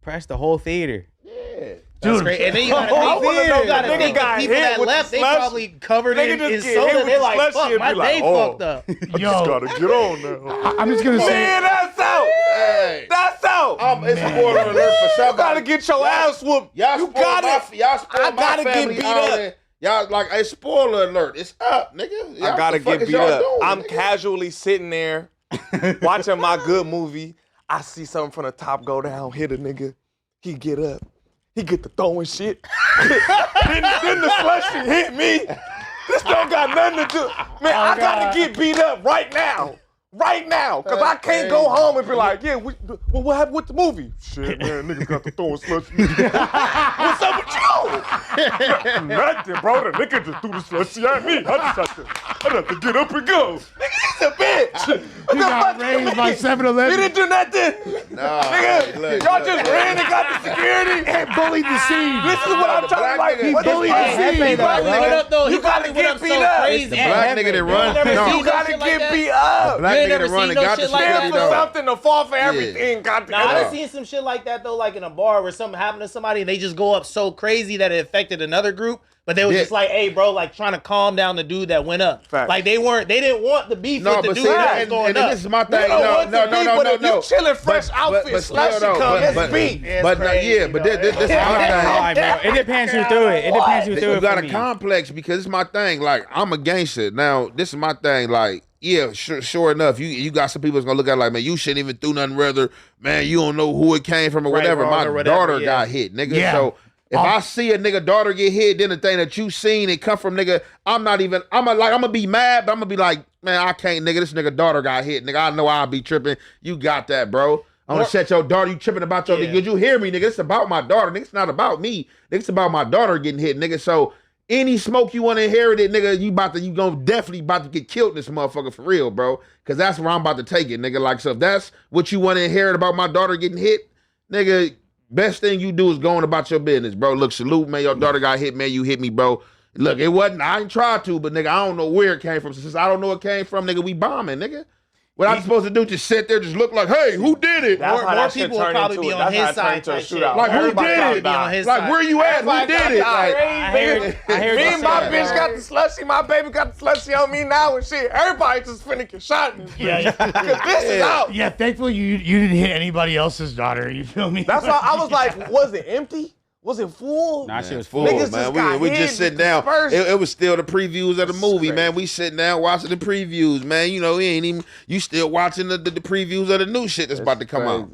Press the whole theater. Yeah. That's Dude. great. And then you gotta I think, wanna know you gotta the nigga think the got people hit that with the left, they slush. probably covered Nigga in just get hit soda. with They're the like, slushy fuck, and my be like, day oh. fucked up. Yo, get on now. I'm just gonna say. Man, that's out. Hey. That's out. It's a spoiler alert for You somebody. gotta get your ass whooped. Y'all You spoiled got my, it. y'all spoiled I my gotta get family beat already. up. Y'all like a spoiler alert. It's up, nigga. Y'all, I gotta the fuck get is beat y'all up. doing, I'm nigga? casually sitting there watching my good movie. I see something from the top go down, hit a nigga. He get up. He get to throwing shit. then the slushy hit me. This don't got nothing to do. Man, I gotta get beat up right now. Right now. Because I can't go home and be like, yeah, well, what happened with the movie? Shit, man, niggas got to throwing slushy. What's up with you? Nothing, bro. The nigga just threw the slushy at me. I have to get up and go. Nigga, he's a bitch. You got raised by 7-Eleven. He didn't do nothing. Nah, Nigga, look, y'all look, just look. ran and got the security. And bullied the scene. This is what I'm trying to like. nigga, What the bullied fuck? the scene. He probably went up though. He You gotta probably went get up beat so up. crazy. The black nigga that run. never No, seen You gotta shit like get that? beat up. black You ain't nigga never that run seen and no got the shit like Stand that, for though. something to fall for everything. Got Nah, I together. done seen some shit like that though, like in a bar where something happened to somebody and they just go up so crazy that it affected another group. But they was Yeah. just like, hey, bro, like trying to calm down the dude that went up. Facts. Like they didn't want the beef No, with the but dude see, that was and going up. this is my You thing. don't No, want no, to no, beef, no, but no, if no. you chilling fresh outfit, still slushy though, come, but- let's beat. It's But no, crazy, yeah, but though. this is my thing. Alright, bro. It depends who threw it. It depends who threw You it got for a me. complex because it's my thing. Like, I'm against it. Now, this is my thing. Like, yeah, sure enough, you got some people that's gonna look at it like, man, you shouldn't even do nothing. Rather, man, you don't know who it came from or Right, whatever. wrong, My or whatever, daughter yeah. got hit, nigga. Yeah. So if I see a nigga daughter get hit, then the thing that you seen it come from, nigga, I'm gonna be mad, but I'm gonna be like, man, I can't, nigga. This nigga daughter got hit, nigga. I know I'll be tripping. You got that, bro. I'm gonna set your daughter. You tripping about your nigga. Did you hear me, nigga? It's about my daughter, nigga. It's not about me. Nigga, it's about my daughter getting hit, nigga. So any smoke you want to inherit it, nigga, you definitely about to get killed in this motherfucker for real, bro. Cause that's where I'm about to take it, nigga. Like, so if that's what you want to inherit about my daughter getting hit, nigga, best thing you do is go on about your business, bro. Look, salute, man. Your daughter got hit, man. You hit me, bro. Look, it wasn't, I ain't tried to, but nigga, I don't know where it came from. Since I don't know where it came from, nigga, we bombing, nigga. What I'm supposed to do, just sit there, just look like, hey, who did it? That's how More that shit people will turned probably into be it. on That's how his it turned side into a type shit. shootout. Like, who Everybody did gotta it? be on his Like, side. where you at? Who Everybody did it? got Like, I heard Me you and my say bitch that. got the slushy. My baby got the slushy on me now and shit. Everybody just finna get shot in this bitch. Cause this is out. Yeah, thankfully you didn't hit anybody else's daughter. You feel me? That's why I was like, was it empty? Was it full? Nah, she was full, full. Niggas man. just got We hit just sitting down. dispersed. It was still the previews of the movie, crazy. man. We sitting down watching the previews, man. You know, you still watching the previews of the new shit that's about to come out.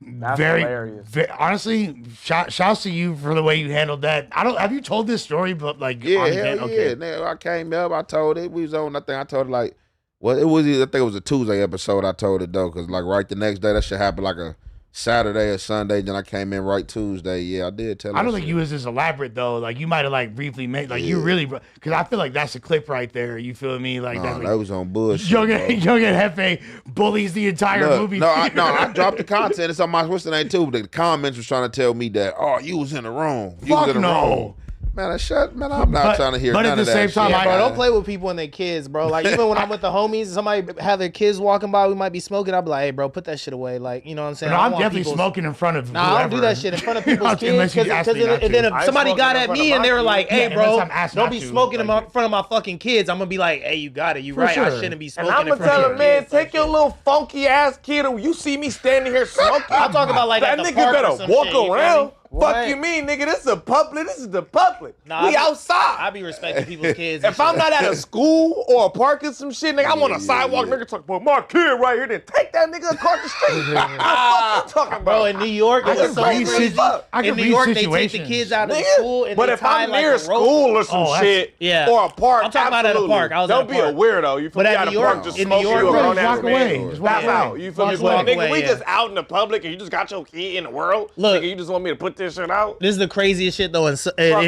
That's very, hilarious. honestly, shouts to you for the way you handled that. Have you told this story? But like, Yeah, on hell okay. yeah. Nigga, I came up, I told it. We was on, I told it like, well, I think it was a Tuesday episode I told it though, because like right the next day, that shit happened like a Saturday or Sunday, then I came in right Tuesday. Yeah, I did tell I don't that think shit. you was as elaborate though. Like you might have like briefly made you really, because I feel like that's a clip right there. You feel me? Like Nah, that. that was on bullshit. Young bro. Hefe bullies the entire Look, movie. I theater. dropped the content. It's on my what's the name too. But the comments was trying to tell me that, oh, you was in the wrong. You Fuck was in the no. wrong. Man, I'm not trying to hear but none at the of that same time, shit, Yeah, bro, man. don't play with people and their kids, bro. Like, even when I'm with the homies, somebody have their kids walking by, we might be smoking. I'll be like, hey, bro, put that shit away. Like, you know what I'm saying? No, I don't I'm want definitely people's- smoking in front of. Nah, I don't do that shit in front of people's kids. Unless you ask me not And then to. if I somebody smoke got in at front me of and my they were kids. like, hey, Yeah, bro, unless I'm asked don't not be to, smoking in like- front of my fucking kids, I'm gonna be like, hey, you got it. You For right. I sure. shouldn't be And smoking I'm in gonna front tell of him, your man, kids. take your little funky ass kid. You see me standing here smoking. I'm talking about like that at the nigga park or better some walk shit, you feel me? around. Fuck you mean, nigga? This is a public. This is the public. Nah, We outside. I be respecting people's kids. and If I'm shit. not at a school or a park or some shit, nigga, I'm on a sidewalk. Nigga talk about my kid right here. Then take that nigga across the street. What the fuck you talking about? Bro, in New York, it was so read crazy. shit- I can In New read York, they take the situations. kids out of Nigga, school and but they if tie I'm like near a rope. school or some that's- yeah. or a park, I'm talking about at a absolutely. park. I was at Don't a be a park. weirdo. You feel But me? at At New a park, York- just in smoke New you York, a bro, grown just ass walk man. away. Just walk That's away. out. You feel me? Just But walk nigga, away, we yeah. just out in the public and you just got your kid in the world. Look. Nigga, you just want me to put this shit out? This is the craziest shit though. In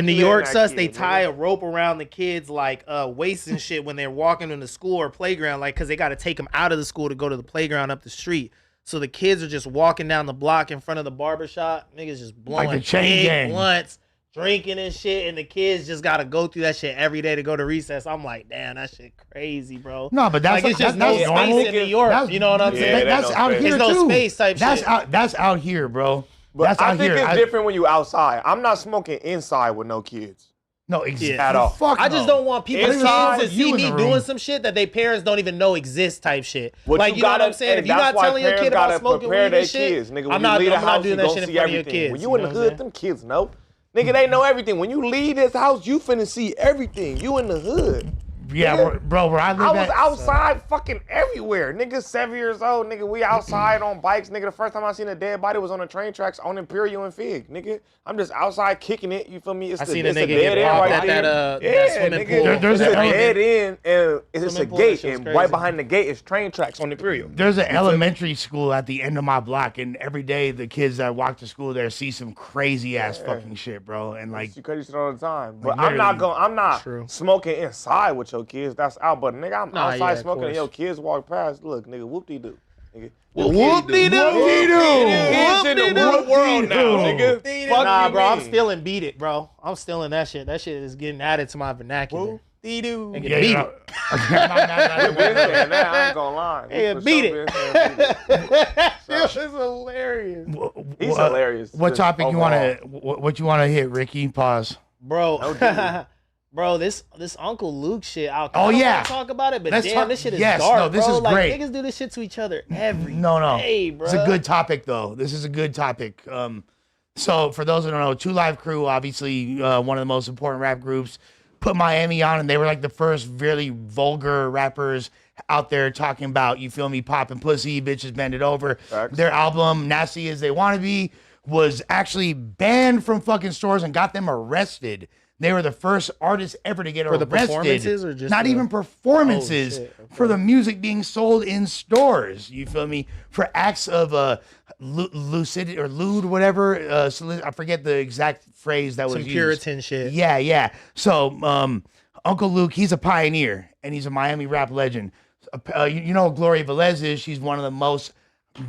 New you York, and that sus, kid, they nigga. tie a rope around the kids like waist and shit when they're walking in the school or playground, like because they got to take them out of the school to go to the playground up the street. So the kids are just walking down the block in front of the barbershop. Niggas just blowing Like the chain big gang. blunts, drinking and shit, and the kids just got to go through that shit every day to go to recess. I'm like, damn, that shit crazy, bro. No, but that's like it's just that's no normal. space in New York. That's- You know what I'm Yeah, saying? that That's no out space. here There's no too. space type that's shit. That's out here, bro. But That's I out think here. it's different when you outside. I'm not smoking inside with no kids. No, exactly. Yeah. At all. Fuck I just no. don't want people's Inside, kids to you see in me the room. doing some shit that their parents don't even know exists type shit. What like, you know what I'm saying? and If you're that's not why telling your parents kid about gotta smoking prepare weed their and shit, kids, nigga. When I'm you not leave the I'm not house, doing you that gonna shit in see front of your everything. kids. When you in the hood, them kids know. Nigga, they know everything. When you leave this house, you finna see everything. You in the hood. Yeah, bro, where I live I was at, outside fucking everywhere. Nigga, 7 years old. Nigga, we outside on bikes. Nigga, the first time I seen a dead body was on the train tracks on Imperial and Fig. Nigga, I'm just outside kicking it. You feel me? It's I seen a it's nigga dead get end popped right at there. that Yeah, swimming nigga. pool. There's It's an a element- dead end and it's a Swimming pool, that gate. shit was And crazy. right behind the gate is train tracks on Imperial. there's an elementary school at the end of my block, and every day the kids that walk to school there see some crazy ass fucking shit, bro. And like, You crazy shit all the time. But Like, I'm not True. smoking inside with your kids. That's out. But nigga, I'm Nah, outside yeah, of smoking and course. your kids walk past. Look, nigga, whoop-de-doo. Nigga. Whoop-de-doo. Kids in the real world now, nigga. Fuck Nah, you bro, I'm mean? still in Beat It, bro. I'm still in that shit. That shit is getting added to my vernacular. Whoop-de-doo. Nigga, yeah, beat you it. know, Been saying that, I ain't gonna lie. Yeah, For beat sure it. been saying beat it. This is hilarious. He's hilarious. What just topic you overall. what you want to hit, Ricky? Pause. Bro, bro, this Uncle Luke shit. I Oh, don't yeah. want to talk about it, but Let's damn, talk- this shit is yes, dark, no, this bro. is Like, great. niggas do this shit to each other every No. day, bro. It's a good topic, though. This is a good topic. So, for those who don't know, Two Live Crew, obviously one of the most important rap groups, put Miami on, and they were like the first really vulgar rappers out there talking about, you feel me, popping pussy, bitches bend it over. Facts. Their album, Nasty As They Wanna Be, was actually banned from fucking stores and got them arrested. They were the first artists ever to get For the arrested. performances or just not the- even performances Oh, shit. Okay. for the music being sold in stores. You feel me? For acts of lucidity or lewd, whatever. I forget the exact phrase that was Some used. Puritan shit. Yeah. So Uncle Luke, he's a pioneer and he's a Miami rap legend. You know who Gloria Velez is? She's one of the most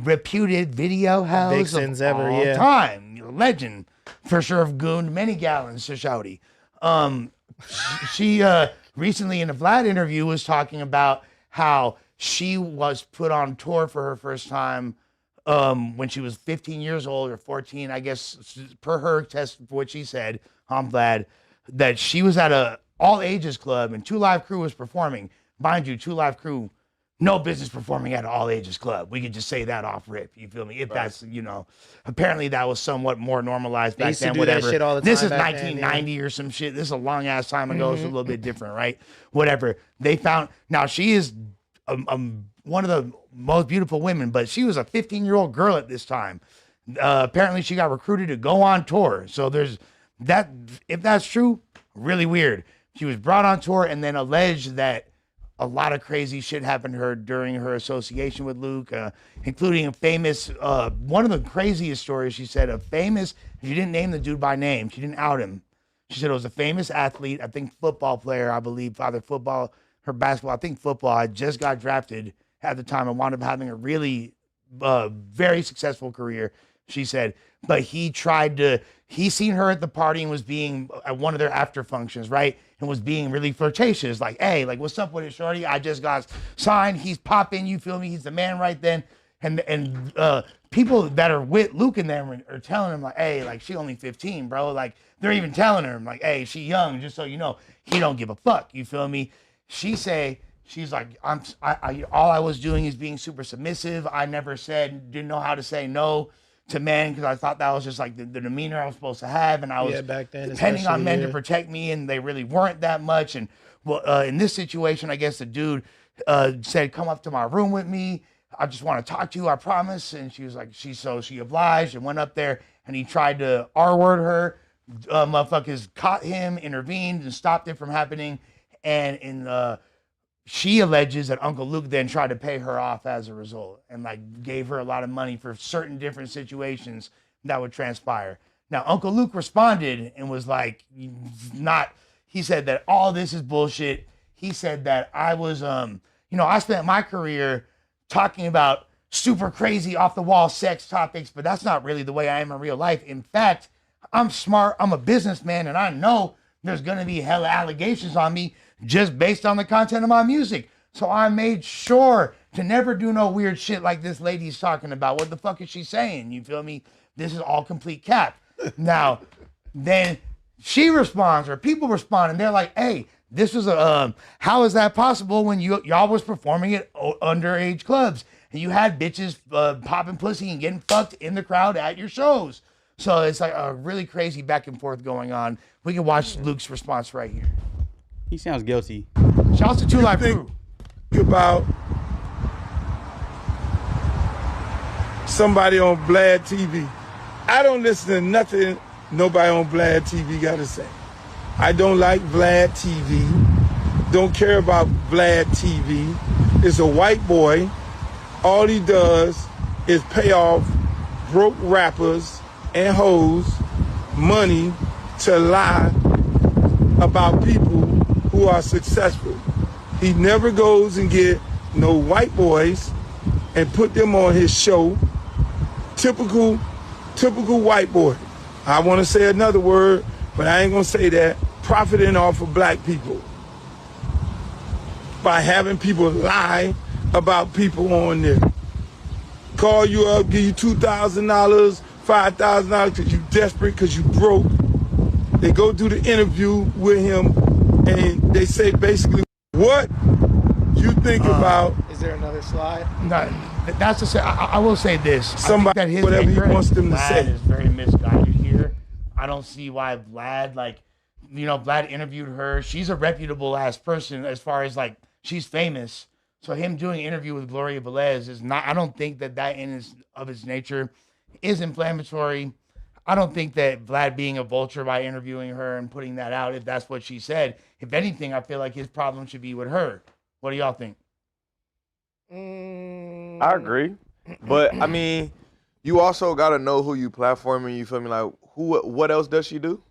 reputed video houses Vixens of ever, all yeah. time. Legend for sure, have gooned many gallons to Shouty. She recently in a Vlad interview was talking about how she was put on tour for her first time when she was 15 years old or 14, I guess, per her test, what she said on Vlad, that she was at a all ages club and Two Live Crew was performing. Mind you, Two Live Crew, no business performing at an all ages club. We could just say that off rip. You feel me? If that's, apparently that was somewhat more normalized They back used to then. do that Whatever. shit all the This time is back then, 1990 or some shit. This is a long ass time ago. It's a little bit different, right? Whatever. They found now she is one of the most beautiful women, but she was a 15-year-old girl at this time. Apparently, she got recruited to go on tour. So there's that. If that's true, really weird. She was brought on tour and then alleged that a lot of crazy shit happened to her during her association with Luke, including a famous, one of the craziest stories, she said, she didn't name the dude by name. She didn't out him. She said it was a famous athlete, I think football player, I believe, either football or basketball. I think football. I just got drafted at the time and wound up having a really very successful career, she said. But he seen her at the party and was being at one of their after functions, right? And was being really flirtatious. Like, hey, like, what's up with it, shorty? I just got signed. He's popping, you feel me? He's the man right then. And people that are with Luke and them are telling him, like, hey, like, she only 15, bro. Like, they're even telling her, like, hey, she young, just so you know. He don't give a fuck, you feel me? She's like, all I was doing is being super submissive. I never didn't know how to say no to men because I thought that was just like the demeanor I was supposed to have, and I was back then, depending on men to especially, protect me, and they really weren't that much. And well, in this situation, I guess the dude said, "Come up to my room with me. I just want to talk to you. I promise." And she was like, she obliged and went up there, and he tried to R-word her. Motherfuckers caught him, intervened, and stopped it from happening. And she alleges that Uncle Luke then tried to pay her off as a result, and like gave her a lot of money for certain different situations that would transpire. Now, Uncle Luke responded and was like, he said that all this is bullshit. He said that I was, I spent my career talking about super crazy off the wall sex topics, but that's not really the way I am in real life. In fact, I'm smart, I'm a businessman, and I know there's gonna be hella allegations on me just based on the content of my music. So I made sure to never do no weird shit like this lady's talking about. What the fuck is she saying? You feel me? This is all complete cap. Now, then she responds, or people respond, and they're like, hey, this was how is that possible when y'all was performing at underage clubs and you had bitches popping pussy and getting fucked in the crowd at your shows? So it's like a really crazy back and forth going on. We can watch Luke's response right here. He sounds guilty. Shouts to Two Live Crew. About somebody on Vlad TV. I don't listen to nothing nobody on Vlad TV got to say. I don't like Vlad TV. Don't care about Vlad TV. It's a white boy. All he does is pay off broke rappers and hoes money to lie about people who are successful. He never goes and get no white boys and put them on his show. Typical white boy. I want to say another word, but I ain't gonna say that. Profiting off of black people by having people lie about people on there. Call you up, give you $2,000, $5,000 because you desperate, because you broke. They go do the interview with him, and they say basically, what you think about? Is there another slide? No, that's to say. I will say this. Somebody, I think that his whatever he anger wants them to Vlad say. is very misguided here. I don't see why Vlad, Vlad interviewed her. She's a reputable ass person as far as like she's famous. So him doing an interview with Gloria Velez is not. I don't think that of its nature is inflammatory. I don't think that Vlad being a vulture by interviewing her and putting that out, if that's what she said. If anything, I feel like his problem should be with her. What do y'all think? I agree, but I mean, you also gotta know who you platforming. You feel me? Like, what else does she do?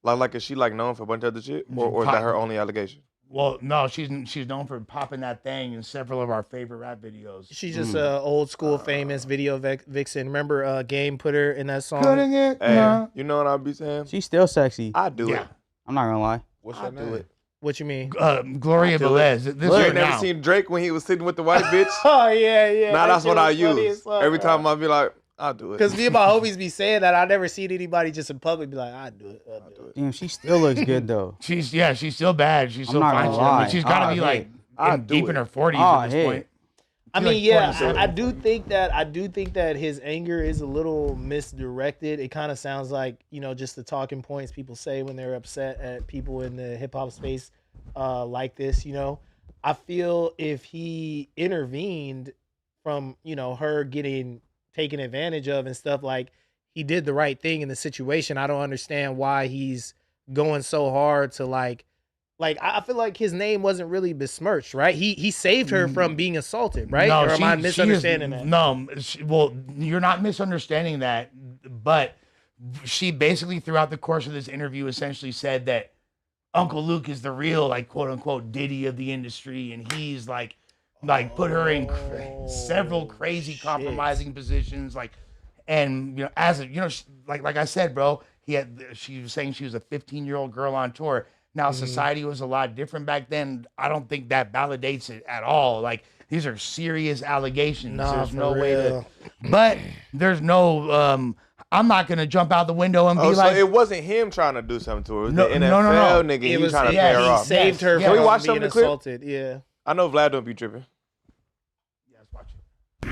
Like is she like known for a bunch of other shit, or is that her only allegation? Well, no, she's known for popping that thing in several of our favorite rap videos. She's just a old school famous video vixen. Remember, Game put her in that song. Cutting it. Hey, Yeah. you know what I'll be saying? She's still sexy. I do it. I'm not gonna lie. What's I her do name? it. What you mean? Gloria Velez. This You right ain't never now. seen Drake when he was sitting with the white bitch? Oh yeah. Nah, that's what I use. use. Every time I be like, I'll do it. Because me and my homies be saying that. I never seen anybody just in public be like, I do it. I'll do it. Damn, she still looks good though. She's still bad. She's still not fine. gonna But lie. she's gotta Oh, be hey. like I'll do deep it. in her 40s Oh, at this hey. point. I She's mean, like yeah, 27. I do think that his anger is a little misdirected. It kind of sounds like, just the talking points people say when they're upset at people in the hip hop space like this, I feel if he intervened from, her getting taken advantage of and stuff, like he did the right thing in the situation. I don't understand why he's going so hard to like I feel like his name wasn't really besmirched, right? He saved her from being assaulted, right? No, or am I she misunderstanding that? No, well, you're not misunderstanding that, but she basically throughout the course of this interview essentially said that Uncle Luke is the real, like, quote unquote Diddy of the industry, and he's like put her in several crazy compromising positions, and like I said, bro, she was saying she was a 15-year-old girl on tour. Now, society was a lot different back then. I don't think that validates it at all. Like, these are serious allegations. Nah, there's for no way real. to, but there's no, I'm not going to jump out the window and be Oh, so like, it wasn't him trying to do something to her. It was No, the no, NFL no. nigga. It He was trying to yeah, pay her he off. saved her Yeah. from Can we watch some being of the clip? assaulted. Yeah. I know Vlad don't be tripping. Yes, watch it.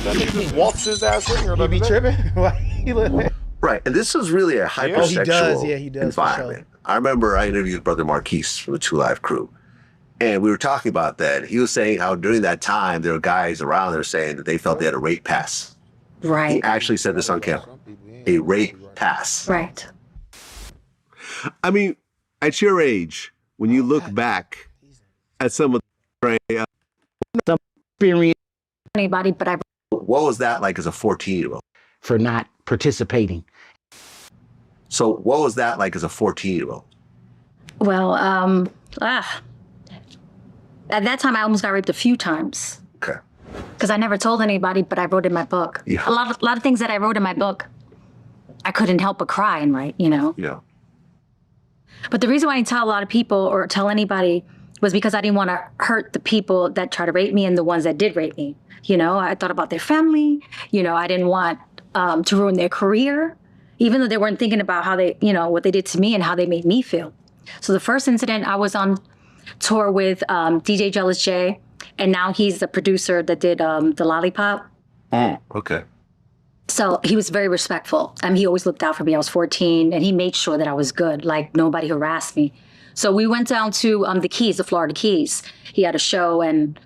That nigga just waltzed his ass in here. He be tripping. Like, he look- Right, and this is really a Oh, hypersexual he does. Yeah, he does. For environment. I remember I interviewed Brother Marquise from the Two Live crew, and we were talking about that. He was saying how during that time there were guys around there saying that they felt they had a rape pass. He Right. actually said this on camera, a rape pass. Right. I mean, at your age, when you look back at some of the Experience anybody, but I What was that like as a 14-year-old? for not participating. So what was that like as a 14-year-old? Well, at that time I almost got raped a few times. Okay. Because I never told anybody, but I wrote in my book. Yeah. A lot of things that I wrote in my book, I couldn't help but cry and write, you know. Yeah. But the reason why I didn't tell a lot of people or tell anybody was because I didn't want to hurt the people that tried to rape me and the ones that did rape me. You know, I thought about their family. You know, I didn't want to ruin their career, even though they weren't thinking about how they, you know, what they did to me and how they made me feel. So the first incident, I was on tour with DJ Jealous J, and now he's the producer that did the Lollipop. Okay. So he was very respectful. I mean, he always looked out for me. I was 14, and he made sure that I was good, like nobody harassed me. So we went down to the Keys, the Florida Keys. He had a show, and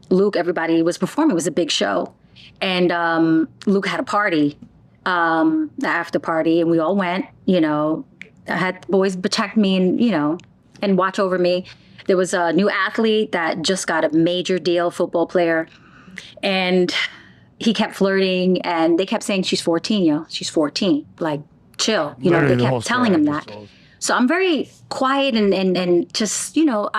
Luke, everybody was performing. It was a big show. And Luke had a party, the after party, and we all went, you know. I had boys protect me and, you know, and watch over me. There was a new athlete that just got a major deal, football player. And he kept flirting, and they kept saying, she's 14, yo. She's 14. Like, chill. You know, Literally they the whole kept telling him story I that. just told. So I'm very quiet and just, you know,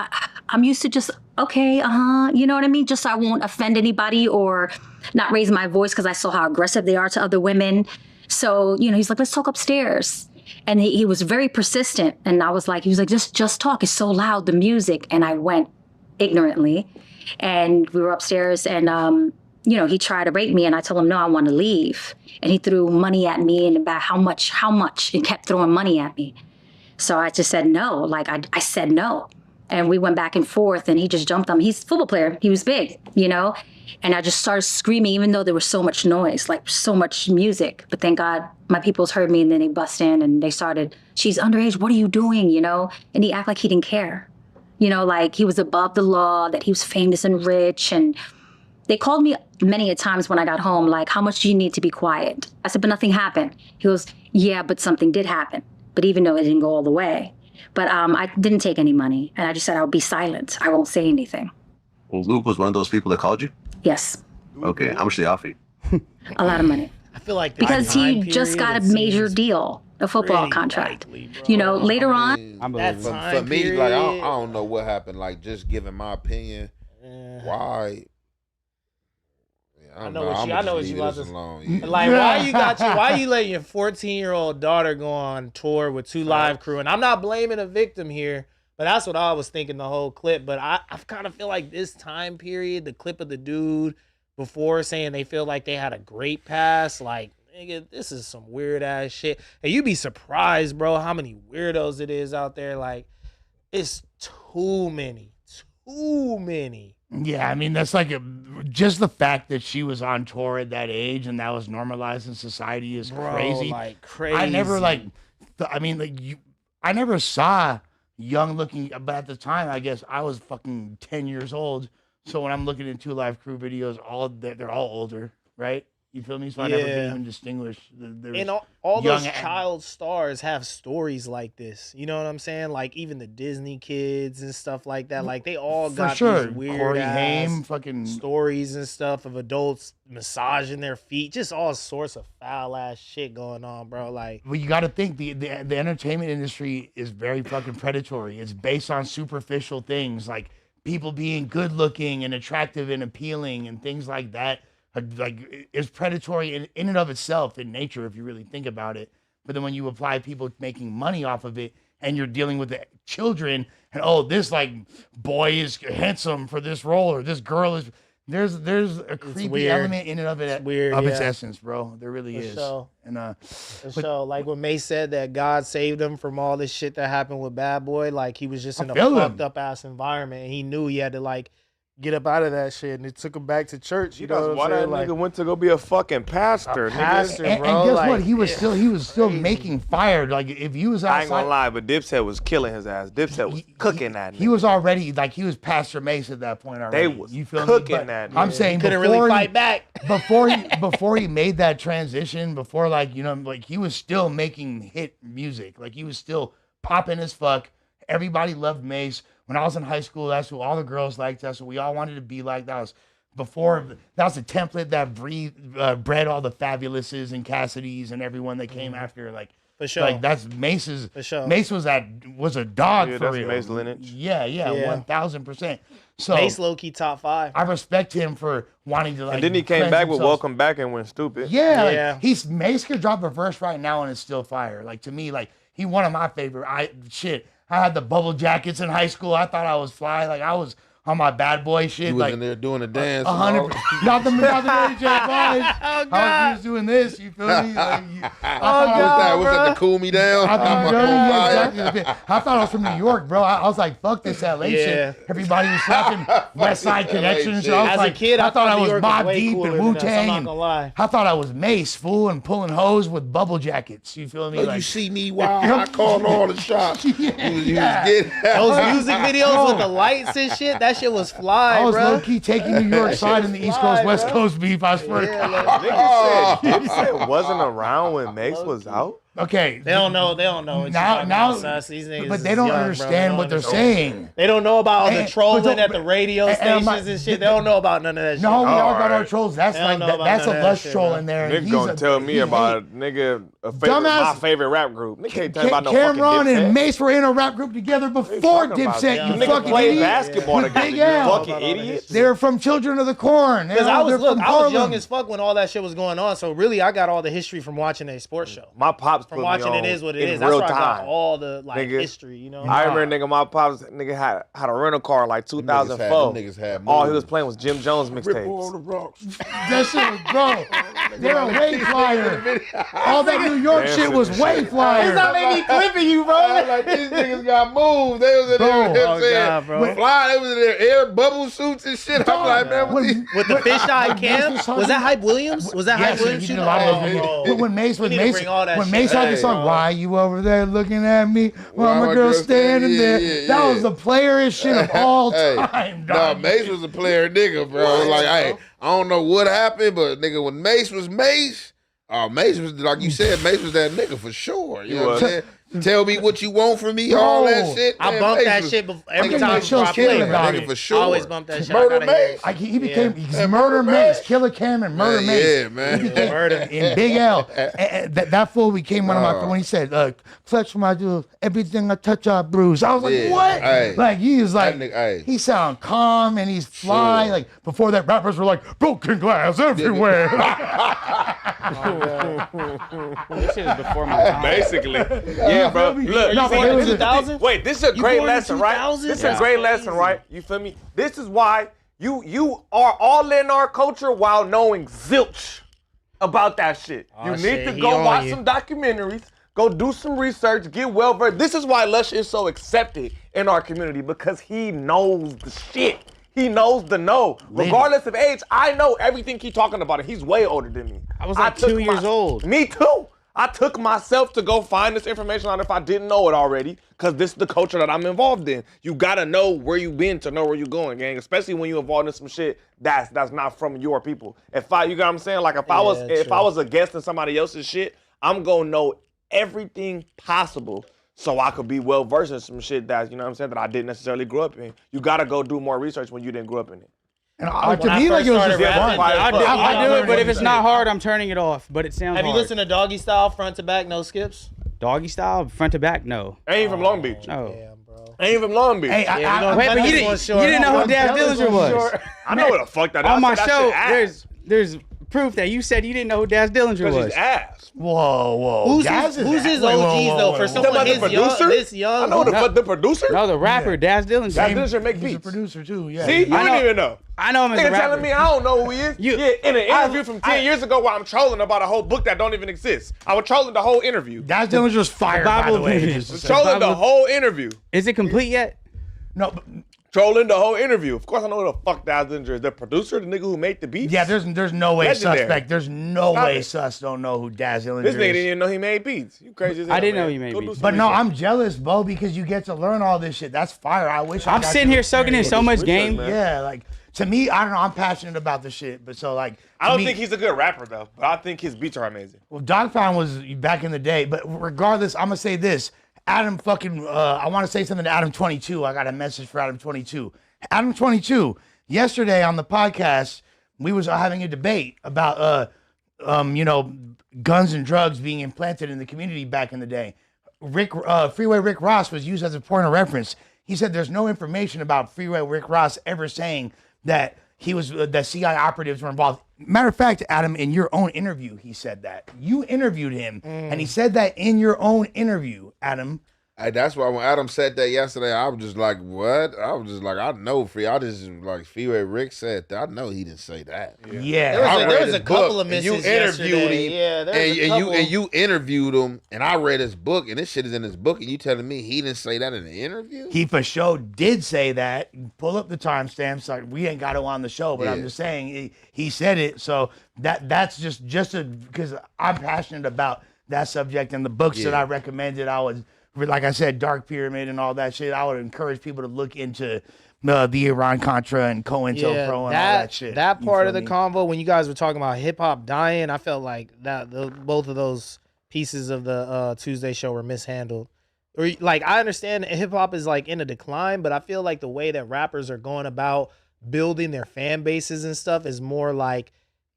I'm used to just, okay, you know what I mean? Just so I won't offend anybody or not raise my voice because I saw how aggressive they are to other women. So, you know, he's like, let's talk upstairs. And he was very persistent. And I was like, he was like, just talk. It's so loud, the music. And I went ignorantly. And we were upstairs and, you know, he tried to rape me and I told him, no, I want to leave. And he threw money at me and about how much, and kept throwing money at me. So I just said no, like I said no. And we went back and forth and he just jumped on me. He's a football player, he was big, you know? And I just started screaming even though there was so much noise, like so much music. But thank God my peoples heard me and then they bust in and they started, she's underage, what are you doing, you know? And he acted like he didn't care. You know, like he was above the law, that he was famous and rich. And they called me many a times when I got home, like, how much do you need to be quiet? I said, but nothing happened. He goes, yeah, but something did happen. But even though it didn't go all the way. But I didn't take any money. And I just said, I'll be silent. I won't say anything. Well, Luke was one of those people that called you? Yes, Okay. How much did they offer you? a lot of money. I feel like Because he just got a major deal, a football pretty contract. likely, bro. You know, later on, I That believe it. For time me, like I period. don't know what happened. Like just giving my opinion, why? I know what you about to- alone. Like, why you letting your 14-year-old daughter go on tour with Two Live crew? And I'm not blaming a victim here, but that's what I was thinking the whole clip. But I kind of feel like this time period, the clip of the dude before saying they feel like they had a great pass, like, nigga, this is some weird ass shit. And you'd be surprised, bro, how many weirdos it is out there. Like, it's too many. Yeah, I mean that's like just the fact that she was on tour at that age and that was normalized in society is Bro, crazy. like crazy. I never I never saw young looking, but at the time I guess I was fucking 10 years old. So when I'm looking at Two Live Crew videos, they're all older, right? You feel me? So I never Yeah. can even distinguish. And all young those child stars have stories like this. You know what I'm saying? Like even the Disney kids and stuff like that. Like they all For got sure. these weird Corey ass Haim, fucking stories and stuff of adults massaging their feet. Just all sorts of foul ass shit going on, bro. Like Well, you got to think the entertainment industry is very fucking predatory. It's based on superficial things like people being good looking and attractive and appealing and things like that. Like it's predatory in and of itself in nature if you really think about it. But then when you apply people making money off of it and you're dealing with the children and this like boy is handsome for this role or this girl is there's a creepy weird. element in and of it It's weird, of its yeah. essence, bro. There really For is. sure. And so like when May said that God saved him from all this shit that happened with Bad Boy, like he was just in a feel him. fucked up ass environment and he knew he had to like get up out of that shit, and it took him back to church. You know That's what why I'm that saying? Like, nigga went to go be a fucking pastor. pastor, And bro. guess like, what? He was still making fire. Like if you was I ain't gonna outside, lie, but Dipset was killing his ass. Dipset was cooking that nigga. he was already like he was Pastor Mace at that point already. They was you feel cooking me? But that I'm nigga. saying couldn't before really he- fight back. before he made that transition, before like like he was still making hit music. Like he was still popping as fuck. Everybody loved Mace. When I was in high school, that's what all the girls liked. That's what we all wanted to be like. That was the template that bred all the Fabulouses and Cassidys and everyone that came after. Like For sure. Like that's Mace's. For sure. Mace was a dog Yeah, for that's real. Mace lineage. Yeah, Yeah. 1000%. So Mace low key top 5. I respect him for wanting to like. And then he came cleanse back with himself. Welcome Back and went stupid. Yeah, Yeah. Like, he's Mace could drop a verse right now and it's still fire. Like to me, like he one of my favorite. I had the bubble jackets in high school. I thought I was fly. Like I was on my bad boy shit. You was like in there doing the dance. 100. Not the Mary J. Blige. Oh, I was just doing this. You feel me? Like, What's that to cool me down? I thought, I'm bro, on yeah, fire. exactly. I thought I was from New York, bro. I was like, fuck this LA Yeah. shit. Everybody was talking West Side Connection and shit. I was As a like, kid, I thought I New was York Mobb way Deep cooler and than Wu us, I'm not Tang. gonna lie. I thought I was Mace, fool, and pulling hoes with bubble jackets. You feel me? Oh, Like, you see me wild. I called all the shots. Yeah. You was getting Those music videos with the lights and shit, that shit was fly, I was bro. low key taking New York side and the East Coast, West Coast beef. I swear to God. Nigga said Dipset wasn't around when Mace was out. Okay. They don't know. They don't know. What Now- you're now- talking about, sus. These niggas But is they don't young, bro. understand They what they're don't saying. They don't know about all the And- trolling but at the radio and I'm stations like- and shit. They don't know about none of that shit. No, we all All got our right. trolls. That's They don't like know that, about that's a none of that lush shit, troll bro. in there. Nigga gonna tell me about a nigga a favorite, Dumbass- my favorite rap group. Nigga can't tell me about no fucking Cameron Dipset. and Mace were in a rap group together before talking about? Dipset. You You niggas fucking play idiot. basketball With together, Big you L. fucking idiots. They're from Children of the Corn. Because I was They're from I was young Harlem. as fuck when all that shit was going on. So really, I got all the history from watching a sports show. My pops From put watching me It on Is What It in Is. That's real where I got time. all the like Nigga. history. You know. I remember, nigga, my pops, nigga had a rental car in like 2004. Them niggas had All he moves. was playing was Jim Jones mixtapes. That shit was, bro. They're way flyer. All that New York shit was way flyer. It's not they be clipping you, bro. I was like, these niggas got moved. They was in Bro. there, you know what I'm Oh, saying? God, bro. Fly, they was in their air bubble suits and shit. I'm like, man, what these? With the fisheye cam, Mace was that Hype Williams? Was that Hype Yes, Williams? he did shooting? a lot of Oh, those. bro. But when Mace, We need to bring all that when shit Mace had the back, song, bro. "Why You Over There Looking at Me," while my girl standing there, that was the playerist shit of all time. No, dog. Mace was a player nigga, bro. Like, hey, I don't know what happened, but nigga, when Mace was Mace, Mace was, like you said, Mace was that nigga for sure. You know what I'm saying? Tell me what you want from me, all that shit. I Man, bumped Mace that was- shit every Nigga, time Mace was I killing played. about nigga it. for sure. I always bump that shit. Murder I gotta hear Mace. it. Like he became he's Yeah, Murder Murder Mace, Mace. Killer Cam, and Murder Yeah, Mace. yeah, man. He became Murder. in Big L. And that fool became one of my when he said, "Clutch for my jewels, everything I touch I bruise." I was like, Yeah, "What?" hey. Like he is like That nigga, hey. he sound calm and he's fly. Sure. Like before that, rappers were like broken glass everywhere. This shit is before my time. Basically. Yeah, bro. Look, No, you but see, it was this a- 2000? wait, this is a great born in lesson, right? 2000? This is Yeah. a great lesson, right? You feel me? This is why you are all in our culture while knowing zilch about that shit. Oh, You need shit, to he go on watch you. some documentaries, go do some research, get well versed. This is why Lush is so accepted in our community because he knows the shit. He knows the know. Regardless of age, I know everything he's talking about, and he's way older than me. I was like took 2 years old. Me too. I took myself to go find this information out if I didn't know it already, because this is the culture that I'm involved in. You gotta know where you've been to know where you're going, gang. Especially when you're involved in some shit that's not from your people. You got what I'm saying? Like if I was a guest in somebody else's shit, I'm gonna know everything possible so I could be well versed in some shit that, you know what I'm saying, that I didn't necessarily grow up in. You gotta go do more research when you didn't grow up in it. And When to I me, like first it was started just rapping, fun. I do it, but if it's not hard, I'm turning it off. But it sounds Have you hard. listened to Doggy Style front to back, no skips? Doggy style, front to back? No. I ain't from Long Beach. No. Damn, bro. I ain't from Long Beach. Hey, Yeah, we I, gonna Wait, cut but you this didn't, one short. you didn't know who Daz Jealous Dillinger on was. short. I know what the fuck that is. On my That show, shit ass. there's proof that you said you didn't know who Daz Dillinger Because was. he's ass. whoa. Who's Daz his, is who's his wait, OGs whoa, whoa, though? whoa, For whoa. someone Talking about the producer? this young, I know the producer. No, the rapper Daz Dillinger. That Dillinger make He's a beats. producer too. Yeah. See, you I know- didn't even know. I know him as a Nigga rapper. telling me I don't know who he is. You- Yeah, in an interview from 10 years ago where I'm trolling about a whole book that don't even exist. I was trolling the whole interview. Daz Dillinger was fired, by Bible the way. Blues. Just to say. Trolling the whole interview. Is it complete yet? No, but trolling the whole interview. Of course, I know who the fuck Dazzlinger is. The producer, the nigga who made the beats. Yeah, there's no way Legendary. suspect. There's no Stop way it. sus don't know who Dazzlinger This is. nigga didn't even know he made beats. You crazy as hell, I didn't know man. he made Go do beats. some But no, research. I'm jealous, Bo, because you get to learn all this shit. That's fire. I wish I'm got sitting to here soaking in experience so it. much game. man. Yeah, like to me, I don't know. I'm passionate about the shit, but so like I don't to me- think he's a good rapper though, but I think his beats are amazing. Well, Dogpound was back in the day, but regardless, I'm gonna say this: Adam fucking. I want to say something to Adam 22. I got a message for Adam 22. Adam 22. Yesterday on the podcast, we was having a debate about guns and drugs being implanted in the community back in the day. Freeway Rick Ross was used as a point of reference. He said there's no information about Freeway Rick Ross ever saying that that CI operatives were involved. Matter of fact, Adam, in your own interview, he said that. You interviewed him, and he said that in your own interview, Adam. That's why when Adam said that yesterday, I was just like, what? I was just like, I know Freeway Rick said that. I know he didn't say that. Yeah. There was a couple of and you misses interviewed yesterday. him. Yeah, there was a and couple. you interviewed him, and I read his book, and this shit is in his book, and you telling me he didn't say that in the interview? He for sure did say that. Pull up the timestamps. Like we ain't got it on the show, but I'm Yeah. just saying he said it. So that's just because I'm passionate about that subject and the books that Yeah. I recommended. I was like I said, Dark Pyramid and all that shit. I would encourage people to look into the Iran Contra and COINTELPRO and all that shit. That You part feel of the me? convo, when you guys were talking about hip hop dying, I felt like both of those pieces of the Tuesday show were mishandled. Or like I understand hip hop is like in a decline, but I feel like the way that rappers are going about building their fan bases and stuff is more like,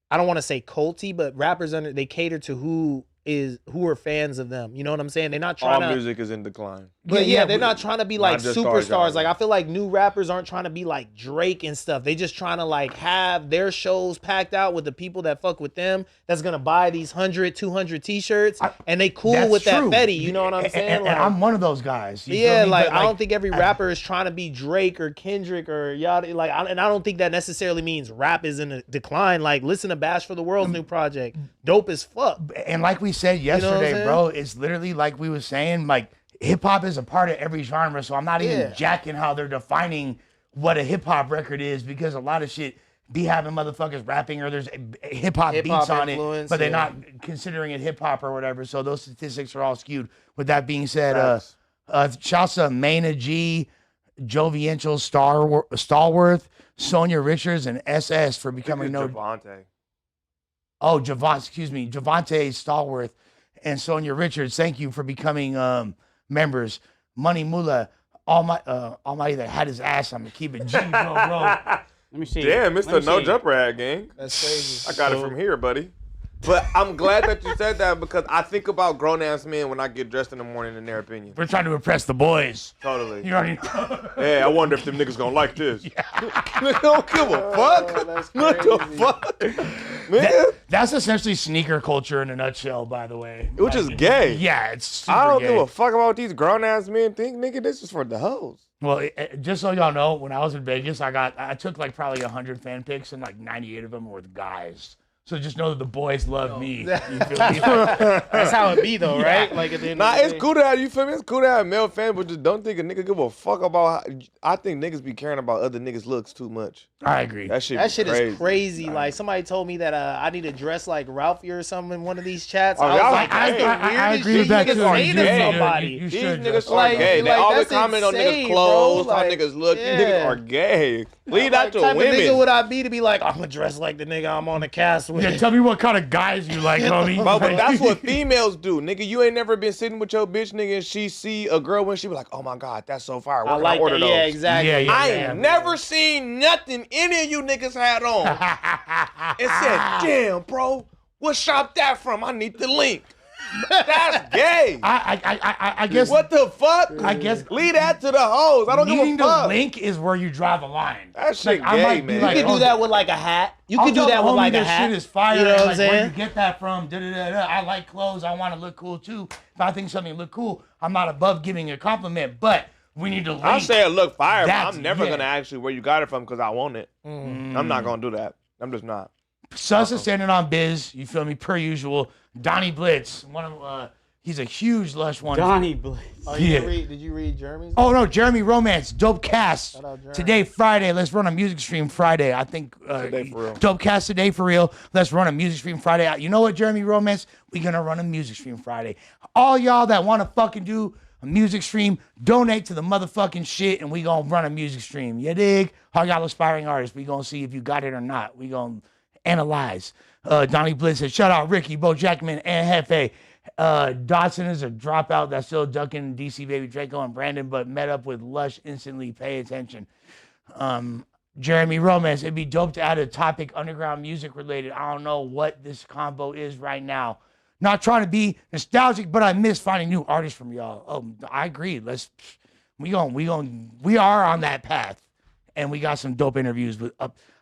I don't want to say culty, but rappers they cater to who are fans of them. You know what I'm saying? They're not trying All to. music is in decline. But yeah, they're not trying to be like just our superstars. genre. Like I feel like new rappers aren't trying to be like Drake and stuff. They just trying to like have their shows packed out with the people that fuck with them. That's gonna buy these 100, 200 t-shirts, and they cool That's with true. that Fetty. You know what I'm saying? And Like, I'm one of those guys. You feel yeah, me? like But, I don't think every rapper is trying to be Drake or Kendrick or yada. Like, and I don't think that necessarily means rap is in a decline. Like, listen to Bash for the World's new project, dope as fuck. And like we said know what I'm yesterday, saying? bro, it's literally like we was saying, like hip hop is a part of every genre. So I'm not even jacking how they're defining what a hip hop record is, because a lot of shit be having motherfuckers rapping or there's hip hop beats on it, influence, but they're yeah. not considering it hip hop or whatever. So those statistics are all skewed. With that being said, shouts to Maina G, Joviential Stallworth, Sonia Richards, and SS for becoming Javante. Oh, Javante Stallworth and Sonia Richards, thank you for becoming members. Money Mullah, Almighty that had his ass on me. Keep it G, bro. Let me see. Damn, Let me Mr. No see. Jumper Ad gang. That's crazy. I got it from here, buddy. But I'm glad that you said that, because I think about grown ass men when I get dressed in the morning in their opinion. We're trying to impress the boys. Totally. You already know. Hey, I wonder if them niggas gonna like this. Nigga don't give a fuck. What the fuck? Nigga? That's essentially sneaker culture in a nutshell, by the way. Which is gay. Yeah, it's super I don't gay. give a fuck about what these grown ass men think, nigga. This is for the hoes. Well, just so y'all know, when I was in Vegas, I took like probably 100 fan pics, and like 98 of them were with guys. So just know that the boys love me. You feel me? That's how it be though, right? Like at the end Nah, of the it's day. cool to have, you feel me? It's cool to have male fans, but just don't think a nigga give a fuck about I think niggas be caring about other niggas' looks too much. I agree. That shit Is crazy. Like somebody told me that I need to dress like Ralphie or something in one of these chats. Oh, I was y'all like, are that's gay. the I weirdest agree shit with that you too. can say You to should. somebody. You These should niggas dress are like- gay. They like, always that's comment on niggas' insane, clothes, bro. how Like, niggas look. yeah. These niggas are gay. Leave that to type of nigga women. would I be to be like, I'm gonna dress like the nigga I'm on the cast with? Yeah, tell me what kind of guys you like, homie. But that's what females do, nigga. You ain't never been sitting with your bitch, nigga, and she see a girl when she be like, oh my God, that's so fire. Where I can like order that. those? Yeah, exactly. Yeah, I yeah. ain't never seen nothing any of you niggas had on and said, damn, bro, what shop that from? I need the link. That's gay. I guess What the fuck? I guess Leave that to the hoes. I don't give needing a fuck. to link is where you draw the line. That shit I gay, might be man. like, You could oh, do that with like a hat. You I'll could do tell that the with homie like a this hat. shit is fire. You know what I'm like, where saying? you get that from? I like clothes. I want to look cool too. If I think something look cool, I'm not above giving a compliment, but we need to link. I say it look fire, but That's- I'm never yeah. gonna ask you where you got it from because I want it. I'm not gonna do that. I'm just not. Sus is standing on biz. You feel me? Per usual. Donnie Blitz, one of He's a huge Lush one. Donnie Blitz. Oh, Yeah. did you read Jeremy's? Oh no, Jeremy Romance, dope cast. Shout out Jeremy. Today, Friday. Let's run a music stream Friday. I think Today for real. dope cast today for real. Let's run a music stream Friday. You know what, Jeremy Romance? We're gonna run a music stream Friday. All y'all that want to fucking do a music stream, donate to the motherfucking shit, and we gonna run a music stream. You dig? All y'all aspiring artists, we gonna see if you got it or not. We gonna analyze. Donnie Blitz said, shout out Ricky, Bo Jackman, and Hefe. Dotson is a dropout that's still ducking DC Baby Draco and Brandon, but met up with Lush instantly. Pay attention. Jeremy Romance, it'd be dope to add a topic underground music related. I don't know what this combo is right now. Not trying to be nostalgic, but I miss finding new artists from y'all. Oh, I agree. We are on that path, and we got some dope interviews with.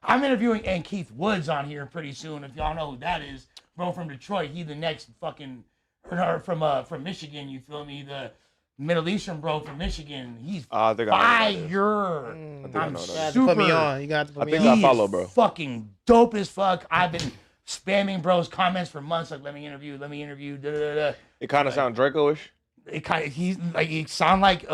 I'm interviewing and Keith Woods on here pretty soon. If y'all know who that is, bro from Detroit. He the next fucking. Or from Michigan, you feel me? The Middle Eastern bro from Michigan. He's I think I know who that is. I think I I'm know that. You got to super. put me on. You got to put I me think on. I follow, bro. Fucking dope as fuck. I've been spamming bro's comments for months. Like, let me interview. Da, da, da. It kind of sound Draco-ish. It kind of he's like he sound like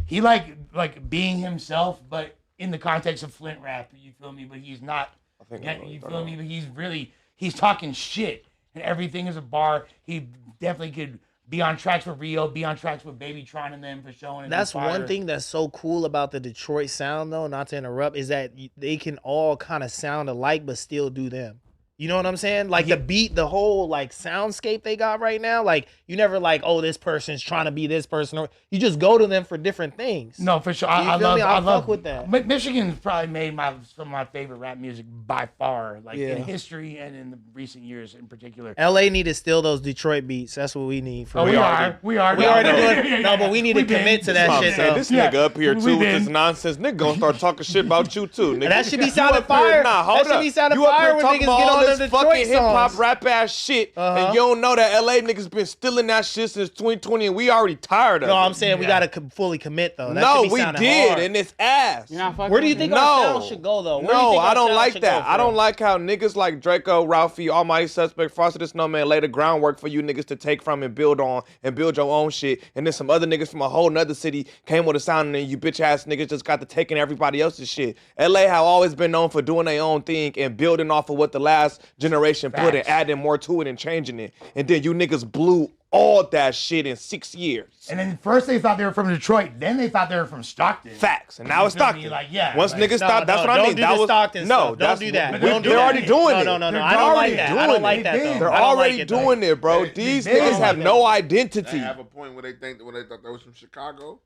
he like being himself, but in the context of Flint rap. You feel me? But he's not. I think I know You what feel you're me? But he's talking shit, and everything is a bar. He definitely could be on tracks with Rio, be on tracks with Babytron and them for showing. That's one thing that's so cool about the Detroit sound, though, not to interrupt, is that they can all kind of sound alike, but still do them. You know what I'm saying? Like the beat, the whole like soundscape they got right now. Like you never like, oh, this person's trying to be this person, or you just go to them for different things. No, for sure. You I feel love. me? I love fuck with that. Michigan's probably made some of my favorite rap music by far, like Yeah. in history and in the recent years in particular. LA need to steal those Detroit beats. That's what we need. For Oh, we real. are. We already doing. No, but we need to commit to that shit though. This nigga up here We too with been. this nonsense. Nigga gonna start talking shit about you too. Nigga. And that should be You sounding up here- fire. Nah, hold That should up. be sounding You up fire here when talking niggas about get all on this the fucking Detroit hip hop songs. rap ass shit, and you don't know that LA niggas been stealing that shit since 2020, and we already tired of it. No, I'm saying we gotta fully commit though. That No, should be we sounding did, hard. and it's ass. You're not fucking Where do you with think me? our sound should go though? Where do you No, think our I don't sound like should that. go I don't from? like how niggas like Draco, Ralphie, Almighty Suspect, Frosty the Snowman lay the groundwork for you niggas to take from and build on and build your own shit. And then some other niggas from a whole nother city came with a sound, and then you bitch ass niggas just got to taking everybody else's shit. LA have always been known for doing their own thing and building off of what the last generation put and Facts. adding more to it and changing it. And then you niggas blew all that shit in 6 years. And then first they thought they were from Detroit, then they thought they were from Stockton. Facts. And now You it's feel me? Stockton. Like, yeah, Once like- niggas stopped, that's what I don't mean. do That the was Stockton no, stuff. that's Don't do that. but Don't do they're that. already doing it. No. They're I don't like already that. I doing don't it. like that though. They're I don't already like it, though. doing it, bro. These they- niggas have no identity. They have a point where they think when they thought that was from Chicago.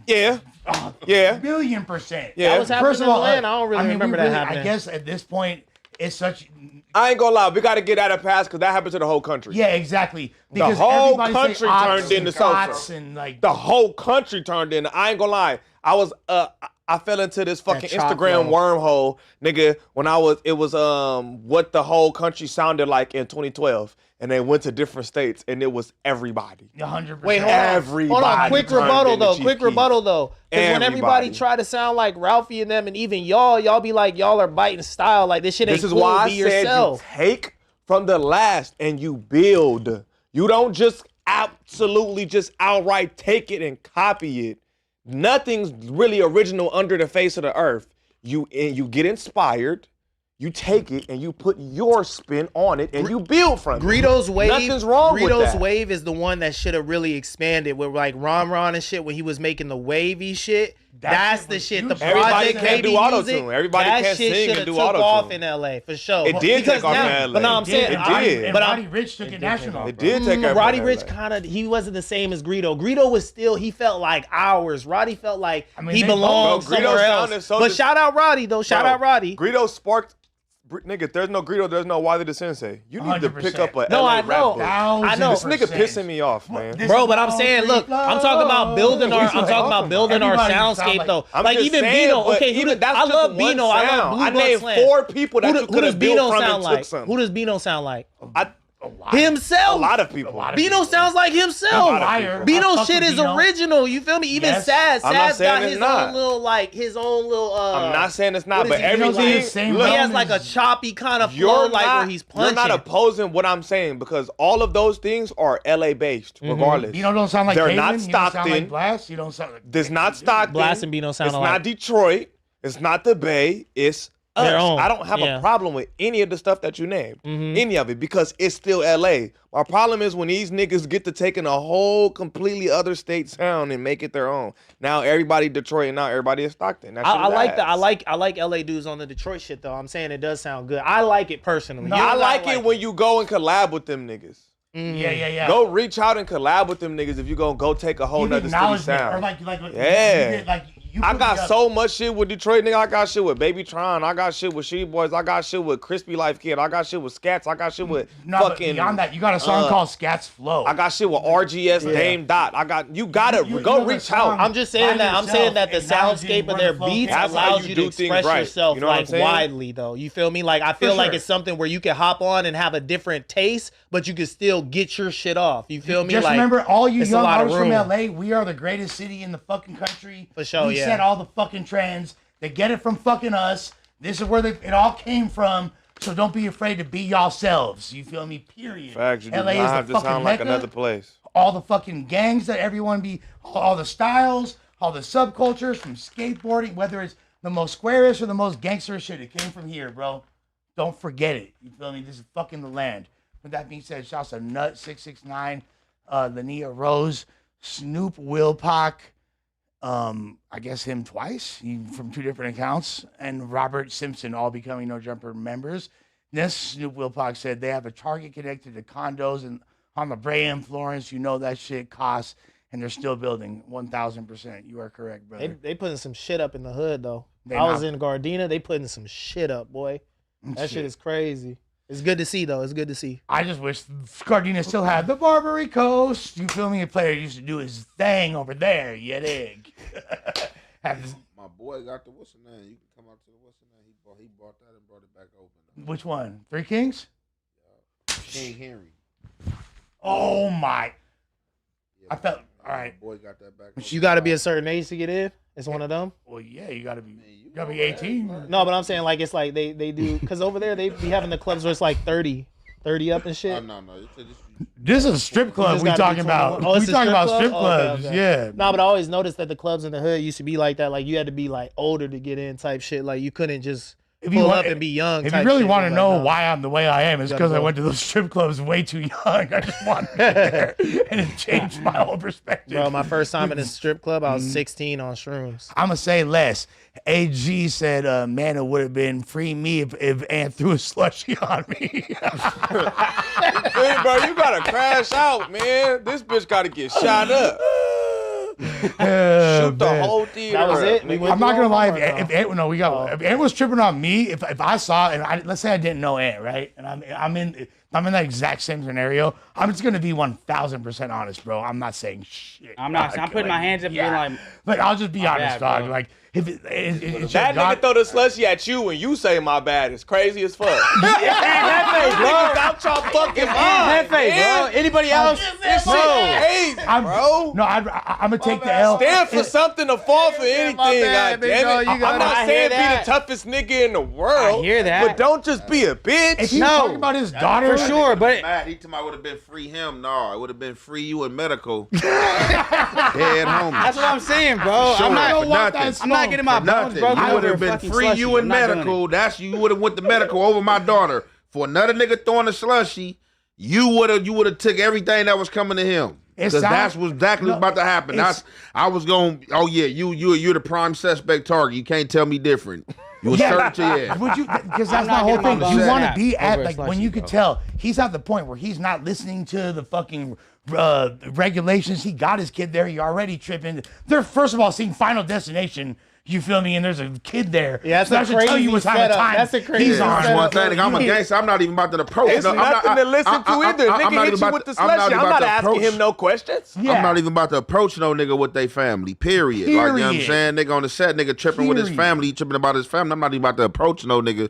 Yeah. Oh, Yeah. $1,000,000,000%. Yeah. That was happening First of in all, Atlanta. I don't really mean, remember we that really- happening. I guess at this point, it's such. I ain't gonna lie, we gotta get out of past because that happened to the whole country. Yeah, exactly. The Because whole everybody say country ox turned into and cots salsa. and like The whole country turned into. I ain't gonna lie. I fell into this fucking chocolate. Instagram wormhole, nigga, when it was what the whole country sounded like in 2012. And they went to different states and it was everybody. 100%. Wait, hold on. Everybody Hold on. Quick turned rebuttal into though. Chief Quick Keef. rebuttal though. Because when everybody Everybody. try to sound like Ralphie and them, and even y'all be like, y'all are biting style. Like this shit ain't This is cool. why I Be said yourself. you take from the last and you build. You don't just absolutely just outright take it and copy it. Nothing's really original under the face of the earth. You get inspired, you take it and you put your spin on it and you build from it. Greedo's Wave. Nothing's wrong with Greedo's that. Wave is the one that should have really expanded with like Ron and shit when he was making the wavy shit. That's shit the was shit. The huge. Everybody Project can't Baby do auto-tune. music, Everybody that can't shit sing and shoulda do took auto-tune. off in LA for sure. It did Because take off now- in LA. But no, I'm It saying, did. It did. And but Roddy Rich took it national. It did take off Roddy in Rich LA. kind of, he wasn't the same as Greedo. Greedo was still, he felt like ours. Roddy felt like mean, he they belonged both- Bro, Greedo somewhere sounded else. so But dis- shout out Roddy though. Shout Bro, out Roddy. Greedo sparked. Nigga, if there's no Greedo, there's no Wiley the Sensei. You need to 100%. pick up a No, LA I rap know. book. I know. This nigga pissing me off, man. This Bro, is but I'm all saying, free look, I'm talking about building our, I'm flow. talking about building our Everybody sound soundscape like- though. I'm Like just even saying, Bino, but okay, even that's I just love one Bino. I love sound. Blue I Blood named Slam. 4 people that you Who could does have Bino built from sound and like? took something. Who does Bino sound like? Himself. A lot of people. Bino sounds like himself. Liar. Bino shit is original. You feel me? Even Saz. I'm not Saz saying got it's his not. own little I'm not saying it's not, what but is he? everything. He has like a choppy kind of flow, like where he's punching. You're not opposing what I'm saying because all of those things are LA based, regardless. You don't sound like they're Caitlyn, not you don't sound Stockton. like Blast. You don't sound like There's not Stockton. Blast and Bino sound It's alike. not Detroit. It's not the Bay. It's us. Their own. I don't have Yeah. a problem with any of the stuff that you named, any of it, because it's still LA. My problem is when these niggas get to taking a whole completely other state sound and make it their own. Now everybody Detroit and now everybody is Stockton. That I shit is like ass. that. I like LA dudes on the Detroit shit though. I'm saying it does sound good. I like it personally. No, You I don't like gotta it when you go and collab with them niggas. Yeah. Go reach out and collab with them niggas if you gonna go take a whole Give nother city acknowledgement, sound. or like yeah. you did, like you I put got me up. so much shit with Detroit, nigga. I got shit with Baby Tron. I got shit with She Boys. I got shit with Crispy Life Kid. I got shit with Scats. I got shit with But fucking. beyond that, you got a song called Scats Flow. I got shit with RGS Dame Dot. I got you. Gotta go reach out. I'm just saying that. I'm saying that the soundscape of their beats That's how allows you you do to things express right. yourself You know what I'm like saying? widely, though. You feel me? Like I feel like sure. it's something where you can hop on and have a different taste, but you can still get your shit off. You feel me? Just like, remember, all you it's a young lot of artists from room. LA, we are the greatest city in the fucking country. For sure, we yeah. set all the fucking trends. They get it from fucking us. This is where it all came from. So don't be afraid to be yourselves. You feel me? Period. Facts. You do LA not is have the to fucking sound like mecca. another place. All the fucking gangs that everyone be, all the styles, all the subcultures from skateboarding, whether it's the most squarish or the most gangster shit, it came from here, bro. Don't forget it. You feel me? This is fucking the land. With that being said, shouts to Nut 669, Lania Rose, Snoop Wilpock, I guess him twice from two different accounts, and Robert Simpson all becoming No Jumper members. This Snoop Wilpock said they have a target connected to condos and on La Brea and Florence. You know that shit costs, and they're still building 1,000%. You are correct, brother. They putting some shit up in the hood though. They I was not- in Gardena. They putting some shit up, boy. That shit is crazy. It's good to see though. It's good to see. I just wish Gardena still had the Barbary Coast. You feel me? A player used to do his thing over there. You dig? Have this, My boy got the what's the name? You can come out to the what's the name? He bought that and brought it back open. which one? Three Kings? King Henry. Oh my! Yeah, I felt all right. My boy got that back. You got to be a certain age to get in. It's one of them. Well, yeah, you gotta be 18. No, but I'm saying like it's like they do because over there they be having the clubs where it's like 30 up and shit. No. This is a strip You club just we gotta be talking about. 21. Oh, it's We a talking about club? strip Oh, clubs. okay. Yeah. No, but I always noticed that the clubs in the hood used to be like that. Like you had to be like older to get in type shit. Like you couldn't just If you pull want- up and be young. If type you really shit. want to Like, know no. why I'm the way I am, it's Gotta because I go. went to those strip clubs way too young. I just wanted to get there, and it changed my whole perspective. Bro, my first time in a strip club, I was Mm-hmm. 16 on shrooms. I'm gonna say less. AG said, "Man, it would have been free me if Ant threw a slushie on me." Hey, bro, you gotta crash out, man. This bitch gotta get shot up. Shoot the whole theater. That was up, it? nigga. We went I'm not through gonna all lie. of them, If Ant, no, we got. If Ant was tripping on me, if I saw and let's say I didn't know Ant, right, and I'm in that exact same scenario, I'm just gonna be 1,000% honest, bro. I'm not saying shit. I'm not. I'm putting my hands up and being like, But I'll just be My honest, bad, dog. bro. Like if it's That your nigga throw the slushy at you and you say my bad. It's crazy as fuck. Niggas out y'all fucking mind, Hefe, bro. man. Anybody else? This shit crazy, bro. No, I'm gonna take the L. Stand for something to fall for anything, bad, big dog. goddammit. You I'm not I saying hear be that. the toughest nigga in the world. I hear that. But don't just be a bitch. If he's talking about his daughter, For sure, but Mad. He told me I would have been free him. No, it would have been free you in medical. Head home. that's what I'm saying, bro. Sure, I'm for not. nothing. I'm not getting my For bones nothing. broken You would over have been fucking free slushy. you in I'm not doing medical. That's you would have went to medical over my daughter. For another nigga throwing a slushy, you would have took everything that was coming to him. Because that's what exactly was about to happen. I was going. Oh yeah, you're the prime suspect target. You can't tell me different. You was certain to yeah. Would you? Because that's I'm my not whole getting my thing. bones You want to snapped be at over a like when slushy, you could bro. tell he's at the point where he's not listening to the fucking regulations. He got his kid there. He already tripping. They're first of all seeing Final Destination. You feel me? And there's a kid there. Yeah, that's so a that should tell you what crazy time of setup. time That's a crazy he's on. That's one thing. I'm a gangster. I'm not even about to approach. It's nothing to listen to either. Nigga hit you with the slushy. I'm not asking him no questions. Yeah. I'm not even about to approach no nigga with their family. Period. Like, you know what I'm Period. saying? Nigga on the set, nigga tripping with his Period. family, he tripping about his family. I'm not even about to approach no nigga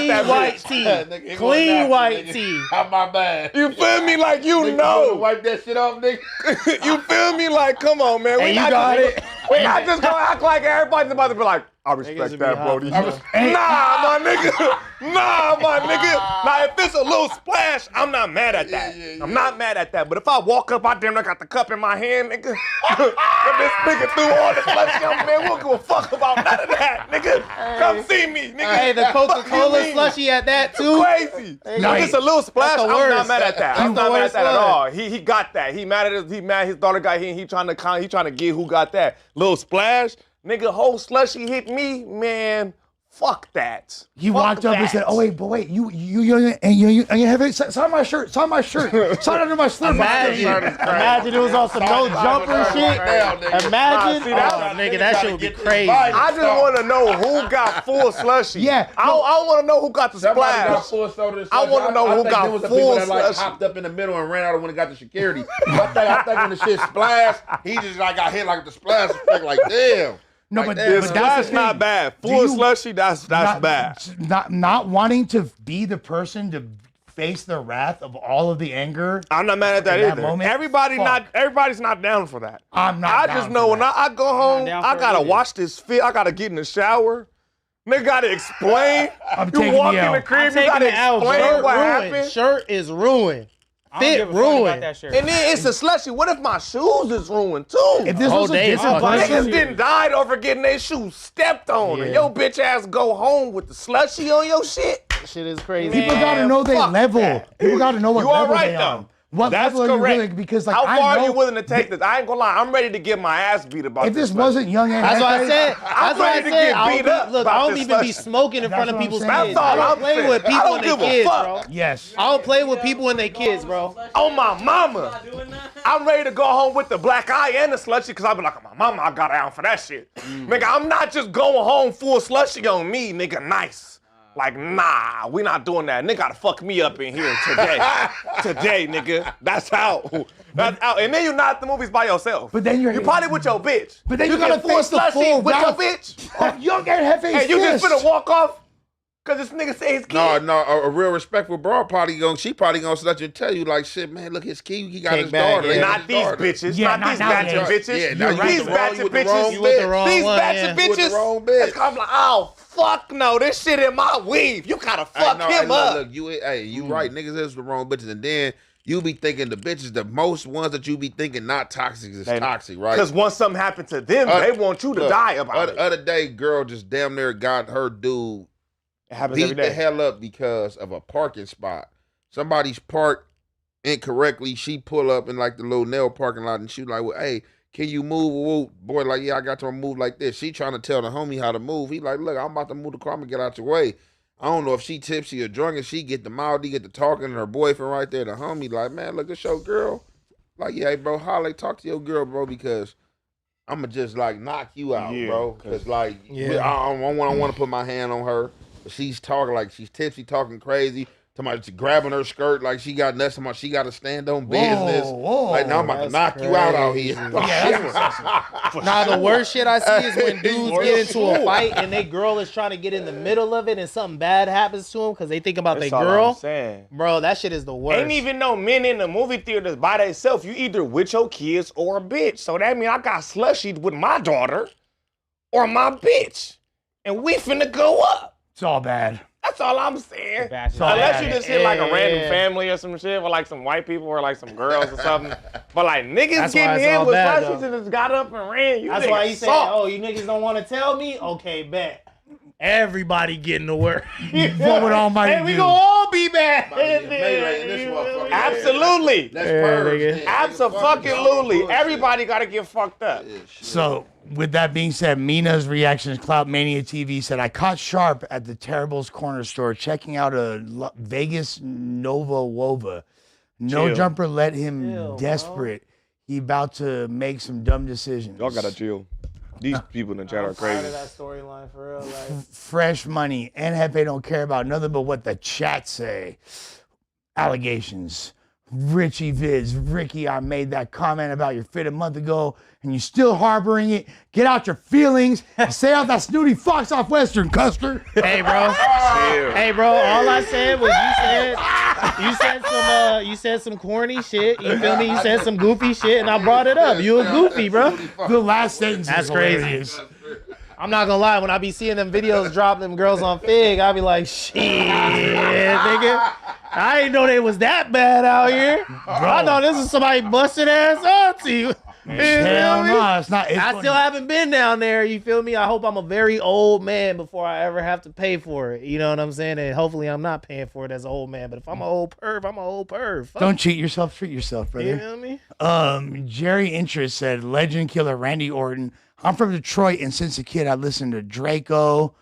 bought that white bitch. tee. Nigga, it Clean going white nasty, tee. nigga. How my bad? You feel me? Like you Nigga, know. wipe that shit off, nigga. You feel me? Like, come on, man. And We you not got just- it. We not just gonna act like everybody's about to be like, I respect that, Brody. Nah, my nigga. Nah, my nigga. Now, if it's a little splash, I'm not mad at that. I'm not mad at that. But if I walk up out there and I got the cup in my hand, nigga, if this nigga threw all this slushy on me, man, we don't give a fuck about none of that, nigga. Come see me, nigga. Hey, the Coca-Cola slushy at that too. Crazy. If it's a little splash, I'm not mad at that. I'm not mad at that at all. He got that. He mad at his daughter got hit. He trying to get who got that. Little splash. Nigga, whole slushy hit me, man. Fuck that. He walked up and said, "Oh wait, but wait, you have it. Sign my shirt. Sign my shirt. Sign under my slip." Imagine it was on some no jumper shit. Imagine, nigga, that shit would be crazy. I just want to know who got full slushy. Yeah, I don't want to know who got the splash. Got full soda I want to know who got full that, like, slushy. hopped up in the middle and ran out when it got to security. I think when the shit splashed, he just like got hit like the splash effect. Like damn. No, like, but that's not bad. Full slushy, that's bad. Not wanting to be the person to face the wrath of all of the anger. I'm not mad at that either. Moment, everybody's not down for that. I'm not. I just know when I go home, I gotta wash this fit. I gotta get in the shower. Nigga gotta explain. You walk in the crib, you gotta explain what happened. Shirt is ruined. Fit ruined. And then it's a slushy. What if my shoes is ruined too? If this was a different niggas didn't die over getting their shoes stepped on, and your bitch ass go home with the slushy on your shit. Shit is crazy. People gotta know their level. People gotta know what level they though. on. What That's level correct. are you willing? Because like, how I far know, are you willing to take this? I ain't gonna lie. I'm ready to get my ass beat about if this. this wasn't young and that's what I said. I'm ready to get beat up. Look, I don't even be smoking in front of people's kids. That's all I don't play with people and their kids, bro. Yes. I don't play with people and their kids, bro. On my mama. I'm ready to go home with the black eye and the slushy because I be like, oh, my mama, I got down for that shit. Nigga, I'm not just going home full slushy on me, nigga, nice. Like, nah, we not doing that. Nigga gotta fuck me up in here today. Today, nigga. That's out. That's out. And then you're not at the movies by yourself. But then you're probably with your bitch. But then you gotta get full face the slushy full with your wrath bitch. of young and Hefe. And you just finna walk off because this nigga say his kid. No, a real respectful broad she probably gonna let you tell you like shit, man. Look, his kid, he got Take his back, daughter. yeah. Not these bitches. Yeah, not these not batching nowadays. bitches. Yeah, now you These with the wrong- batching you with the wrong bitches. You with the wrong These one, batching yeah. bitches. You with the wrong bitch. I'm like, oh, fuck no. This shit in my weave. You gotta fuck him up. Look, you right. Niggas is the wrong bitches. And then you be thinking the bitches, the most ones that you be thinking not toxic is toxic, right? Because once something happened to them, they want you to die about it. Other day, girl just damn near got her dude It happens every beat day. the hell up because of a parking spot. Somebody's parked incorrectly. She pull up in like the little nail parking lot and she like, well, hey, can you move? Whoa. Boy, like, yeah, I got to move like this. She trying to tell the homie how to move. He like, look, I'm about to move the car. I'm going to get out your way. I don't know if she tipsy or drunk and she get the mouth, get the talking, and her boyfriend right there, the homie, like, man, look, it's your girl. Like, yeah, hey, bro, Holly, talk to your girl, bro, because I'm going to just, like, knock you out, bro. Because, like, I don't want to put my hand on her. But she's talking like she's tipsy, talking crazy. Somebody's grabbing her skirt like she got nuts. She got to stand on business. Whoa, like, now I'm about to knock you out here. Nah, the worst shit I see is when dudes get into a fight and they girl is trying to get in the middle of it and something bad happens to them because they think about their girl. Bro, that shit is the worst. Ain't even no men in the movie theaters by themselves. You either with your kids or a bitch. So that means I got slushy with my daughter or my bitch. And we finna go up. It's all bad. That's all I'm saying. Unless Unless you just hit like a random family or some shit with like some white people or like some girls or something. But like niggas getting hit with slushies and just got up and ran. You That's why he said, oh, you niggas don't want to tell me? Okay, bet. Everybody getting to work. What would Almighty And we do? gonna all be bad. Absolutely. Let's purge. Absolutely. Everybody got to get fucked up. So, with that being said, Mina's reactions, Clout Mania TV said, I caught Sharp at the Terrible's Corner Store checking out a Vegas Nova Wova. No Chill. jumper let him desperate. He about to make some dumb decisions. Y'all gotta chill. These people in the chat are crazy. That storyline for real. Like. Fresh money. And Hefe don't care about nothing but what the chat say. Allegations. Richie Vids. Ricky, I made that comment about your fit a month ago and you still harboring it. Get out your feelings and stay out that snooty fox off Western, Custer. Hey, bro. Hey, bro. All I said was you said. You said some corny shit. You feel me? You said some goofy shit, and I brought it up. You a goofy, bro. The last sentence That's is crazy. hilarious. I'm not gonna lie. When I be seeing them videos drop them girls on Fig, I be like, shit, nigga. I didn't know they was that bad out here. I thought this was somebody busting ass auntie. Hell no, it's not. I still haven't been down there. You feel me? I hope I'm a very old man before I ever have to pay for it. You know what I'm saying? And hopefully I'm not paying for it as an old man. But if I'm an old perv, I'm an old perv. Fuck. Don't cheat yourself. Treat yourself, brother. You feel me? Jerry Interest said, legend killer Randy Orton. I'm from Detroit, and since a kid, I listened to Draco,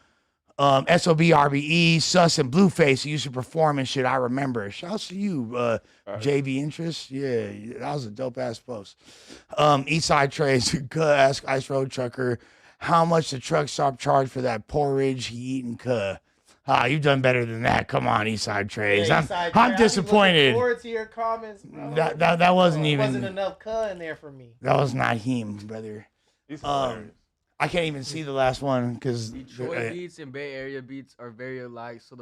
SOB, RBE, Sus, and Blueface. He used to perform and shit. I remember. Shouts to you, JV Interest. Yeah, that was a dope ass post. Eastside Trace, ask Ice Road Trucker, how much the truck stop charge for that porridge he eating? You've done better than that. Come on, Eastside Trace. I'm disappointed. Forward to your comments, bro. That wasn't even. Wasn't enough in there for me. That was not him, brother. I can't even see the last one because Detroit beats and Bay Area beats are very alike. So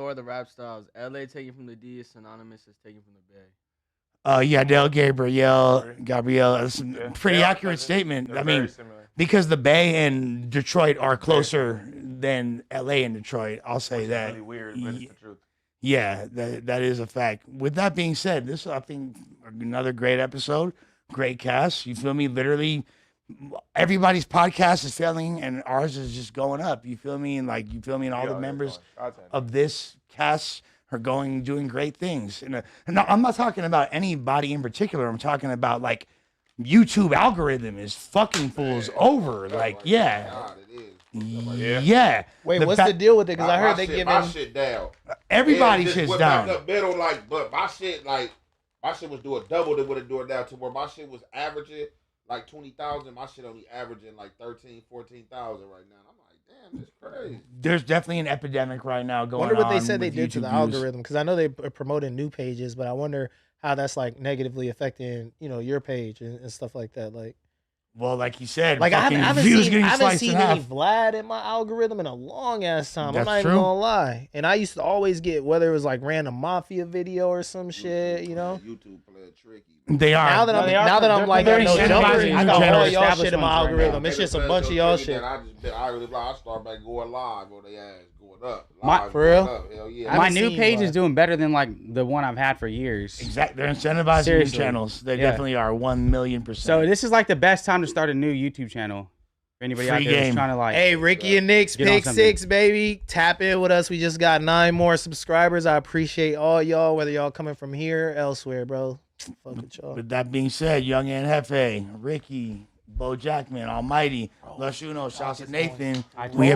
are the rap styles. LA taken from the D is synonymous as taken from the Bay. Yeah, Del Gabriel. That's a pretty accurate statement. I mean, because the Bay and Detroit are closer than LA and Detroit. I'll say that. Really weird, but it's the truth. Yeah, that is a fact. With that being said, this I think another great episode, great cast. You feel me? Literally, everybody's podcast is failing and ours is just going up. You feel me? And all the members of this cast are doing great things. And I'm not talking about anybody in particular. I'm talking about like YouTube algorithm is fucking fools over. Like, yeah. Yeah. Wait, what's the deal with it? Because I heard they giving my shit down. Everybody shit's down. Up middle, but my shit was doing double than what it doing now. To where my shit was averaging like 20,000. My shit only averaging like 13, 14,000 right now. I'm like, damn, that's crazy. There's definitely an epidemic right now going on. I wonder what they said they did to the views. algorithm, because I know they are promoting new pages, but I wonder how that's like negatively affecting your page and stuff like that. Like, well, like you said, like I haven't seen any half. Vlad in my algorithm in a long ass time. That's I'm not true. even gonna lie. And I used to always get whether it was like random mafia video or some shit, YouTube playing tricky. They are. Now that I'm like, I know jumper, I got all y'all shit in my algorithm. Right, it's just a bunch of y'all shit. I start back going live on their ass, going up. For real? Up. Hell yeah. My new page is doing better than like the one I've had for years. Exactly. They're incentivizing new channels. They definitely are 1,000,000%. So this is like the best time to start a new YouTube channel. For anybody out there who's trying to like. Hey, Ricky and Nick's Pick 6, baby. Tap in with us. We just got 9 more subscribers. I appreciate all y'all, whether y'all coming from here or elsewhere, bro. Fuck with y'all. With that being said, Young and Hefe, Ricky, Bo Jackman, Almighty, Lush Uno, shouts to Nathan. We have